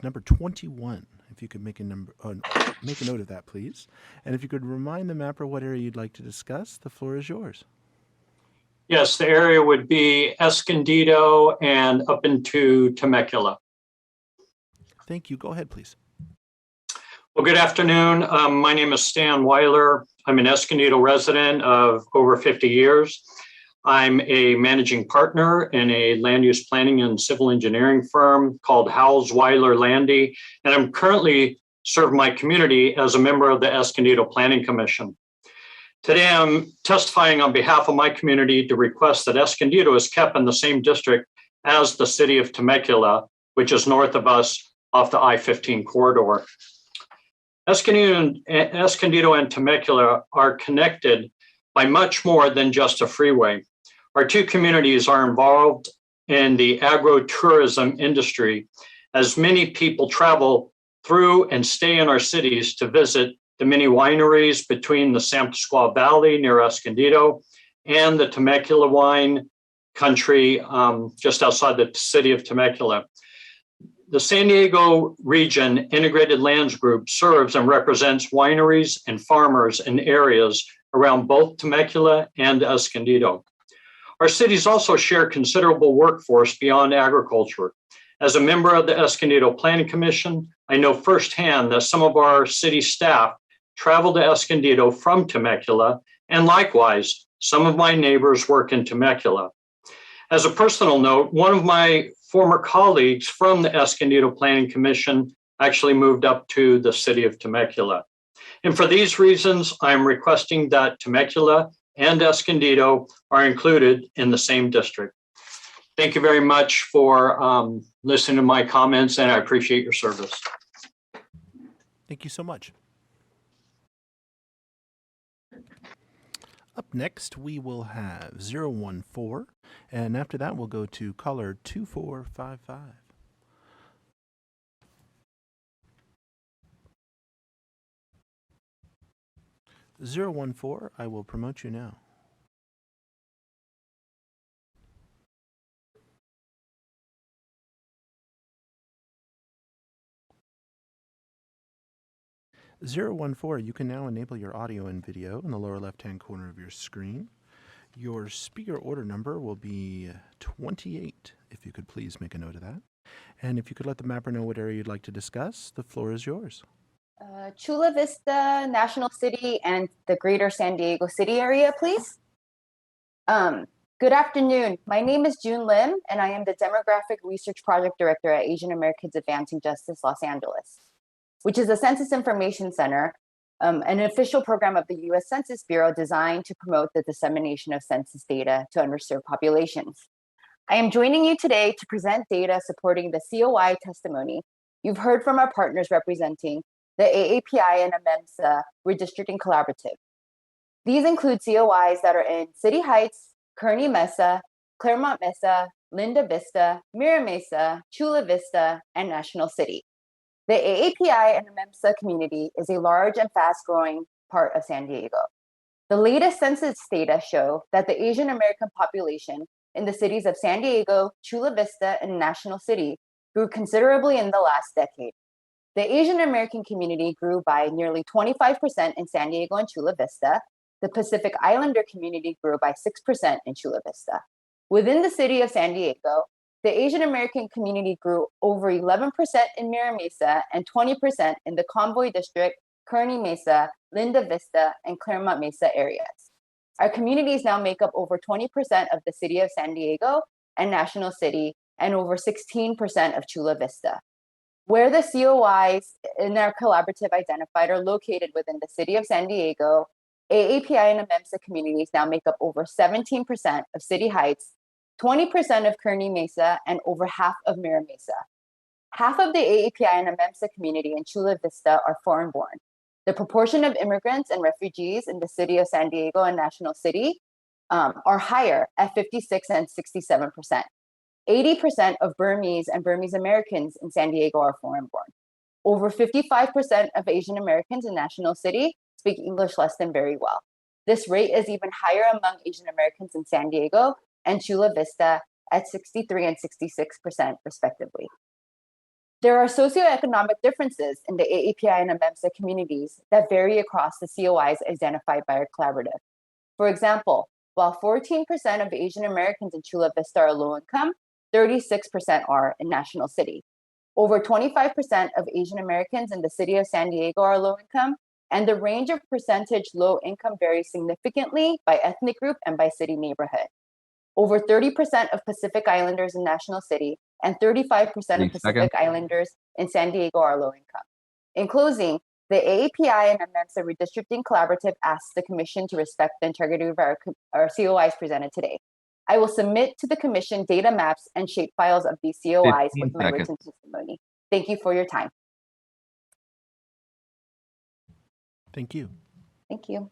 number 21. If you could make a note of that, please. And if you could remind the mapper what area you'd like to discuss, the floor is yours. Yes, the area would be Escondido and up into Temecula. Thank you. Go ahead, please. Well, good afternoon. My name is Stan Weiler. I'm an Escondido resident of over 50 years. I'm a managing partner in a land use planning and civil engineering firm called Howes Weiler Landy, and I'm currently serve my community as a member of the Escondido Planning Commission. Today, I'm testifying on behalf of my community to request that Escondido is kept in the same district as the city of Temecula, which is north of us off the I-15 corridor. Escondido and Temecula are connected by much more than just a freeway. Our two communities are involved in the agro-tourism industry, as many people travel through and stay in our cities to visit the many wineries between the San Pasqual Valley near Escondido and the Temecula wine country just outside the city of Temecula. The San Diego Region Integrated Lands Group serves and represents wineries and farmers in areas around both Temecula and Escondido. Our cities also share considerable workforce beyond agriculture. As a member of the Escondido Planning Commission, I know firsthand that some of our city staff travel to Escondido from Temecula, and likewise, some of my neighbors work in Temecula. As a personal note, one of my former colleagues from the Escondido Planning Commission actually moved up to the city of Temecula. And for these reasons, I'm requesting that Temecula and Escondido are included in the same district. Thank you very much for listening to my comments, and I appreciate your service. Thank you so much. Up next, we will have 014, and after that, we'll go to caller 2455. I will promote you now. You can now enable your audio and video in the lower left-hand corner of your screen. Your speaker order number will be 28, if you could please make a note of that. And if you could let the mapper know what area you'd like to discuss, the floor is yours. Chula Vista, National City, and the greater San Diego City area, please. Good afternoon. My name is June Lim, and I am the Demographic Research Project Director at Asian Americans Advancing Justice Los Angeles, which is a census information center, an official program of the U.S. Census Bureau designed to promote the dissemination of census data to underserved populations. I am joining you today to present data supporting the COI testimony you've heard from our partners representing the AAPI and AMEMSA Redistricting Collaborative. These include COIs that are in City Heights, Kearny Mesa, Claremont Mesa, Linda Vista, Mira Mesa, Chula Vista, and National City. The AAPI and AMEMSA community is a large and fast-growing part of San Diego. The latest census data show that the Asian American population in the cities of San Diego, Chula Vista, and National City grew considerably in the last decade. The Asian American community grew by nearly 25% in San Diego and Chula Vista. The Pacific Islander community grew by 6% in Chula Vista. Within the city of San Diego, the Asian American community grew over 11% in Mira Mesa and 20% in the Convoy District, Kearney Mesa, Linda Vista, and Claremont Mesa areas. Our communities now make up over 20% of the city of San Diego and National City, and over 16% of Chula Vista. Where the COIs in our collaborative identified are located within the city of San Diego, AAPI and AMEMSA communities now make up over 17% of City Heights, 20% of Kearney Mesa, and over half of Mira Mesa. Half of the AAPI and AMEMSA community in Chula Vista are foreign-born. The proportion of immigrants and refugees in the city of San Diego and National City are higher at 56 and 67%. 80% of Burmese and Burmese Americans in San Diego are foreign-born. Over 55% of Asian Americans in National City speak English less than very well. This rate is even higher among Asian Americans in San Diego and Chula Vista at 63 and 66% respectively. There are socioeconomic differences in the AAPI and AMEMSA communities that vary across the COIs identified by our collaborative. For example, while 14% of Asian Americans in Chula Vista are low income, 36% are in National City. Over 25% of Asian Americans in the city of San Diego are low income, and the range of percentage low income varies significantly by ethnic group and by city neighborhood. Over 30% of Pacific Islanders in National City and 35% of Pacific Islanders in San Diego are low income. In closing, the AAPI and AMEMSA Redistricting Collaborative asks the Commission to respect the integrity of our COIs presented today. I will submit to the Commission data maps and shape files of these COIs with my written testimony. Thank you for your time. Thank you. Thank you.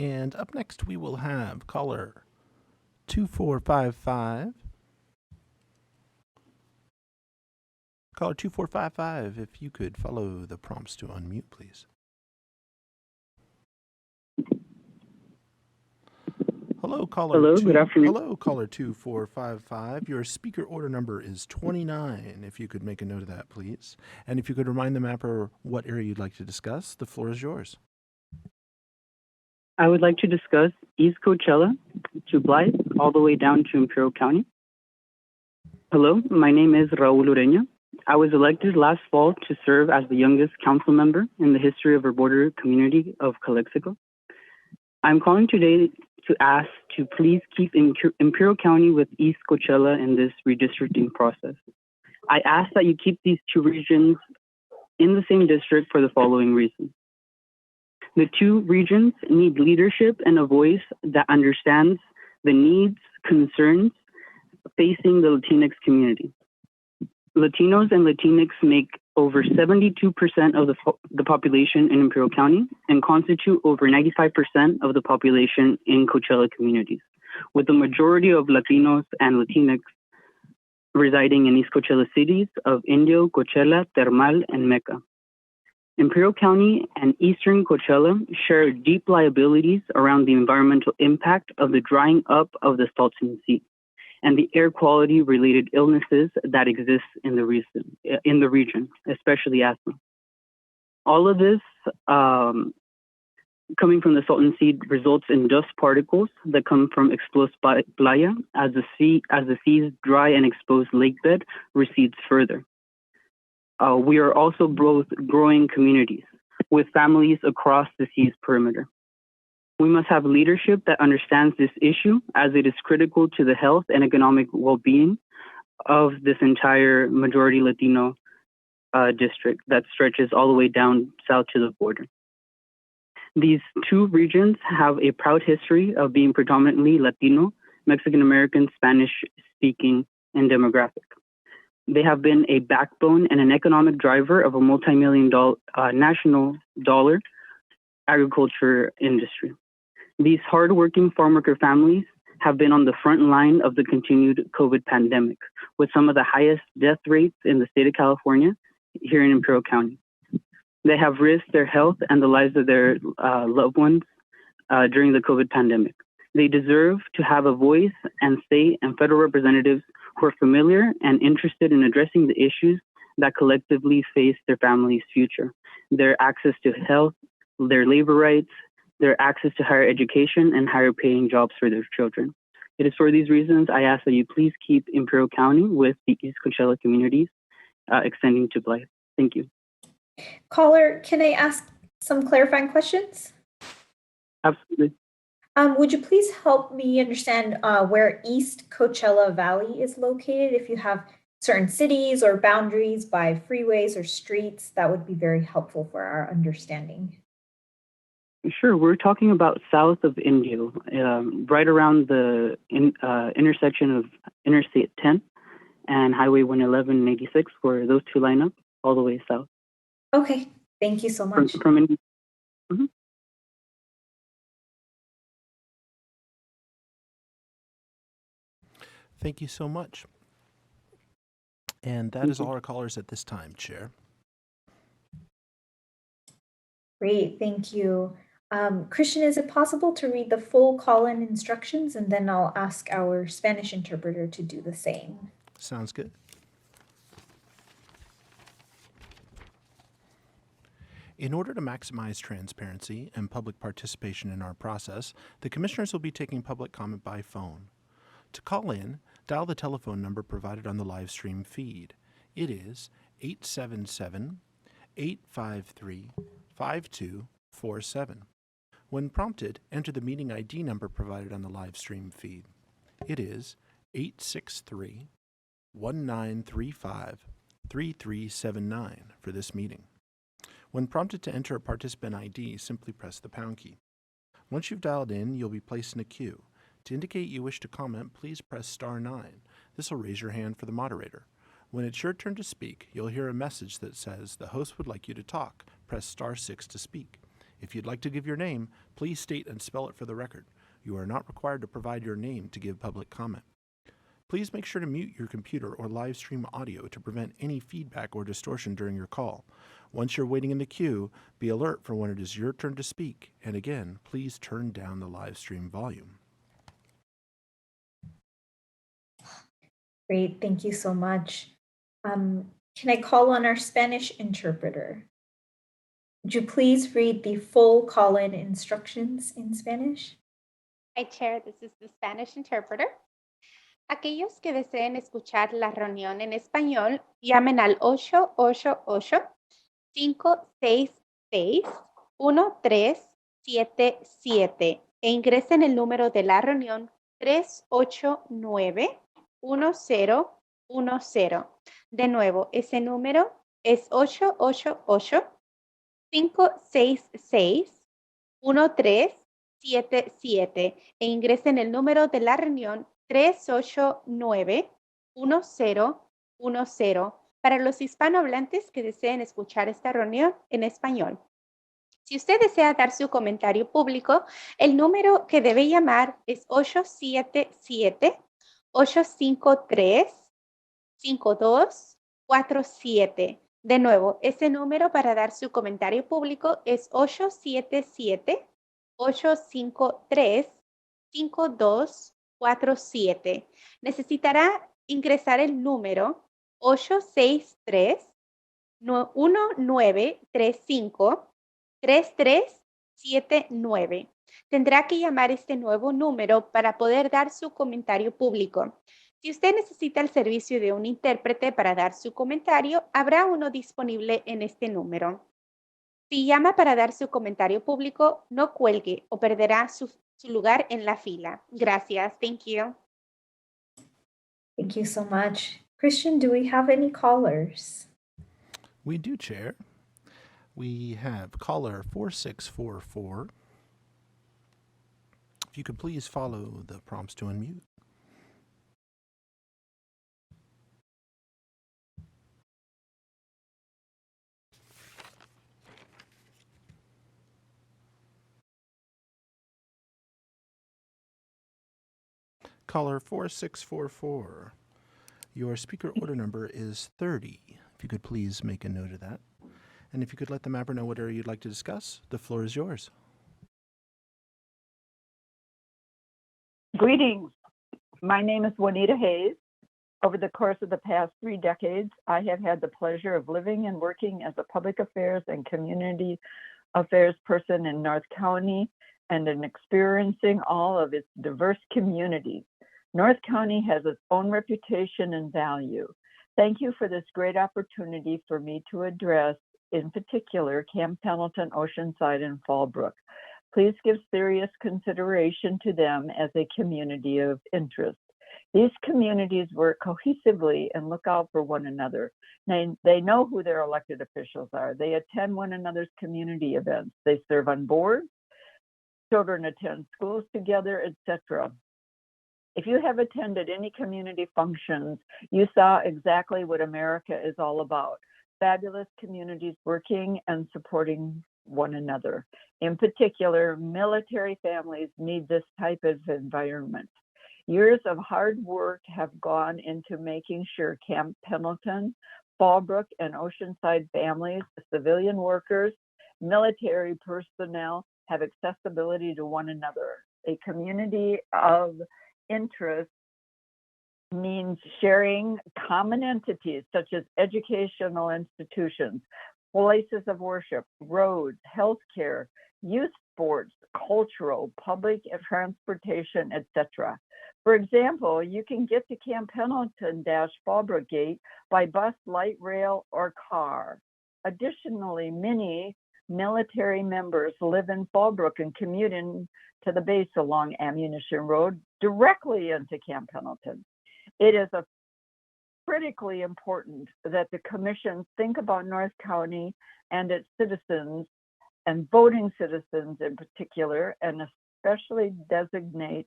And up next, we will have caller 2455. Caller 2455, if you could follow the prompts to unmute, please. Hello, caller. Hello, good afternoon. Hello, caller 2455. Your speaker order number is 29. If you could make a note of that, please. And if you could remind the mapper what area you'd like to discuss, the floor is yours. I would like to discuss East Coachella to Blythe, all the way down to Imperial County. Hello, my name is Raul Ureña. I was elected last fall to serve as the youngest council member in the history of our border community of Calexico. I'm calling today to ask to please keep Imperial County with East Coachella in this redistricting process. I ask that you keep these two regions in the same district for the following reasons. The two regions need leadership and a voice that understands the needs, concerns facing the Latinx community. Latinos and Latinx make over 72% of the population in Imperial County and constitute over 95% of the population in Coachella communities, with the majority of Latinos and Latinx residing in East Coachella cities of Indio, Coachella, Termal, and Mecca. Imperial County and Eastern Coachella share deep liabilities around the environmental impact of the drying up of the Salton Sea and the air quality related illnesses that exist in the region, especially asthma. All of this coming from the Salton Sea results in dust particles that come from exposed playa as the sea's dry and exposed lake bed recedes further. We are also both growing communities with families across the sea's perimeter. We must have leadership that understands this issue as it is critical to the health and economic well-being of this entire majority Latino district that stretches all the way down south to the border. These two regions have a proud history of being predominantly Latino, Mexican-American, Spanish-speaking, and demographic. They have been a backbone and an economic driver of a multi-million-dollar national dollar agriculture industry. These hardworking farm worker families have been on the front line of the continued COVID pandemic, with some of the highest death rates in the state of California here in Imperial County. They have risked their health and the lives of their loved ones during the COVID pandemic. They deserve to have a voice and state and federal representatives who are familiar and interested in addressing the issues that collectively face their family's future, their access to health, their labor rights, their access to higher education and higher paying jobs for their children. It is for these reasons I ask that you please keep Imperial County with the East Coachella communities extending to Blythe. Thank you. Caller, can I ask some clarifying questions? Absolutely. Would you please help me understand where East Coachella Valley is located? If you have certain cities or boundaries by freeways or streets, that would be very helpful for our understanding. Sure, we're talking about south of Indio, right around the intersection of Interstate 10 and Highway 111 and 86, where those two line up all the way south. Okay, thank you so much. From Indio. Mhm. Thank you so much. And that is all our callers at this time, Chair. Great, thank you. Christian, is it possible to read the full call-in instructions, and then I'll ask our Spanish interpreter to do the same? Sounds good. In order to maximize transparency and public participation in our process, the commissioners will be taking public comment by phone. To call in, dial the telephone number provided on the live stream feed. It is 877-853-5247. When prompted, enter the meeting ID number provided on the live stream feed. It is 863-1935-3379 for this meeting. When prompted to enter a participant ID, simply press the pound key. Once you've dialed in, you'll be placed in a queue. To indicate you wish to comment, please press star 9. This will raise your hand for the moderator. When it's your turn to speak, you'll hear a message that says the host would like you to talk. Press star 6 to speak. If you'd like to give your name, please state and spell it for the record. You are not required to provide your name to give public comment. Please make sure to mute your computer or live stream audio to prevent any feedback or distortion during your call. Once you're waiting in the queue, be alert for when it is your turn to speak. And again, please turn down the live stream volume. Great, thank you so much. Can I call on our Spanish interpreter? Would you please read the full call-in instructions in Spanish? Hi, Chair. This is the Spanish interpreter. Aquellos que deseen escuchar la reunión en español, llamen al 888-566-1377 e ingresen el número de la reunión 389-1010. De nuevo, ese número es 888-566-1377 e ingresen el número de la reunión 389-1010 para los hispanohablantes que deseen escuchar esta reunión en español. Si usted desea dar su comentario público, el número que debe llamar es 877-853-5247. De nuevo, ese número para dar su comentario público es 877-853-5247. Necesitará ingresar el número 863-1935-3379. Tendrá que llamar este nuevo número para poder dar su comentario público. Si usted necesita el servicio de un intérprete para dar su comentario, habrá uno disponible en este número. Si llama para dar su comentario público, no cuelgue o perderá su lugar en la fila. Gracias. Thank you. Thank you so much. Christian, do we have any callers? We do, Chair. We have caller 4644. If you could please follow the prompts to unmute. Caller 4644. Your speaker order number is 30. If you could please make a note of that. And if you could let the mapper know what area you'd like to discuss, the floor is yours. Greetings. My name is Juanita Hayes. Over the course of the past 3 decades, I have had the pleasure of living and working as a public affairs and community affairs person in North County and in experiencing all of its diverse communities. North County has its own reputation and value. Thank you for this great opportunity for me to address, in particular, Camp Pendleton, Oceanside, and Fallbrook. Please give serious consideration to them as a community of interest. These communities work cohesively and look out for one another. They know who their elected officials are. They attend one another's community events. They serve on boards. Children attend schools together, etc. If you have attended any community functions, you saw exactly what America is all about. Fabulous communities working and supporting one another. In particular, military families need this type of environment. Years of hard work have gone into making sure Camp Pendleton, Fallbrook, and Oceanside families, civilian workers, military personnel have accessibility to one another. A community of interest means sharing common entities such as educational institutions, places of worship, roads, healthcare, youth sports, cultural, public transportation, etc. For example, you can get to Camp Pendleton-Fallbrook Gate by bus, light rail, or car. Additionally, many military members live in Fallbrook and commute in to the base along Ammunition Road directly into Camp Pendleton. It is critically important that the commission think about North County and its citizens, and voting citizens in particular, and especially designate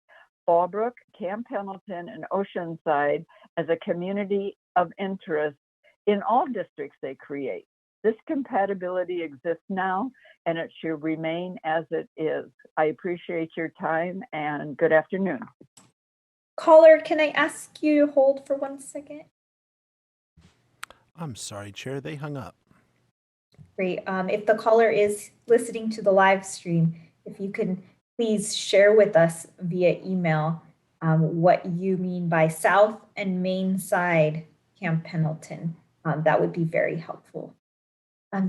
Fallbrook, Camp Pendleton, and Oceanside as a community of interest in all districts they create. This compatibility exists now, and it should remain as it is. I appreciate your time, and good afternoon. Caller, can I ask you to hold for 1 second? I'm sorry, Chair, they hung up. Great. If the caller is listening to the live stream, if you can please share with us via email what you mean by South and Main Side Camp Pendleton. That would be very helpful.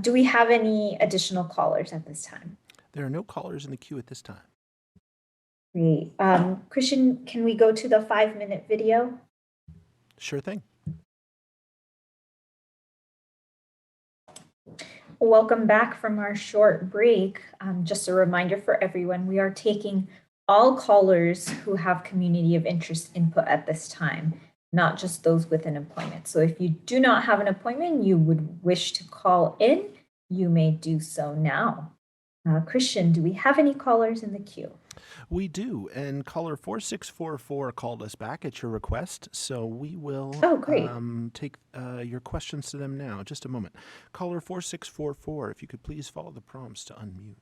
Do we have any additional callers at this time? There are no callers in the queue at this time. Great. Christian, can we go to the 5-minute video? Sure thing. Welcome back from our short break. Just a reminder for everyone, we are taking all callers who have community of interest input at this time, not just those with an appointment. So if you do not have an appointment, you would wish to call in, you may do so now. Christian, do we have any callers in the queue? We do, and caller 4644 called us back at your request, so we will take your questions to them now. Just a moment. Caller 4644, if you could please follow the prompts to unmute.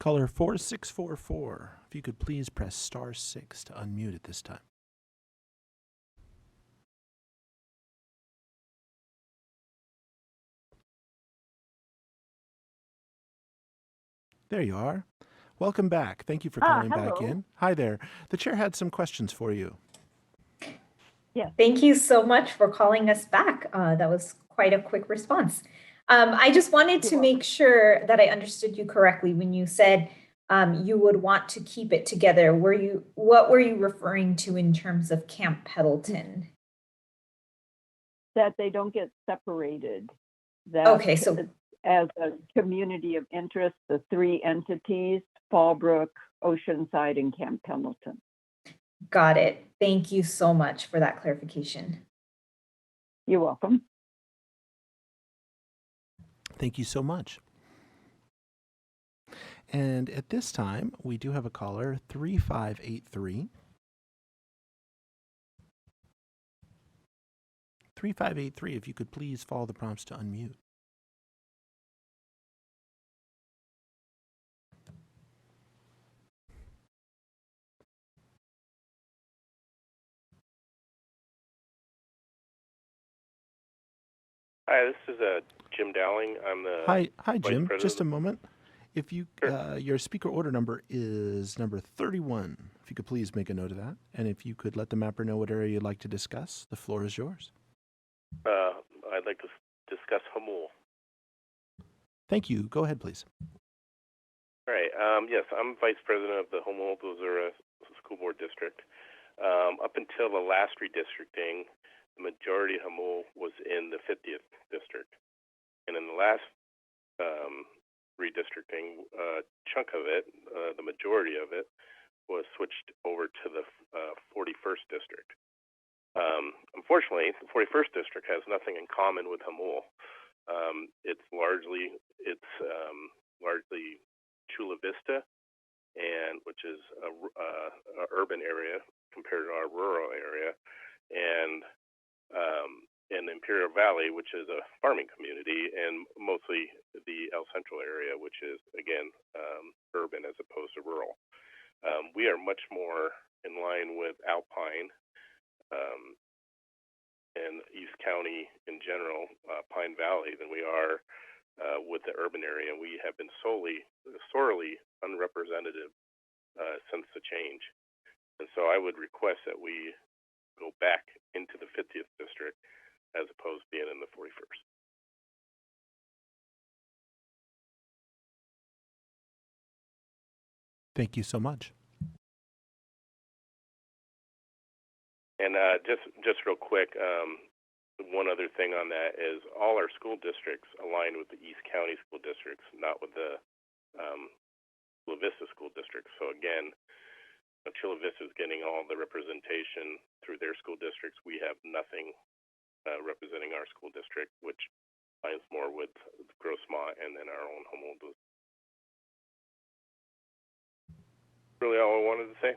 Caller 4644, if you could please press *6 to unmute at this time. There you are. Welcome back. Thank you for calling back in. Hi there. The chair had some questions for you. Yeah, thank you so much for calling us back. That was quite a quick response. I just wanted to make sure that I understood you correctly when you said you would want to keep it together. What were you referring to in terms of Camp Pendleton? That they don't get separated. That okay, so as a community of interest, the three entities, Fallbrook, Oceanside, and Camp Pendleton. Got it. Thank you so much for that clarification. You're welcome. Thank you so much. And at this time, we do have a caller, 3583. 3583, if you could please follow the prompts to unmute. Hi, this is Jim Dowling. I'm the Hi, Vice Jim. President. Just a moment. If you, your speaker order number is number 31. If you could please make a note of that. And if you could let the mapper know what area you'd like to discuss, the floor is yours. I'd like to discuss Hamul. Thank you. Go ahead, please. All right. Yes, I'm Vice President of the Hamul School Board District. Up until the last redistricting, the majority of Hamul was in the 50th district. And in the last redistricting chunk of it, the majority of it, was switched over to the 41st district. Unfortunately, the 41st district has nothing in common with Hamul. It's largely Chula Vista, and which is a urban area compared to our rural area, and Imperial Valley, which is a farming community, and mostly the El Central area, which is again urban as opposed to rural. We are much more in line with Alpine and East County in general, Pine Valley, than we are with the urban area. We have been sorely unrepresentative since the change. And so I would request that we go back into the 50th district as opposed to being in the 41st. Thank you so much. And just real quick, one other thing on that is all our school districts align with the East County school districts, not with the Chula Vista school district. So again, Chula Vista is getting all the representation through their school districts. We have nothing representing our school district, which aligns more with Grossmont and then our own Humboldt. Really all I wanted to say.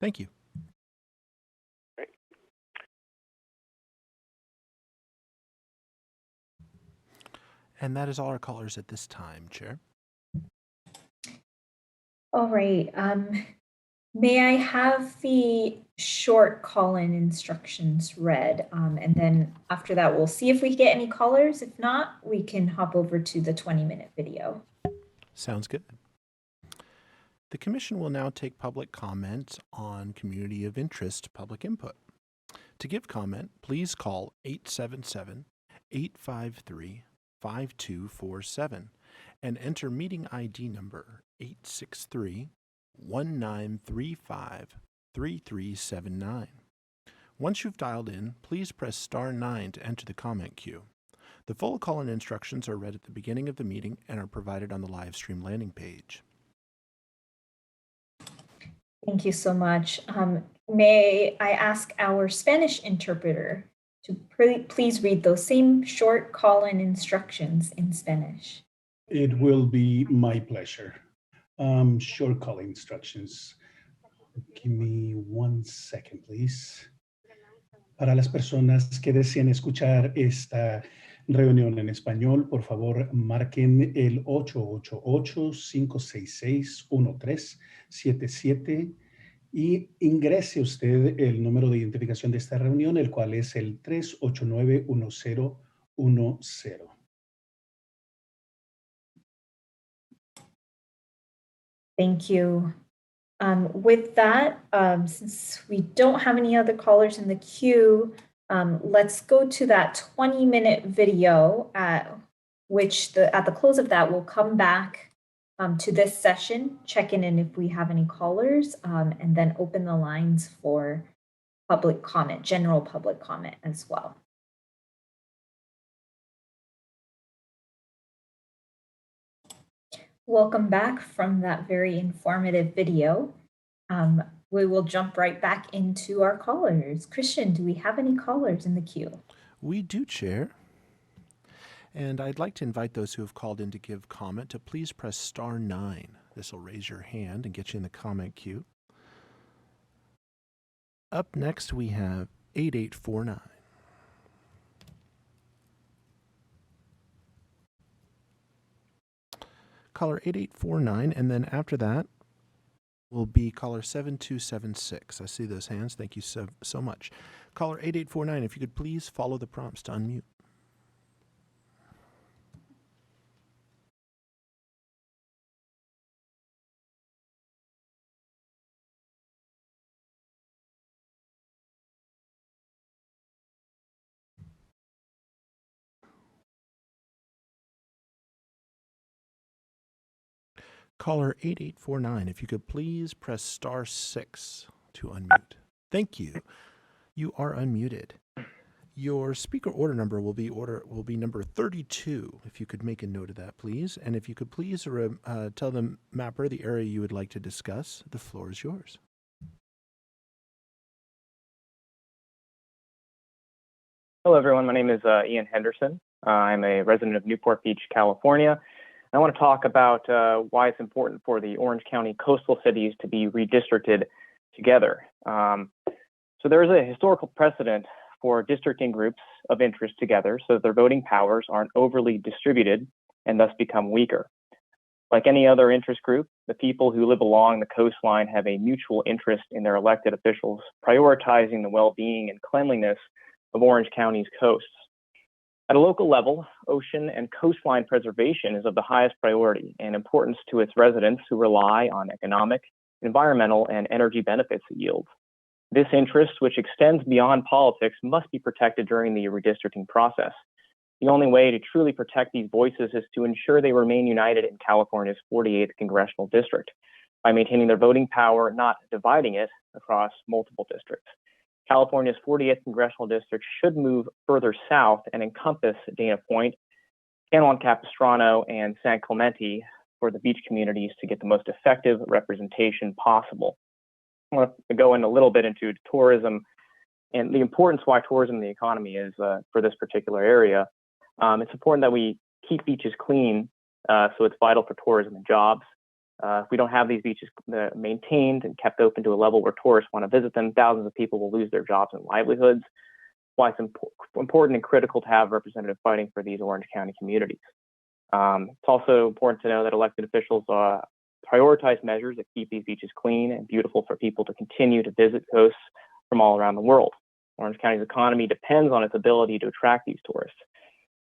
Thank you. Right. And that is all our callers at this time, Chair. All right. May I have the short call-in instructions read? And then after that, we'll see if we get any callers. If not, we can hop over to the 20-minute video. Sounds good. The Commission will now take public comment on community of interest public input. To give comment, please call 877-853-5247 and enter meeting ID number 863-1935-3379. Once you've dialed in, please press star 9 to enter the comment queue. The full call-in instructions are read at the beginning of the meeting and are provided on the live stream landing page. Thank you so much. May I ask our Spanish interpreter to please read those same short call-in instructions in Spanish. It will be my pleasure. Short call instructions. Give me 1 second, please. Para las personas que deseen escuchar esta reunión en español, por favor, marquen el 888-566-1377 y ingrese usted el número de identificación de esta reunión, el cual es el 389-1010. Thank you. With that, since we don't have any other callers in the queue, let's go to that 20-minute video at the close of that, we'll come back to this session, checking in if we have any callers, and then open the lines for public comment, general public comment as well. Welcome back from that very informative video. We will jump right back into our callers. Christian, do we have any callers in the queue? We do, Chair. And I'd like to invite those who have called in to give comment to please press star 9. This will raise your hand and get you in the comment queue. Up next, we have 8849. Caller 8849, and then after that, will be caller 7276. I see those hands. Thank you so much. Caller 8849, if you could please follow the prompts to unmute. Caller 8849, if you could please press *6 to unmute. Thank you. You are unmuted. Your speaker order number will be number 32. If you could make a note of that, please. And if you could please tell the mapper the area you would like to discuss. The floor is yours. Hello, everyone. My name is Ian Henderson. I'm a resident of Newport Beach, California. I want to talk about why it's important for the Orange County coastal cities to be redistricted together. So there is a historical precedent for districting groups of interest together so that their voting powers aren't overly distributed and thus become weaker. Like any other interest group, the people who live along the coastline have a mutual interest in their elected officials prioritizing the well-being and cleanliness of Orange County's coasts. At a local level, ocean and coastline preservation is of the highest priority and importance to its residents who rely on economic, environmental, and energy benefits it yields. This interest, which extends beyond politics, must be protected during the redistricting process. The only way to truly protect these voices is to ensure they remain united in California's 48th congressional district by maintaining their voting power, not dividing it across multiple districts. California's 40th congressional district should move further south and encompass Dana Point, San Juan Capistrano, and San Clemente for the beach communities to get the most effective representation possible. I want to go in a little bit into tourism and the importance why tourism in the economy is for this particular area. It's important that we keep beaches clean, so it's vital for tourism and jobs. If we don't have these beaches maintained and kept open to a level where tourists want to visit them, thousands of people will lose their jobs and livelihoods. Why it's important and critical to have representative fighting for these Orange County communities. It's also important to know that elected officials prioritize measures that keep these beaches clean and beautiful for people to continue to visit coasts from all around the world. Orange County's economy depends on its ability to attract these tourists.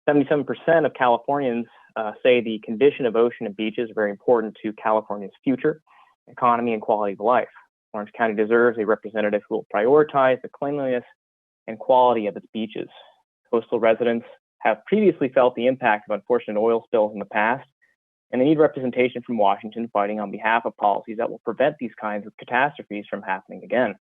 77% of Californians say the condition of ocean and beaches are very important to California's future, economy, and quality of life. Orange County deserves a representative who will prioritize the cleanliness and quality of its beaches. Coastal residents have previously felt the impact of unfortunate oil spills in the past, and they need representation from Washington fighting on behalf of policies that will prevent these kinds of catastrophes from happening again.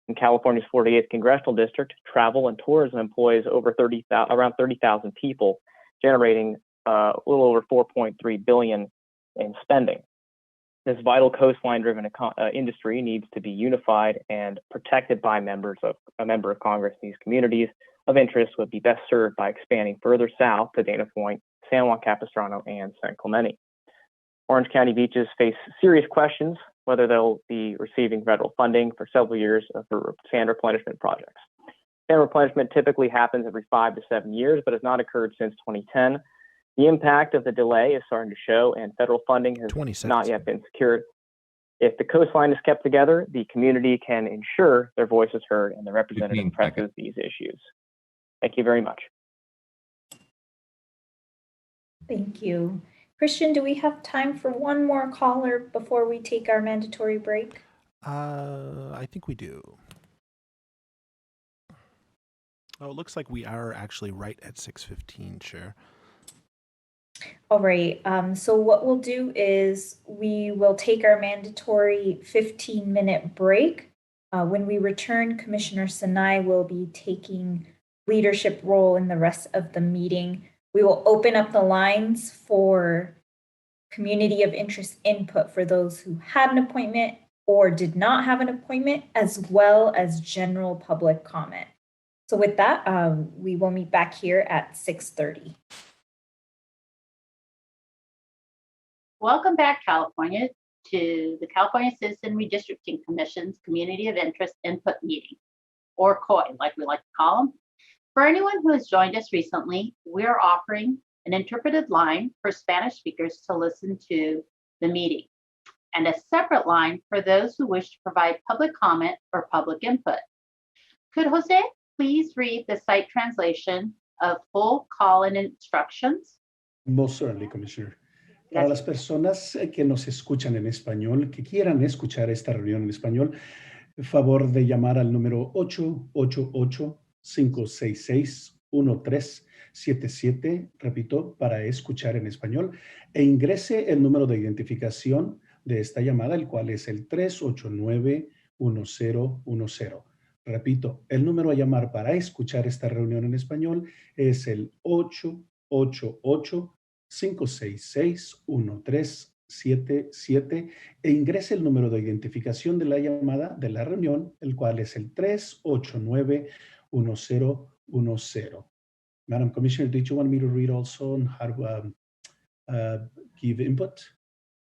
In California's 48th congressional district, travel and tourism employs around 30,000 people, generating a little over $4.3 billion in spending. This vital coastline-driven industry needs to be unified and protected by a member of Congress. These communities of interest would be best served by expanding further south to Dana Point, San Juan Capistrano, and San Clemente. Orange County beaches face serious questions whether they'll be receiving federal funding for several years for sand replenishment projects. Sand replenishment typically happens every 5 to 7 years, but has not occurred since 2010. The impact of the delay is starting to show, and federal funding has not yet been secured. If the coastline is kept together, the community can ensure their voice is heard and the representative presses these issues. Thank you very much. Thank you. Christian, do we have time for one more caller before we take our mandatory break? I think we do. Oh, it looks like we are actually right at 6:15, Chair. All right, so what we'll do is we will take our mandatory 15-minute break. When we return, Commissioner Sinai will be taking leadership role in the rest of the meeting. We will open up the lines for community of interest input for those who had an appointment or did not have an appointment, as well as general public comment. So with that, we will meet back here at 6:30. Welcome back, California, to the California Citizen Redistricting Commission's Community of Interest Input Meeting, or COI, like we like to call them. For anyone who has joined us recently, we are offering an interpreted line for Spanish speakers to listen to the meeting. and a separate line for those who wish to provide public comment or public input. Could Jose please read the site translation of full call-in instructions? Most certainly, Commissioner. Para las personas que nos escuchan en español, que quieran escuchar esta reunión en español, favor de llamar al número 888-566-1377, repito, para escuchar en español, e ingrese el número de identificación de esta llamada, el cual es el 389-1010. Repito, el número a llamar para escuchar esta reunión en español es el 888-566-1377 e ingrese el número de identificación de la llamada de la reunión, el cual es el 389-1010. Madam Commissioner, did you want me to read also on how to give input?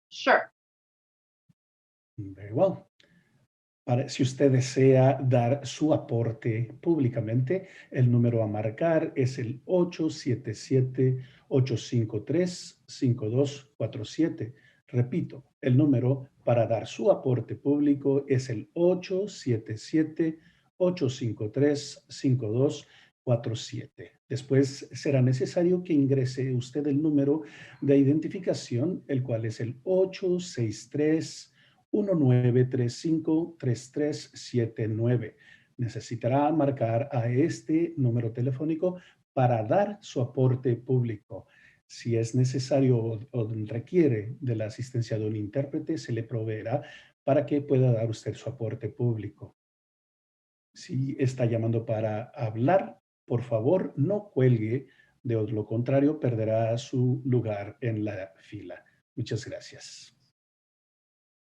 Sure. Very well. Si usted desea dar su aporte públicamente, el número a marcar es el 877-853-5247. Repito, el número para dar su aporte público es el 877-853-5247. Después será necesario que ingrese usted el número de identificación, el cual es el 863-1935-3379. Necesitará marcar a este número telefónico para dar su aporte público. Si es necesario o requiere de la asistencia de un intérprete, se le proveerá para que pueda dar usted su aporte público. Si está llamando para hablar, por favor, no cuelgue, de lo contrario perderá su lugar en la fila. Muchas gracias.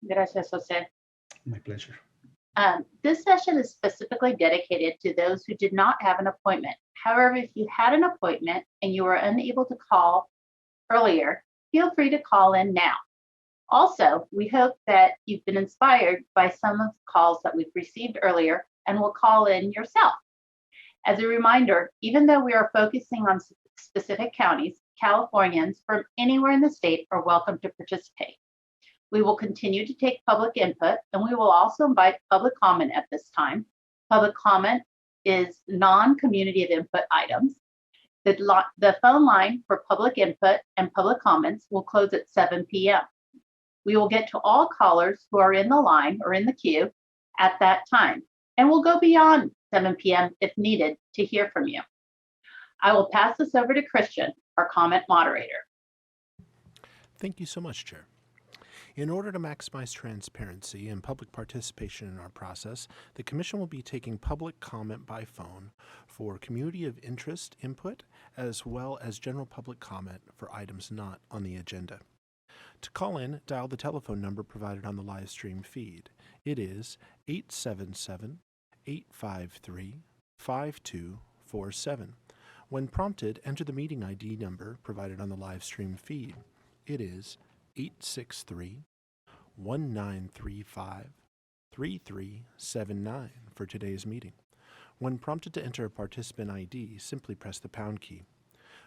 Gracias, Jose. My pleasure. This session is specifically dedicated to those who did not have an appointment. However, if you had an appointment and you were unable to call earlier, feel free to call in now. Also, we hope that you've been inspired by some of the calls that we've received earlier and will call in yourself. As a reminder, even though we are focusing on specific counties, Californians from anywhere in the state are welcome to participate. We will continue to take public input, and we will also invite public comment at this time. Public comment is non-community of input items. The phone line for public input and public comments will close at 7 p.m. We will get to all callers who are in the line or in the queue at that time, and we'll go beyond 7 p.m. if needed to hear from you. I will pass this over to Christian, our comment moderator. Thank you so much, Chair. In order to maximize transparency and public participation in our process, the Commission will be taking public comment by phone for community of interest input, as well as general public comment for items not on the agenda. To call in, dial the telephone number provided on the live stream feed. It is 877-853-5247. When prompted, enter the meeting ID number provided on the live stream feed. It is 863-1935-3379 for today's meeting. When prompted to enter a participant ID, simply press the pound key.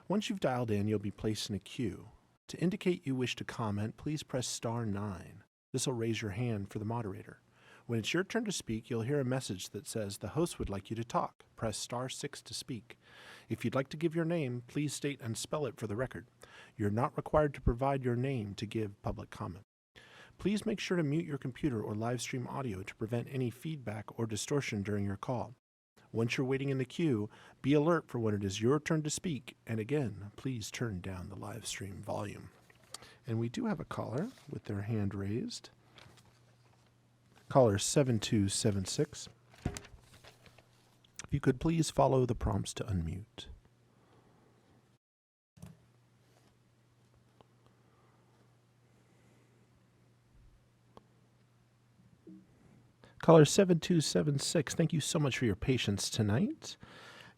Once you've dialed in, you'll be placed in a queue. To indicate you wish to comment, please press star 9. This will raise your hand for the moderator. When it's your turn to speak, you'll hear a message that says the host would like you to talk. Press star 6 to speak. If you'd like to give your name, please state and spell it for the record. You're not required to provide your name to give public comment. Please make sure to mute your computer or live stream audio to prevent any feedback or distortion during your call. Once you're waiting in the queue, be alert for when it is your turn to speak, and again, please turn down the live stream volume. And we do have a caller with their hand raised. Caller 7276. If you could please follow the prompts to unmute. Caller 7276, thank you so much for your patience tonight.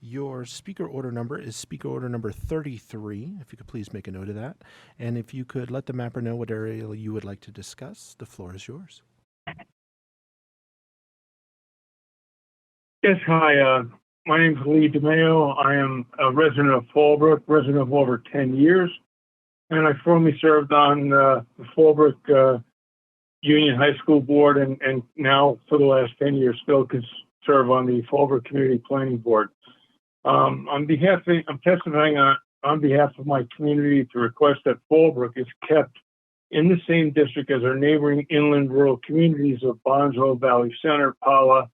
Your speaker order number is speaker order number 33, if you could please make a note of that. And if you could let the mapper know what area you would like to discuss, the floor is yours. Yes, hi. My name is Lee DeMeo. I am a resident of Fallbrook, resident of over 10 years. And I formerly served on the Fallbrook Union High School Board, and now for the last 10 years still can serve on the Fallbrook Community Planning Board. I'm testifying on behalf of my community to request that Fallbrook is kept in the same district as our neighboring inland rural communities of Bonzo, Valley Center, Pala,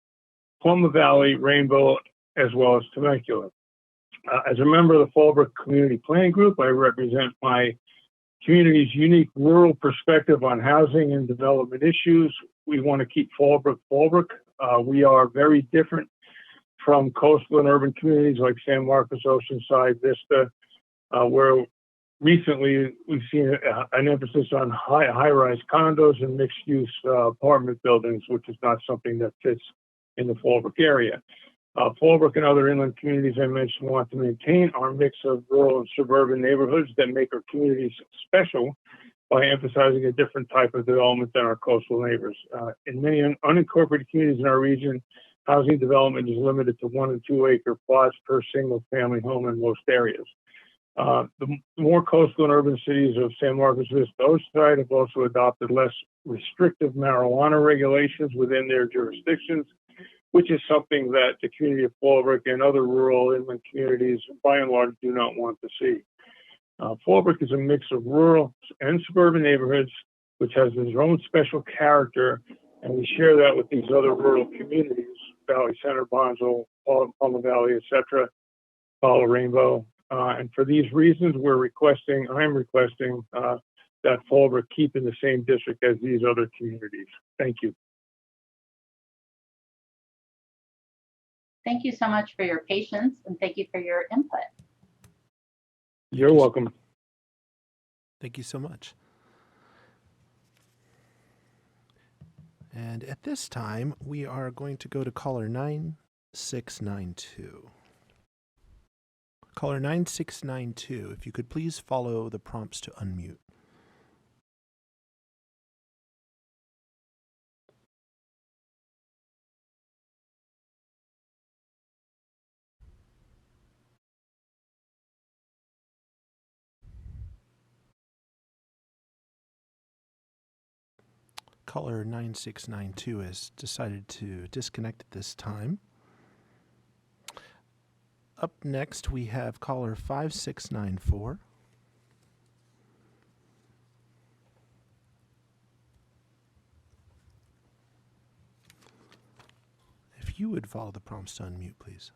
Pluma Valley, Rainbow, as well as Temecula. As a member of the Fallbrook Community Planning Group, I represent my community's unique rural perspective on housing and development issues. We want to keep Fallbrook Fallbrook. We are very different from coastal and urban communities like San Marcos, Oceanside, Vista, where recently we've seen an emphasis on high-rise condos and mixed-use apartment buildings, which is not something that fits in the Fallbrook area. Fallbrook and other inland communities I mentioned want to maintain our mix of rural and suburban neighborhoods that make our communities special by emphasizing a different type of development than our coastal neighbors. In many unincorporated communities in our region, housing development is limited to 1 and 2 acre plots per single family home in most areas. The more coastal and urban cities of San Marcos Vista Oceanside have also adopted less restrictive marijuana regulations within their jurisdictions, which is something that the community of Fallbrook and other rural inland communities, by and large, do not want to see. Fallbrook is a mix of rural and suburban neighborhoods, which has its own special character, and we share that with these other rural communities, Valley Center, Bonzo, Palma Valley, etc., Palo Rainbow. And for these reasons, I'm requesting that Fallbrook keep in the same district as these other communities. Thank you. Thank you so much for your patience, and thank you for your input. You're welcome. Thank you so much. And at this time, we are going to go to caller 9692. Caller 9692, if you could please follow the prompts to unmute. Caller 9692 has decided to disconnect at this time. Up next, we have caller 5694. If you would follow the prompts to unmute, please.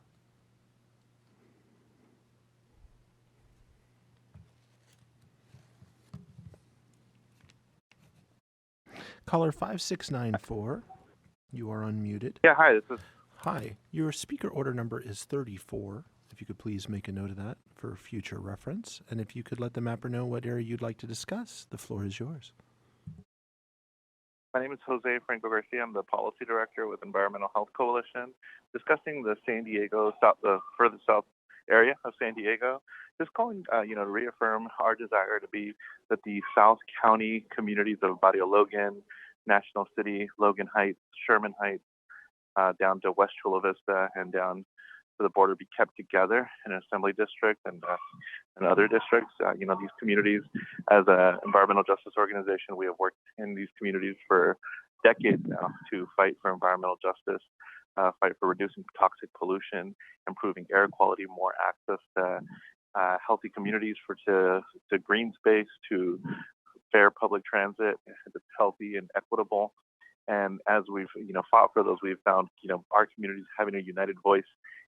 Caller 5694, you are unmuted. Yeah, hi, this is... Hi, your speaker order number is 34. If you could please make a note of that for future reference. And if you could let the mapper know what area you'd like to discuss, the floor is yours. My name is Jose Franco Garcia. I'm the Policy Director with Environmental Health Coalition, discussing the San Diego, the further south area of San Diego. Just calling, to reaffirm our desire to be that the South County communities of Barrio Logan, National City, Logan Heights, Sherman Heights, down to West Chula Vista and down to the border be kept together in an assembly district and other districts. These communities, as an environmental justice organization, we have worked in these communities for decades now to fight for environmental justice, fight for reducing toxic pollution, improving air quality, more access to healthy communities, to green space, to fair public transit that's healthy and equitable. And as we've fought for those, we've found our communities having a united voice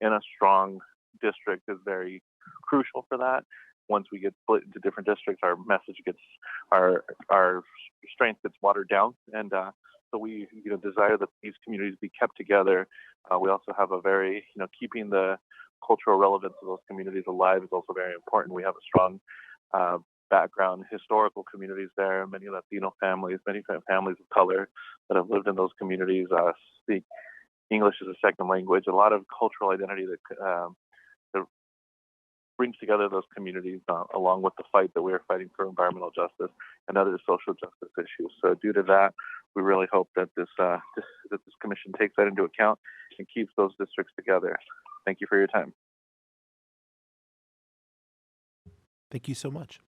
in a strong district is very crucial for that. Once we get split into different districts, our message our strength gets watered down, and so we desire that these communities be kept together. We also have a very keeping the cultural relevance of those communities alive is also very important. We have a strong background, historical communities there, many Latino families, many families of color that have lived in those communities, speak English as a second language, a lot of cultural identity that brings together those communities along with the fight that we are fighting for environmental justice and other social justice issues. So due to that, we really hope that this commission takes that into account and keeps those districts together. Thank you for your time. Thank you so much.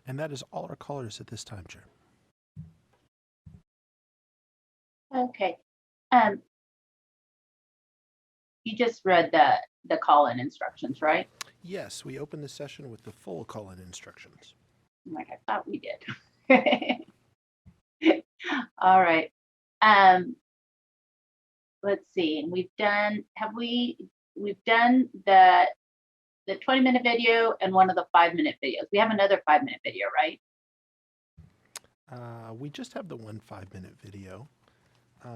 And that is all our callers at this time, Chair. Okay. You just read the call-in instructions, right? Yes, we opened the session with the full call-in instructions. Like I thought we did. All right. Let's see. And we've done the 20-minute video and one of the 5-minute videos. We have another 5-minute video, right? We just have the one 5-minute video,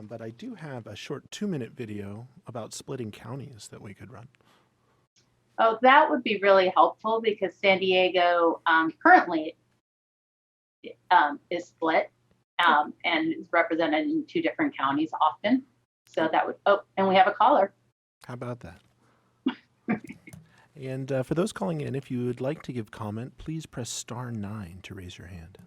but I do have a short 2-minute video about splitting counties that we could run. Oh, that would be really helpful because San Diego currently is split and is represented in 2 different counties often. So that would, oh, and we have a caller. How about that? And for those calling in, if you would like to give comment, please press *9 to raise your hand.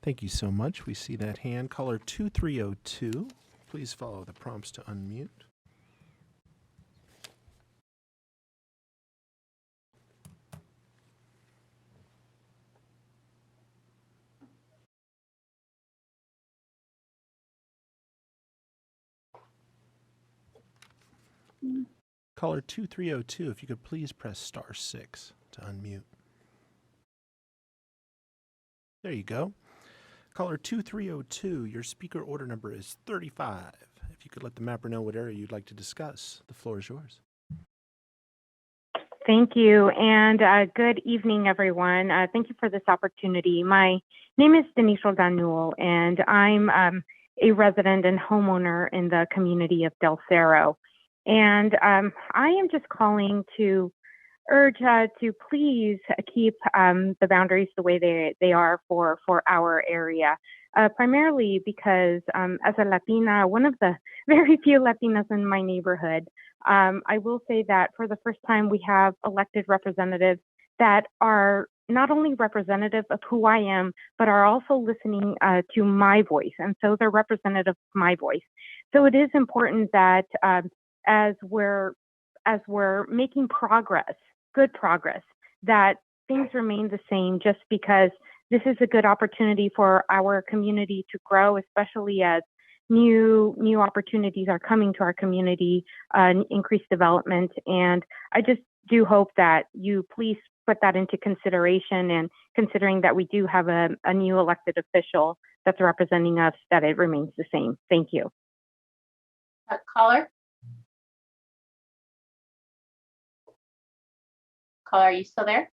Thank you so much. We see that hand. Caller 2302. Please follow the prompts to unmute. Caller 2302, if you could please press *6 to unmute. There you go. Caller 2302, your speaker order number is 35. If you could let the mapper know what area you'd like to discuss, the floor is yours. Thank you, and good evening, everyone. Thank you for this opportunity. My name is Denise Roldan-Newell, and I'm a resident and homeowner in the community of Del Cerro. And I am just calling to urge to please keep the boundaries the way they are for our area, primarily because as a Latina, one of the very few Latinas in my neighborhood, I will say that for the first time we have elected representatives that are not only representative of who I am, but are also listening to my voice. And so they're representative of my voice. So it is important that as we're making progress, good progress, that things remain the same, just because this is a good opportunity for our community to grow, especially as new opportunities are coming to our community, increased development. And I just do hope that you please put that into consideration, and considering that we do have a new elected official that's representing us, that it remains the same. Thank you. Caller? Caller, are you still there?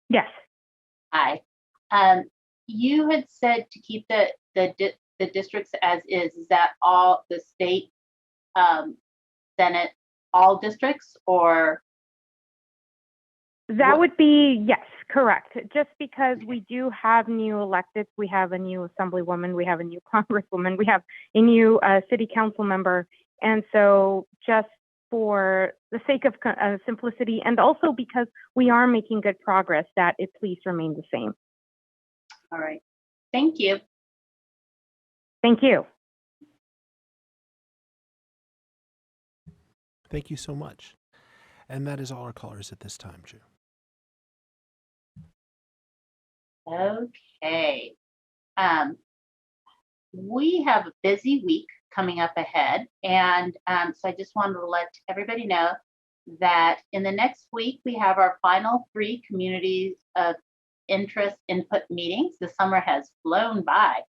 Yes. Hi. You had said to keep the districts as is. Is that all the state Senate, all districts, or? That would be, yes, correct. Just because we do have new electeds, we have a new assemblywoman, we have a new congresswoman, we have a new city council member. And so just for the sake of simplicity, and also because we are making good progress, that it please remain the same. All right. Thank you. Thank you. Thank you so much. And that is all our callers at this time, Drew. Okay. We have a busy week coming up ahead. And so I just wanted to let everybody know that in the next week, we have our final 3 communities of interest input meetings. The summer has flown by.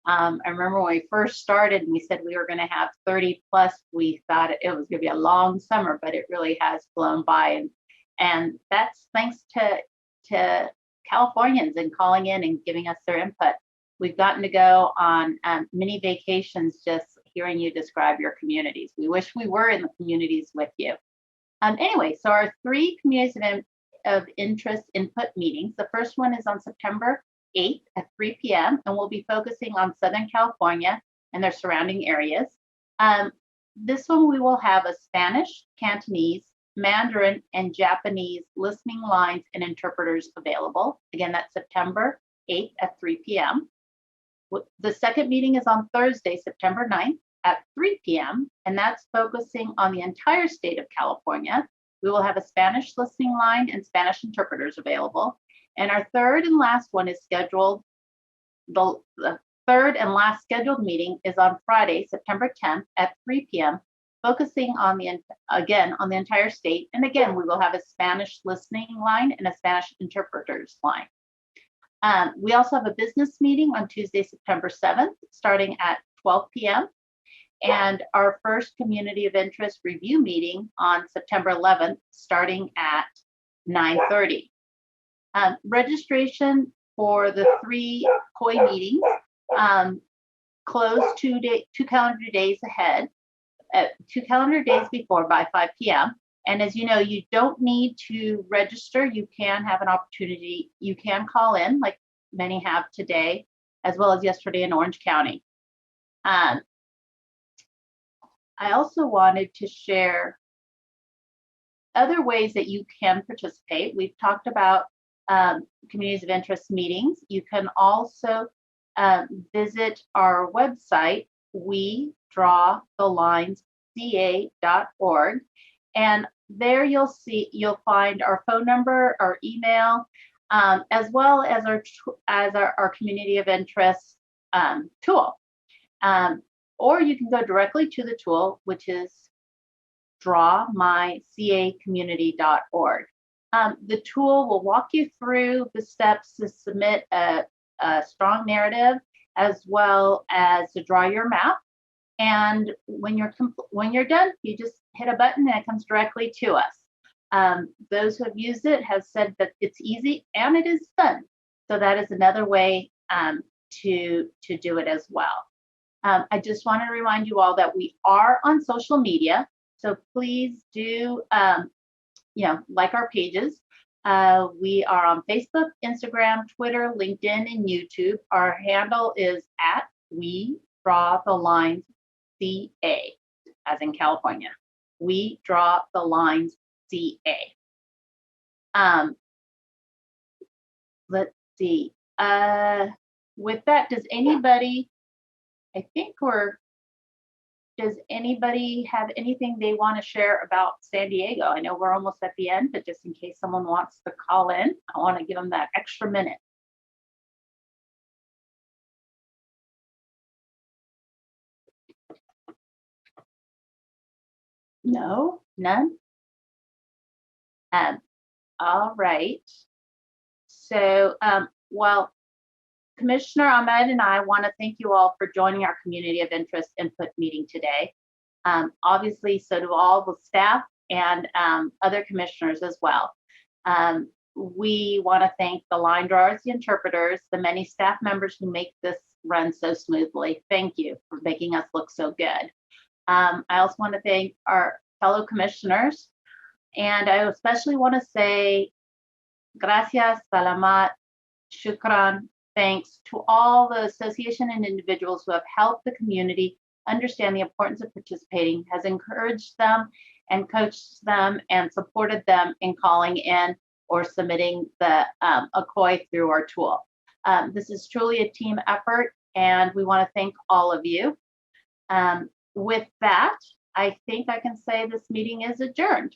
I remember when we first started and we said we were going to have 30 plus, we thought it was going to be a long summer, but it really has flown by. And that's thanks to Californians and calling in and giving us their input. We've gotten to go on mini vacations just hearing you describe your communities. We wish we were in the communities with you. Anyway, so our 3 communities of interest input meetings. The first one is on September 8th at 3 p.m. and we'll be focusing on Southern California and their surrounding areas. This one we will have a Spanish, Cantonese, Mandarin, and Japanese listening lines and interpreters available. Again, that's September 8th at 3 p.m. The second meeting is on Thursday, September 9th at 3 p.m., and that's focusing on the entire state of California. We will have a Spanish listening line and Spanish interpreters available. And our third and last one is scheduled, the third and last scheduled meeting is on Friday, September 10th at 3 p.m., focusing on the entire state. And again, we will have a Spanish listening line and a Spanish interpreters line. We also have a business meeting on Tuesday, September 7th, starting at 12 p.m. And our first community of interest review meeting on September 11th, starting at 9:30. Registration for the 3 COI meetings close 2 calendar days ahead, 2 calendar days before by 5 p.m. And as you know, you don't need to register. You can have an opportunity. You can call in, like many have today, as well as yesterday in Orange County. I also wanted to share other ways that you can participate. We've talked about communities of interest meetings. You can also visit our website, wedrawthelinesca.org, and there you'll find our phone number, our email, as well as our community of interest tool. Or you can go directly to the tool, which is drawmycacommunity.org. The tool will walk you through the steps to submit a strong narrative, as well as to draw your map. And when you're done, you just hit a button and it comes directly to us. Those who have used it have said that it's easy and it is fun. So that is another way to do it as well. I just want to remind you all that we are on social media. So please do, like our pages. We are on Facebook, Instagram, Twitter, LinkedIn, and YouTube. Our handle is at We Draw the Lines CA, as in California. We Draw the Lines CA. Let's see. With that, does anybody have anything they want to share about San Diego? I know we're almost at the end, but just in case someone wants to call in, I want to give them that extra minute. No, none? All right. So, well, Commissioner Ahmed and I want to thank you all for joining our Community of Interest Input meeting today. Obviously, so do all the staff and other commissioners as well. We want to thank the line drawers, the interpreters, the many staff members who make this run so smoothly. Thank you for making us look so good. I also want to thank our fellow commissioners, and I especially want to say gracias, salamat, shukran, thanks to all the association and individuals who have helped the community understand the importance of participating, has encouraged them and coached them and supported them in calling in or submitting the ACOI through our tool. This is truly a team effort, and we want to thank all of you. With that, I think I can say this meeting is adjourned.